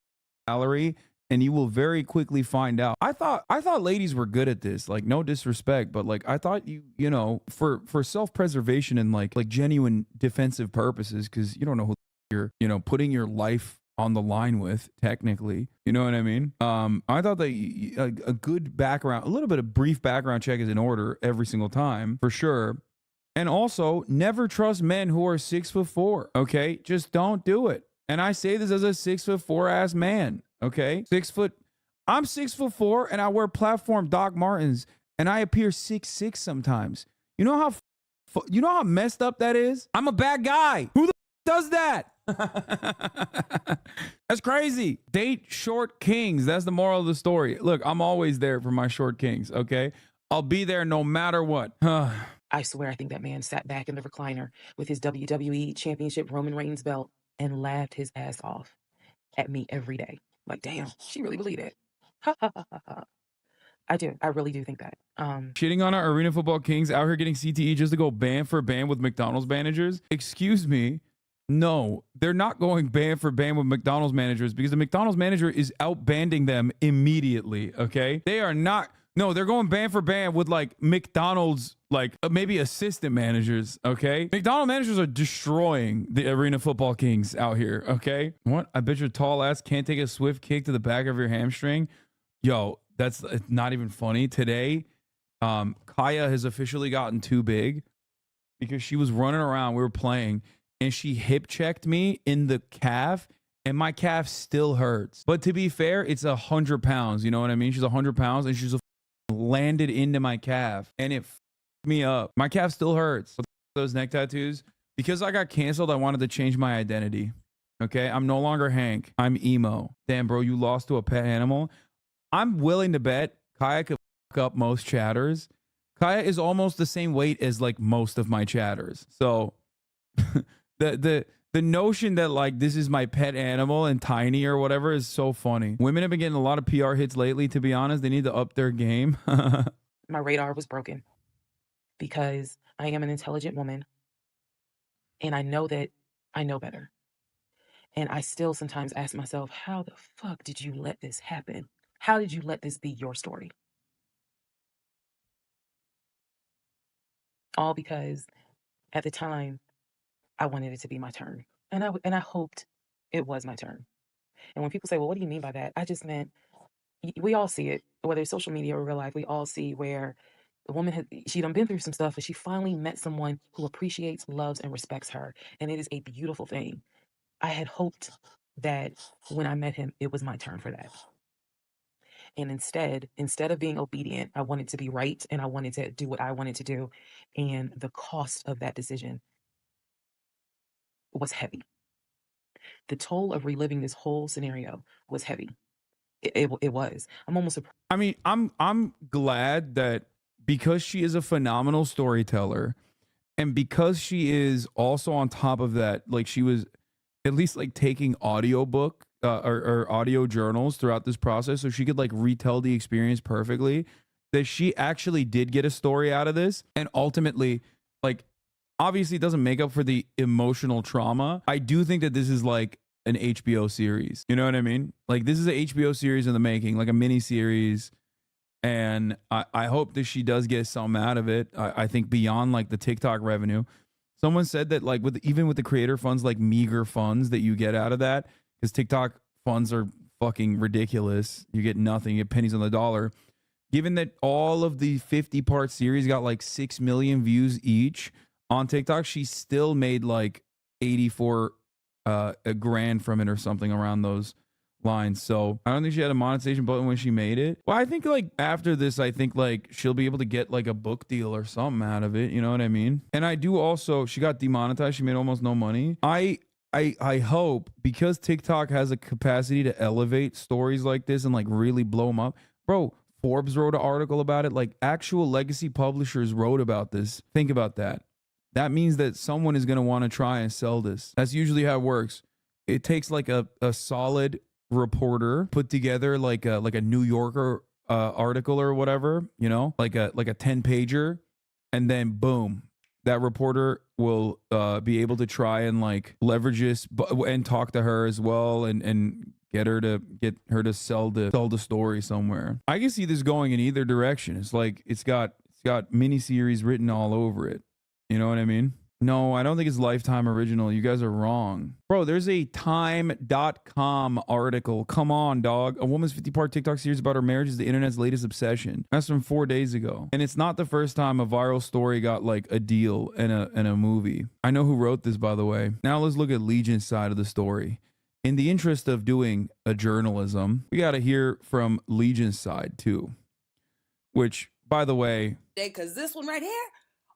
salary and you will very quickly find out. I thought ladies were good at this. Like, no disrespect, but like I thought you know, for self-preservation and like genuine defensive purposes, because you don't know who you're, you know, putting your life on the line with, technically. You know what I mean? I thought that a good background, a little bit of brief background check is in order every single time, for sure. And also, never trust men who are 6'4". Okay, just don't do it. And I say this as a 6'4" ass man. Okay, I'm 6'4" and I wear platform Doc Martens and I appear 6'6" sometimes. You know how messed up that is? I'm a bad guy. Who the does that? That's crazy. Date short kings. That's the moral of the story. Look, I'm always there for my short kings. Okay, I'll be there no matter what. I swear, I think that man sat back in the recliner with his WWE Championship Roman Reigns belt and laughed his ass off at me every day. Like, damn, she really believed it. Ha ha ha ha ha. I do. I really do think that. Shitting on our arena football kings out here getting CTE just to go band for band with McDonald's managers. Excuse me. No, they're not going band for band with McDonald's managers because the McDonald's manager is outbanding them immediately. Okay. They are not. No, they're going band for band with like McDonald's, like maybe assistant managers. Okay. McDonald's managers are destroying the arena football kings out here. Okay. What? I bet your tall ass can't take a swift kick to the back of your hamstring. Yo, that's not even funny. Today, Kaya has officially gotten too big because she was running around. We were playing and she hip checked me in the calf. And my calf still hurts. But to be fair, it's 100 pounds. You know what I mean? She's 100 pounds and she's landed into my calf and it me up. My calf still hurts. Those neck tattoos. Because I got canceled, I wanted to change my identity. Okay? I'm no longer Hank. I'm emo. Damn, bro, you lost to a pet animal. I'm willing to bet Kaya could fuck up most chatters. Kaya is almost the same weight as like most of my chatters. So the notion that like this is my pet animal and tiny or whatever is so funny. Women have been getting a lot of PR hits lately, to be honest. They need to up their game. My radar was broken because I am an intelligent woman and I know that I know better. And I still sometimes ask myself, how the fuck did you let this happen? How did you let this be your story? All because at the time, I wanted it to be my turn. And I hoped it was my turn. And when people say, well, what do you mean by that? I just meant, we all see it, whether it's social media or real life, we all see where the woman, she done been through some stuff and she finally met someone who appreciates, loves, and respects her. And it is a beautiful thing. I had hoped that when I met him, it was my turn for that. And instead of being obedient, I wanted to be right and I wanted to do what I wanted to do. And the cost of that decision was heavy. The toll of reliving this whole scenario was heavy. It was. I'm almost surprised. I mean, I'm glad that because she is a phenomenal storyteller and because she is also on top of that, like she was at least like taking audiobook or audio journals throughout this process so she could like retell the experience perfectly, that she actually did get a story out of this. And ultimately, like, obviously it doesn't make up for the emotional trauma. I do think that this is like an HBO series. You know what I mean? Like this is an HBO series in the making, like a mini series. And I hope that she does get something out of it. I think beyond like the TikTok revenue. Someone said that like even with the creator funds, like meager funds that you get out of that, because TikTok funds are fucking ridiculous. You get nothing, you get pennies on the dollar. Given that all of the 50-part series got like 6 million views each on TikTok, she still made like 84 a grand from it or something around those lines. So I don't think she had a monetization button when she made it. Well, I think like after this, I think like she'll be able to get like a book deal or something out of it. You know what I mean? And I do also, she got demonetized. She made almost no money. I hope, because TikTok has a capacity to elevate stories like this and like really blow them up. Bro, Forbes wrote an article about it. Like actual legacy publishers wrote about this. Think about that. That means that someone is going to want to try and sell this. That's usually how it works. It takes like a solid reporter put together like a New Yorker article or whatever, you know, like a 10 pager, and then boom, that reporter will be able to try and like leverage this and talk to her as well and get her to sell the story somewhere. I can see this going in either direction. It's like it's got miniseries written all over it. You know what I mean? No, I don't think it's Lifetime original. You guys are wrong. Bro, there's a time.com article. Come on, dog. A woman's 50-part TikTok series about her marriage is the internet's latest obsession. That's from 4 days ago. And it's not the first time a viral story got like a deal in a movie. I know who wrote this, by the way. Now let's look at Legion's side of the story. In the interest of doing a journalism, we got to hear from Legion's side too. Which, by the way... Because this one right here,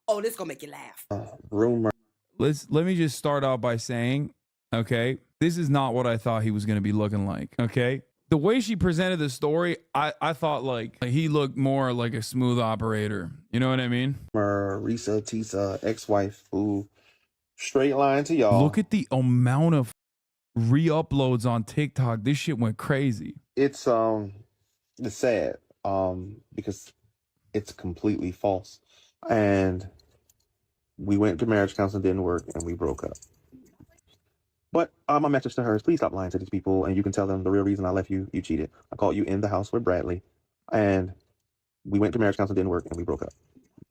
oh, this gonna make you laugh. Rumor. Let me just start out by saying, okay, this is not what I thought he was going to be looking like. Okay, the way she presented the story, I thought like he looked more like a smooth operator. You know what I mean? Risa Tisa ex-wife who straight line to y'all. Look at the amount of re-uploads on TikTok. This shit went crazy. It's sad because it's completely false. And we went to marriage counseling, didn't work, and we broke up. But my message to her is please stop lying to these people, and you can tell them the real reason I left you, you cheated. I caught you in the house with Bradley, and we went to marriage counseling, didn't work, and we broke up.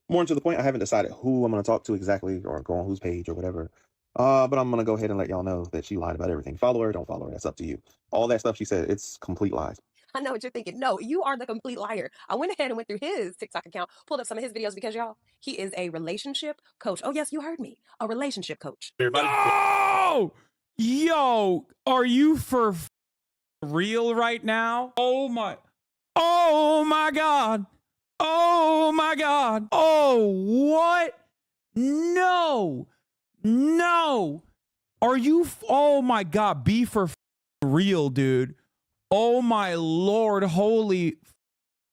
More to the point, I haven't decided who I'm going to talk to exactly or go on whose page or whatever. But I'm going to go ahead and let y'all know that she lied about everything. Follow her, don't follow her. That's up to you. All that stuff she said, it's complete lies. I know what you're thinking. No, you are the complete liar. I went ahead and went through his TikTok account, pulled up some of his videos because y'all, he is a relationship coach. Oh yes, you heard me. A relationship coach. Oh, yo, are you for real right now? Oh my God. Oh my God. Oh, what? No. Are you? Oh my God. Be for real, dude. Oh my Lord, holy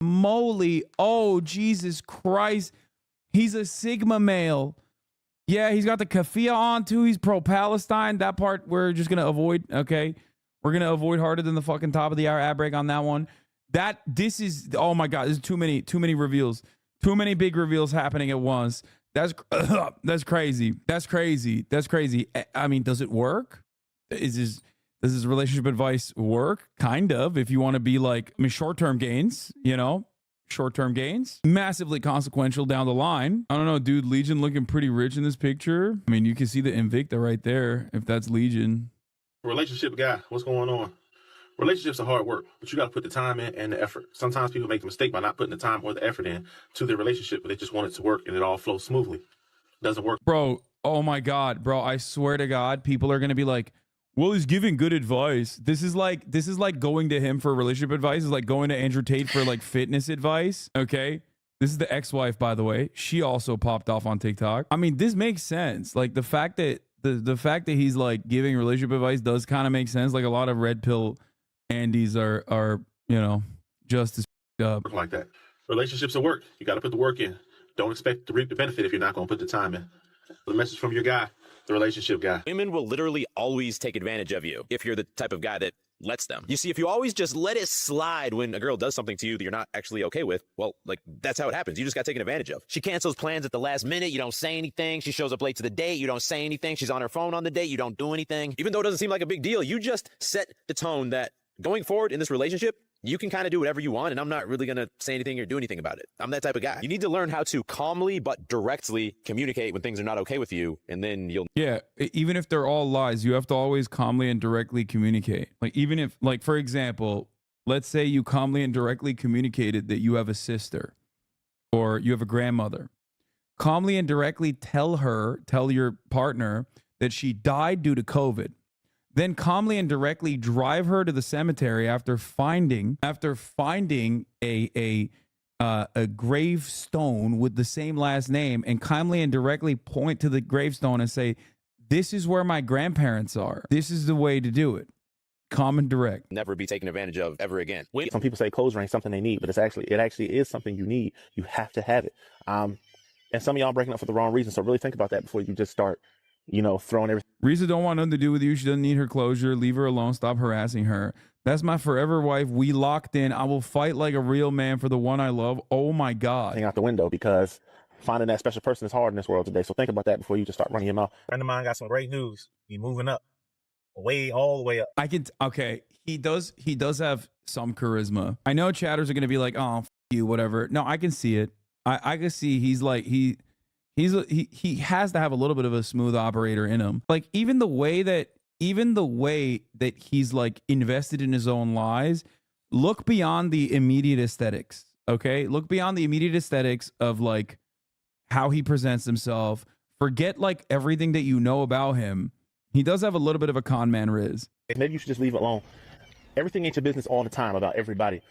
moly. Oh, Jesus Christ. He's a Sigma male. Yeah, he's got the keffiyeh on too. He's pro-Palestine. That part we're just going to avoid, okay? We're going to avoid harder than the fucking top of the hour ad break on that one. This is, oh my God, there's too many reveals. Too many big reveals happening at once. That's crazy. That's crazy. I mean, does it work? Does this relationship advice work? Kind of, if you want to be like, I mean, short-term gains, you know, short-term gains, massively consequential down the line. I don't know, dude, Legion looking pretty rich in this picture. I mean, you can see the Invicta right there, if that's Legion. Relationship guy, what's going on? Relationships are hard work, but you got to put the time in and the effort. Sometimes people make the mistake by not putting the time or the effort in to their relationship, but they just want it to work and it all flows smoothly. It doesn't work. Bro, oh my God, bro, I swear to God, people are going to be like, well, he's giving good advice. This is like going to him for relationship advice. It's like going to Andrew Tate for like fitness advice. Okay. This is the ex-wife, by the way. She also popped off on TikTok. I mean, this makes sense. Like the fact that the fact that he's like giving relationship advice does kind of make sense. Like a lot of red pill Andys are, you know, just as up. Like that. Relationships are work. You got to put the work in. Don't expect to reap the benefit if you're not going to put the time in. The message from your guy, the relationship guy. Women will literally always take advantage of you if you're the type of guy that lets them. You see, if you always just let it slide when a girl does something to you that you're not actually okay with, well, like, that's how it happens. You just got taken advantage of. She cancels plans at the last minute. You don't say anything. She shows up late to the date. You don't say anything. She's on her phone on the date. You don't do anything. Even though it doesn't seem like a big deal, you just set the tone that going forward in this relationship, you can kind of do whatever you want, and I'm not really going to say anything or do anything about it. I'm that type of guy. You need to learn how to calmly but directly communicate when things are not okay with you, and then you'll... Yeah, even if they're all lies, you have to always calmly and directly communicate. Like, even if, like, for example, let's say you calmly and directly communicated that you have a sister or you have a grandmother. Calmly and directly tell your partner that she died due to COVID. Then calmly and directly drive her to the cemetery after finding a gravestone with the same last name, and calmly and directly point to the gravestone and say, "This is where my grandparents are. This is the way to do it." Calm and direct. Never be taken advantage of ever again. Some people say clothes ain't something they need, but it actually is something you need. You have to have it. And some of y'all breaking up for the wrong reason. So really think about that before you just start, you know, throwing everything. Risa don't want nothing to do with you. She doesn't need her closure. Leave her alone. Stop harassing her. That's my forever wife. We locked in. I will fight like a real man for the one I love. Oh my God. Out the window, because finding that special person is hard in this world today. So think about that before you just start running your mouth. Friend of mine got some great news. He moving up, all the way up. Okay, he does have some charisma. I know chatters are gonna be like, oh, you, whatever. No, I can see it. I can see he has to have a little bit of a smooth operator in him. Like even the way that he's like invested in his own lies. Look beyond the immediate aesthetics. Okay, look beyond the immediate aesthetics of like how he presents himself. Forget like everything that you know about him. He does have a little bit of a con man riz. Maybe you should just leave it alone. Everything ain't your business all the time about everybody.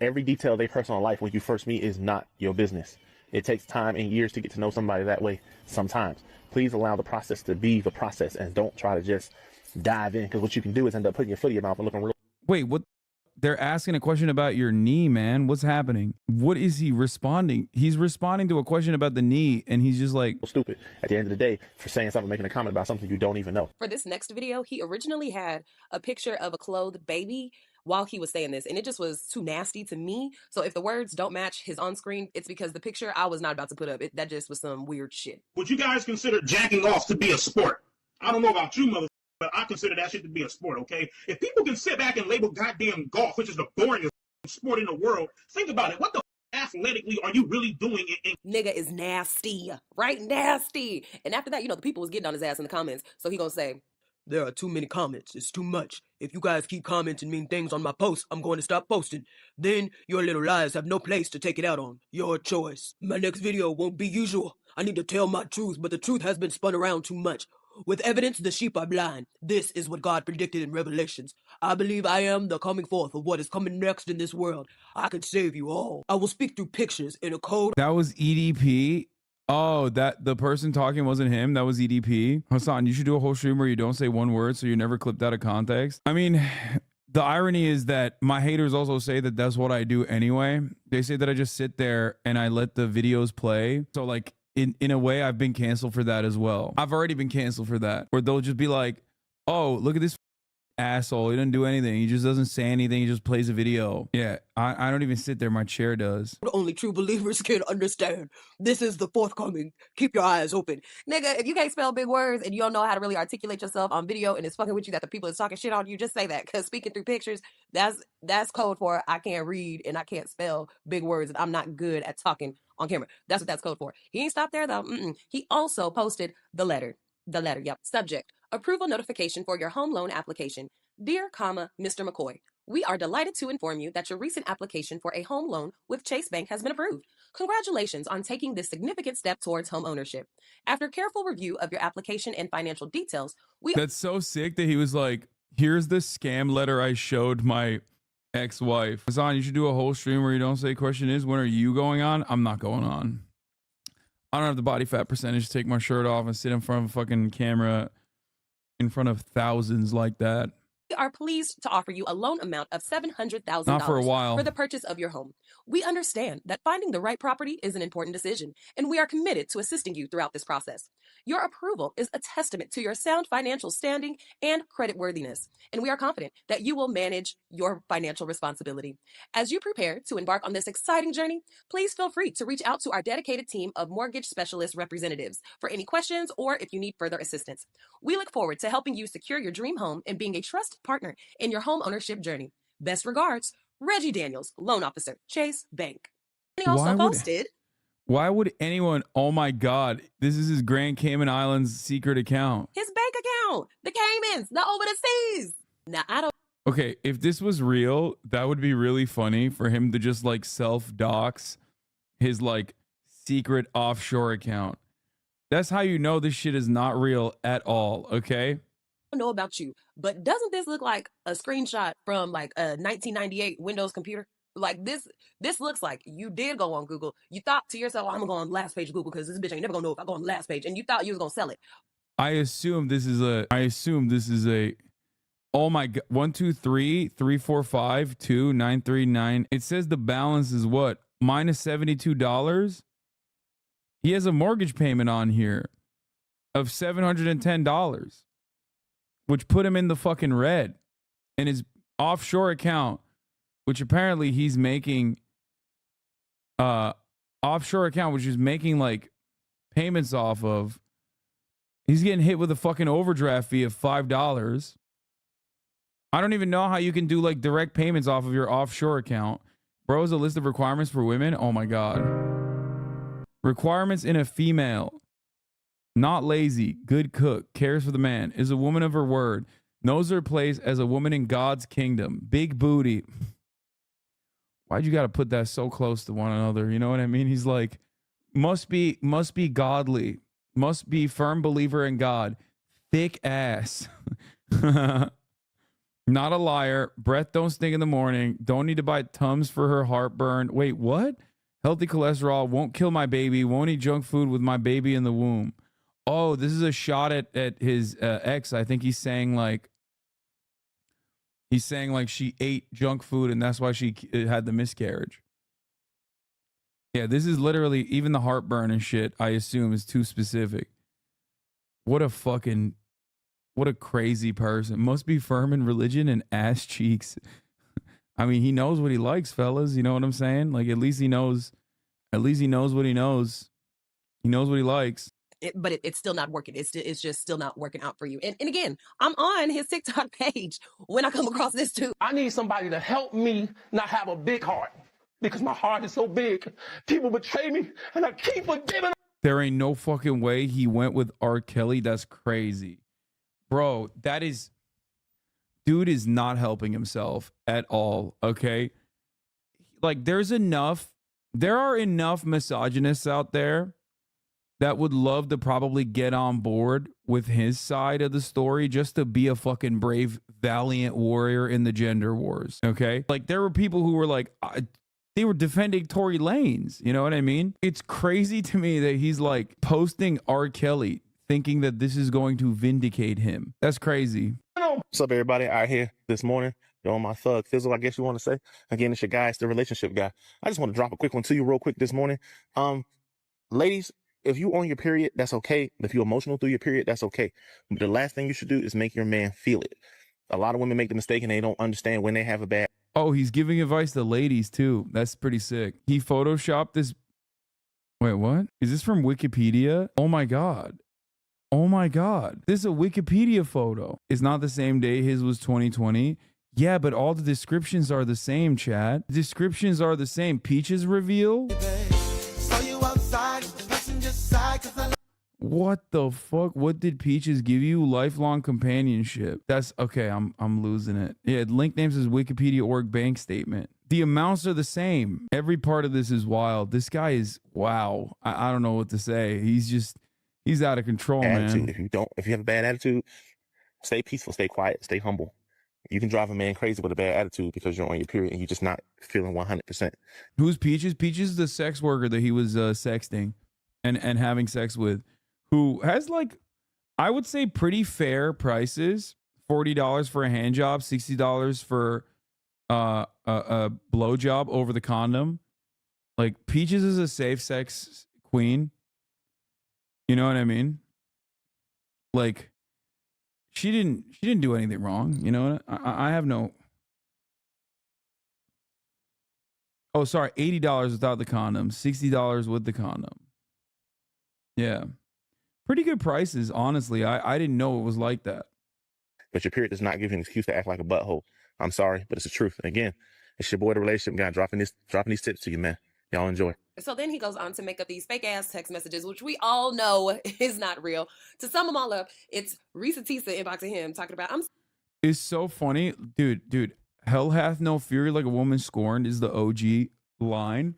Every detail of their personal life when you first meet is not your business. It takes time and years to get to know somebody that way sometimes. Please allow the process to be the process and don't try to just dive in, because what you can do is end up putting your foot in your mouth and looking real. Wait, what? They're asking a question about your knee, man. What's happening? What is he responding? He's responding to a question about the knee, and he's just like stupid at the end of the day for saying something, making a comment about something you don't even know. For this next video, he originally had a picture of a clothed baby while he was saying this, and it just was too nasty to me. So if the words don't match his on-screen, it's because the picture I was not about to put up. That just was some weird shit. Would you guys consider jacking off to be a sport? I don't know about you, mother, but I consider that shit to be a sport, okay? If people can sit back and label goddamn golf, which is the boringest sport in the world, think about it. What the athletically are you really doing? Nigga is nasty, right? Nasty. And after that, you know, the people was getting on his ass in the comments. So he gonna say, there are too many comments. It's too much. If you guys keep commenting mean things on my posts, I'm going to stop posting. Then your little lies have no place to take it out on. Your choice. My next video won't be usual. I need to tell my truth, but the truth has been spun around too much. With evidence, the sheep are blind. This is what God predicted in Revelations. I believe I am the coming forth of what is coming next in this world. I can save you all. I will speak through pictures in a code. that was EDP. Oh, that the person talking wasn't him. That was EDP. Hasan, you should do a whole stream where you don't say one word so you're never clipped out of context. I mean, the irony is that my haters also say that that's what I do anyway. They say that I just sit there and I let the videos play. So like, in a way, I've been canceled for that as well. I've already been canceled for that. Where they'll just be like, oh, look at this asshole. He doesn't do anything. He just doesn't say anything. He just plays a video. Yeah, I don't even sit there. My chair does. Only true believers can understand. This is the forthcoming. Keep your eyes open. Nigga, if you can't spell big words and you don't know how to really articulate yourself on video and it's fucking with you that the people is talking shit on you, just say that. Because speaking through pictures, that's code for I can't read and I can't spell big words and I'm not good at talking on camera. That's what that's code for. He ain't stopped there though. He also posted the letter. Yep. Subject: approval notification for your home loan application. Dear, Mr. McCoy, we are delighted to inform you that your recent application for a home loan with Chase Bank has been approved. Congratulations on taking this significant step towards home ownership. After careful review of your application and financial details, That's so sick that he was like, here's the scam letter I showed my ex-wife. Hasan, you should do a whole stream where you don't say question is, when are you going on? I'm not going on. I don't have the body fat percentage to take my shirt off and sit in front of a fucking camera in front of thousands like that. We are pleased to offer you a loan amount of $700,000 Not for a while. for the purchase of your home. We understand that finding the right property is an important decision, and we are committed to assisting you throughout this process. Your approval is a testament to your sound financial standing and creditworthiness, and we are confident that you will manage your financial responsibility. As you prepare to embark on this exciting journey, please feel free to reach out to our dedicated team of mortgage specialist representatives for any questions or if you need further assistance. We look forward to helping you secure your dream home and being a trusted partner in your home ownership journey. Best regards, Reggie Daniels, loan officer, Chase Bank. He also posted, why would anyone, oh my God, this is his Grand Cayman Islands secret account. his bank account, the Caymans, the over the seas. Now, I don't Okay, if this was real, that would be really funny for him to just like self-dox his like secret offshore account. That's how you know this shit is not real at all, okay? know about you, but doesn't this look like a screenshot from like a 1998 Windows computer? Like this looks like you did go on Google. You thought to yourself, oh, I'm gonna go on last page of Google because this bitch ain't never gonna know if I go on last page. And you thought you was gonna sell it. I assume this is a oh my God, 1 2 3 3 4 5 2 9 3 9. It says the balance is what? Minus $72. He has a mortgage payment on here of $710, which put him in the fucking red. And his offshore account, which apparently he's making offshore account, which he's making like payments off of, he's getting hit with a fucking overdraft fee of $5. I don't even know how you can do like direct payments off of your offshore account. Bro, is a list of requirements for women. Oh my God. Requirements in a female. Not lazy, good cook, cares for the man, is a woman of her word, knows her place as a woman in God's kingdom, big booty. Why'd you got to put that so close to one another? You know what I mean? He's like, must be godly, must be firm believer in God, thick ass. Not a liar, breath don't stink in the morning, don't need to buy Tums for her heartburn. Wait, what? Healthy cholesterol, won't kill my baby, won't eat junk food with my baby in the womb. Oh, this is a shot at his ex. I think he's saying like she ate junk food and that's why she had the miscarriage. Yeah, this is literally, even the heartburn and shit, I assume, is too specific. What a crazy person. Must be firm in religion and ass cheeks. I mean, he knows what he likes, fellas. You know what I'm saying? Like, at least he knows what he knows. He knows what he likes. But it's still not working. It's just still not working out for you. And again, I'm on his TikTok page when I come across this too. I need somebody to help me not have a big heart because my heart is so big. People betray me and I keep forgiving. There ain't no fucking way he went with R. Kelly. That's crazy. Bro, dude is not helping himself at all, okay? Like, there are enough misogynists out there that would love to probably get on board with his side of the story just to be a fucking brave, valiant warrior in the gender wars, okay? Like, there were people who were like, they were defending Tory Lanez, you know what I mean? It's crazy to me that he's like posting R. Kelly thinking that this is going to vindicate him. That's crazy. What's up, everybody? Out here this morning, on my thug fizzle, I guess you want to say. Again, it's your guy, it's the relationship guy. I just want to drop a quick one to you real quick this morning. Ladies, if you on your period, that's okay. If you're emotional through your period, that's okay. But the last thing you should do is make your man feel it. A lot of women make the mistake and they don't understand when they have a bad. Oh, he's giving advice to ladies too. That's pretty sick. He photoshopped this. Wait, what? Is this from Wikipedia? Oh my God. Oh my God. This is a Wikipedia photo. It's not the same day. His was 2020. Yeah, but all the descriptions are the same, Chad. Descriptions are the same. Peaches reveal. What the fuck? What did Peaches give you? Lifelong companionship. That's okay. I'm losing it. Yeah, link names is Wikipedia org bank statement. The amounts are the same. Every part of this is wild. This guy is wow. I don't know what to say. He's out of control, Attitude. man. If you have a bad attitude, stay peaceful, stay quiet, stay humble. You can drive a man crazy with a bad attitude because you're on your period and you're just not feeling 100%. Who's Peaches? Peaches is the sex worker that he was sexting and having sex with, who has like, I would say pretty fair prices. $40 for a hand job, $60 for a blow job over the condom. Like, Peaches is a safe sex queen. You know what I mean? Like, she didn't do anything wrong. You know, I have no. Oh, sorry, $80 without the condom, $60 with the condom. Yeah, pretty good prices, honestly. I didn't know it was like that. But your period does not give you an excuse to act like a butthole. I'm sorry, but it's the truth. Again, it's your boy, the relationship guy, dropping these tips to you, man. Y'all enjoy. So then he goes on to make up these fake ass text messages, which we all know is not real. To sum them all up, it's Risa Tisa inboxing him talking about, It's so funny, dude. Hell hath no fury like a woman scorned is the OG line.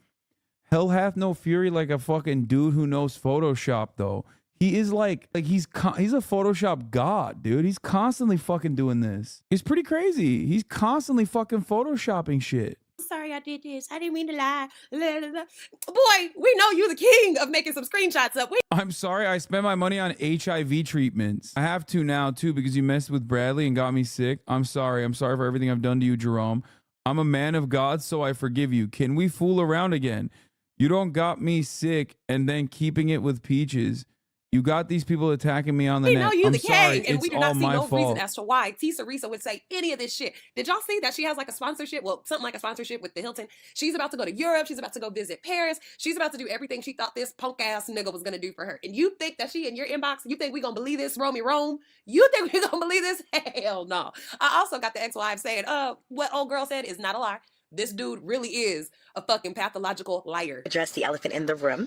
Hell hath no fury like a fucking dude who knows Photoshop though. He is like he's a Photoshop god, dude. He's constantly fucking doing this. It's pretty crazy. He's constantly fucking Photoshopping shit. sorry I did this. I didn't mean to lie. Boy, we know you the king of making some screenshots up. I'm sorry I spent my money on HIV treatments. I have to now too because you messed with Bradley and got me sick. I'm sorry. I'm sorry for everything I've done to you, Jerome. I'm a man of God, so I forgive you. Can we fool around again? You don't got me sick and then keeping it with Peaches. You got these people attacking me on the We net. know you I'm the sorry. king, and It's we do all not see my no fault. reason as to why Tisa Risa would say any of this shit. Did y'all see that she has like a sponsorship? Well, something like a sponsorship with the Hilton. She's about to go to Europe. She's about to go visit Paris. She's about to do everything she thought this punk ass nigga was gonna do for her. And you think that she in your inbox? You think we gonna believe this, Romy Rome? You think we gonna believe this? Hell no. I also got the ex-wife saying, what old girl said is not a lie. This dude really is a fucking pathological liar. Address the elephant in the room,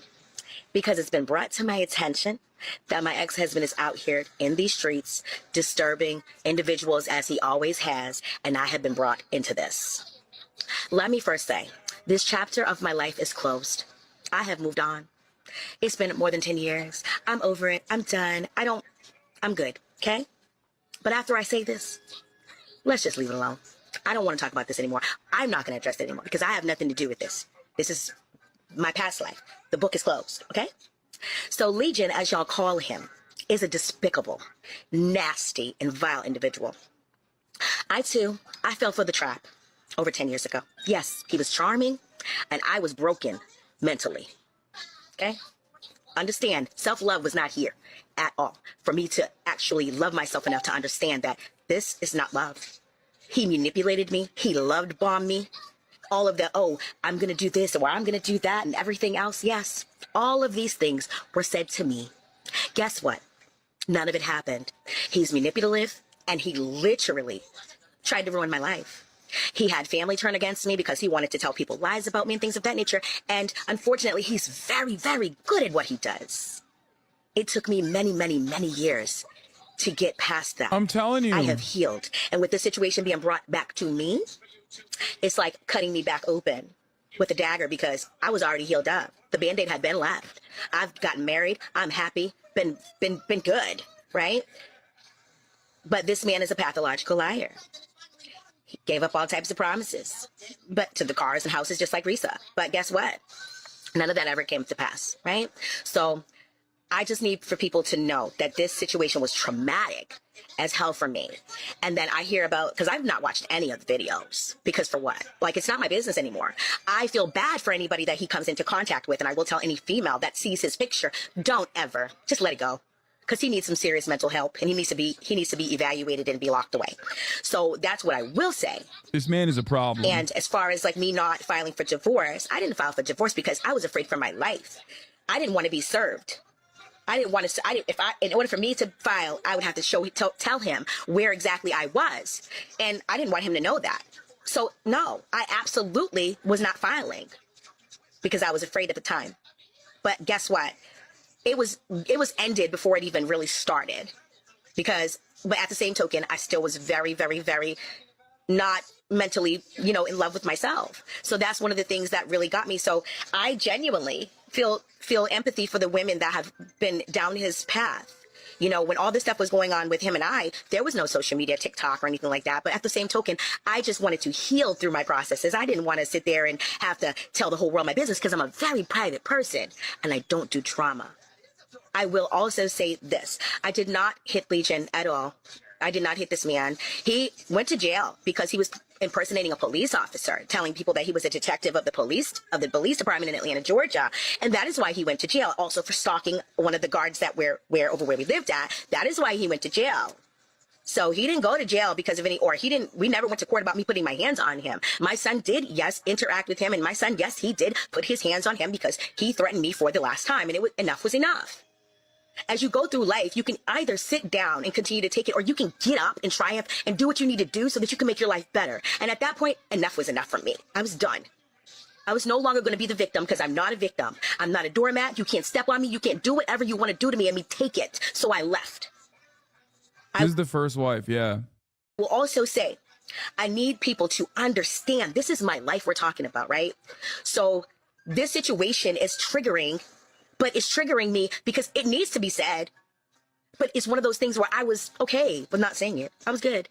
because it's been brought to my attention that my ex-husband is out here in these streets disturbing individuals as he always has, and I have been brought into this. Let me first say, this chapter of my life is closed. I have moved on. It's been more than 10 years. I'm over it. I'm done. I'm good, okay? But after I say this, let's just leave it alone. I don't want to talk about this anymore. I'm not going to address it anymore because I have nothing to do with this. This is my past life. The book is closed, okay? So Legion, as y'all call him, is a despicable, nasty, and vile individual. I fell for the trap over 10 years ago. Yes, he was charming, and I was broken mentally, okay? Understand, self-love was not here at all for me to actually love myself enough to understand that this is not love. He manipulated me. He loved bombed me. All of the, oh, I'm going to do this or I'm going to do that and everything else. Yes, all of these things were said to me. Guess what? None of it happened. He's manipulative, and he literally tried to ruin my life. He had family turn against me because he wanted to tell people lies about me and things of that nature. And unfortunately, he's very, very good at what he does. It took me many, many, many years to get past that. I'm telling you. I have healed. And with the situation being brought back to me, it's like cutting me back open with a dagger because I was already healed up. The Band-Aid had been left. I've gotten married. I'm happy. Been good, right? But this man is a pathological liar. He gave up all types of promises, but to the cars and houses just like Risa. But guess what? None of that ever came to pass, right? So I just need for people to know that this situation was traumatic as hell for me. And then I hear about, because I've not watched any of the videos, because for what? Like, it's not my business anymore. I feel bad for anybody that he comes into contact with, and I will tell any female that sees his picture, don't ever, just let it go. Because he needs some serious mental help, and he needs to be evaluated and be locked away. So that's what I will say. This man is a problem. And as far as like me not filing for divorce, I didn't file for divorce because I was afraid for my life. I didn't want to be served. I didn't want to. In order for me to file, I would have to tell him where exactly I was, and I didn't want him to know that. So no, I absolutely was not filing because I was afraid at the time. But guess what? It was ended before it even really started. But at the same token, I still was very, very, very not mentally, in love with myself. So that's one of the things that really got me. So I genuinely feel empathy for the women that have been down his path. When all this stuff was going on with him and I, there was no social media, TikTok or anything like that. But at the same token, I just wanted to heal through my processes. I didn't want to sit there and have to tell the whole world my business because I'm a very private person and I don't do drama. I will also say this. I did not hit Legion at all. I did not hit this man. He went to jail because he was impersonating a police officer, telling people that he was a detective of the police department in Atlanta, Georgia. And that is why he went to jail. Also for stalking one of the guards that were over where we lived at. That is why he went to jail. So he didn't go to jail because of we never went to court about me putting my hands on him. My son did, yes, interact with him. And my son, yes, he did put his hands on him because he threatened me for the last time. And enough was enough. As you go through life, you can either sit down and continue to take it, or you can get up and triumph and do what you need to do so that you can make your life better. And at that point, enough was enough for me. I was done. I was no longer going to be the victim because I'm not a victim. I'm not a doormat. You can't step on me. You can't do whatever you want to do to me and me take it. So I left. This is the first wife, yeah. I will also say, I need people to understand this is my life we're talking about, right? So this situation is triggering. But it's triggering me because it needs to be said. But it's one of those things where I was okay with not saying it. I was good.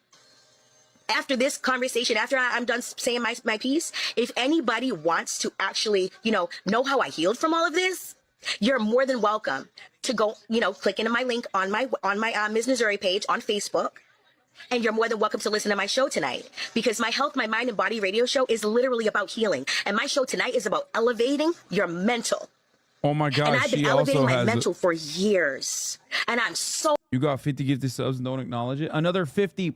After this conversation, after I'm done saying my piece, if anybody wants to actually, know how I healed from all of this, you're more than welcome to go, click into my link on my Ms. Missouri page on Facebook. And you're more than welcome to listen to my show tonight because my Health, My Mind and Body radio show is literally about healing. And my show tonight is about elevating your mental. Oh my And gosh, I've been she elevating also my has. mental for years. And I'm so You got 50 gifted subs and don't acknowledge it. Another 50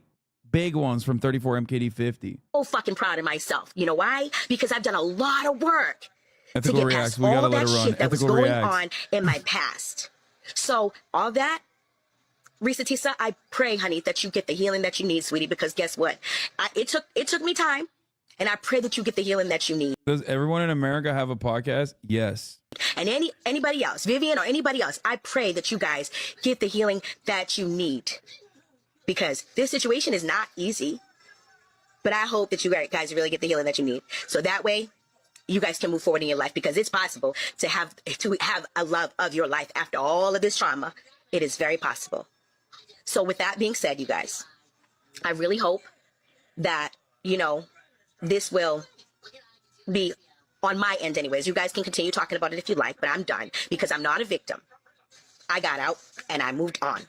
big ones from 34 MKD 50. fucking proud of myself. You know why? Because I've done a lot of work to Ethical get reacts. past We gotta all let that her run. shit that was Ethical going reacts. on in my past. So all that, Risa Tisa, I pray, honey, that you get the healing that you need, sweetie, because guess what? It took me time, and I pray that you get the healing that you need. Does everyone in America have a podcast? Yes. And anybody else, Vivian or anybody else, I pray that you guys get the healing that you need. Because this situation is not easy. But I hope that you guys really get the healing that you need. So that way, you guys can move forward in your life, because it's possible to have a love of your life after all of this trauma. It is very possible. So with that being said, you guys, I really hope that, this will be on my end anyways. You guys can continue talking about it if you like, but I'm done, because I'm not a victim. I got out and I moved on.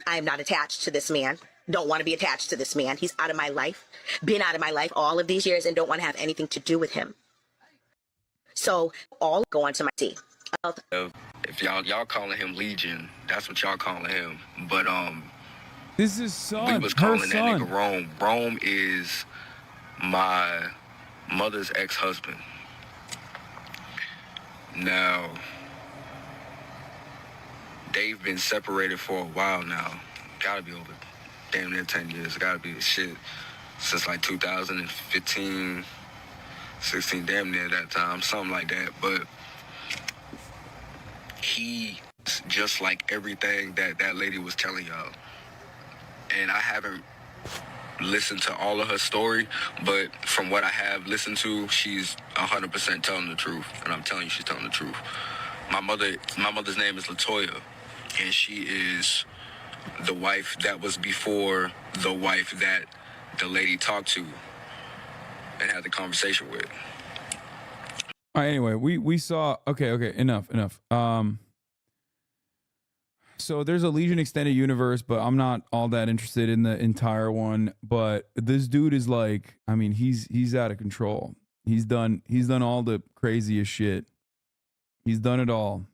I am not attached to this man. Don't want to be attached to this man. He's out of my life. Been out of my life all of these years and don't want to have anything to do with him. So all go on to my T. If y'all calling him Legion, that's what y'all calling him. But this is son. We was calling her that son. nigga Rome. Rome is my mother's ex-husband. Now, they've been separated for a while now. Gotta be over damn near 10 years. Gotta be shit since like 2015, 16, damn near that time, something like that. But he just like everything that lady was telling y'all. And I haven't listened to all of her story, but from what I have listened to, she's 100% telling the truth. And I'm telling you, she's telling the truth. My mother's name is Latoya, and she is the wife that was before the wife that the lady talked to and had the conversation with. All right, anyway, we saw okay, enough. So there's a Legion extended universe, but I'm not all that interested in the entire one. But this dude is like, I mean, he's out of control. He's done all the craziest shit. He's done it all.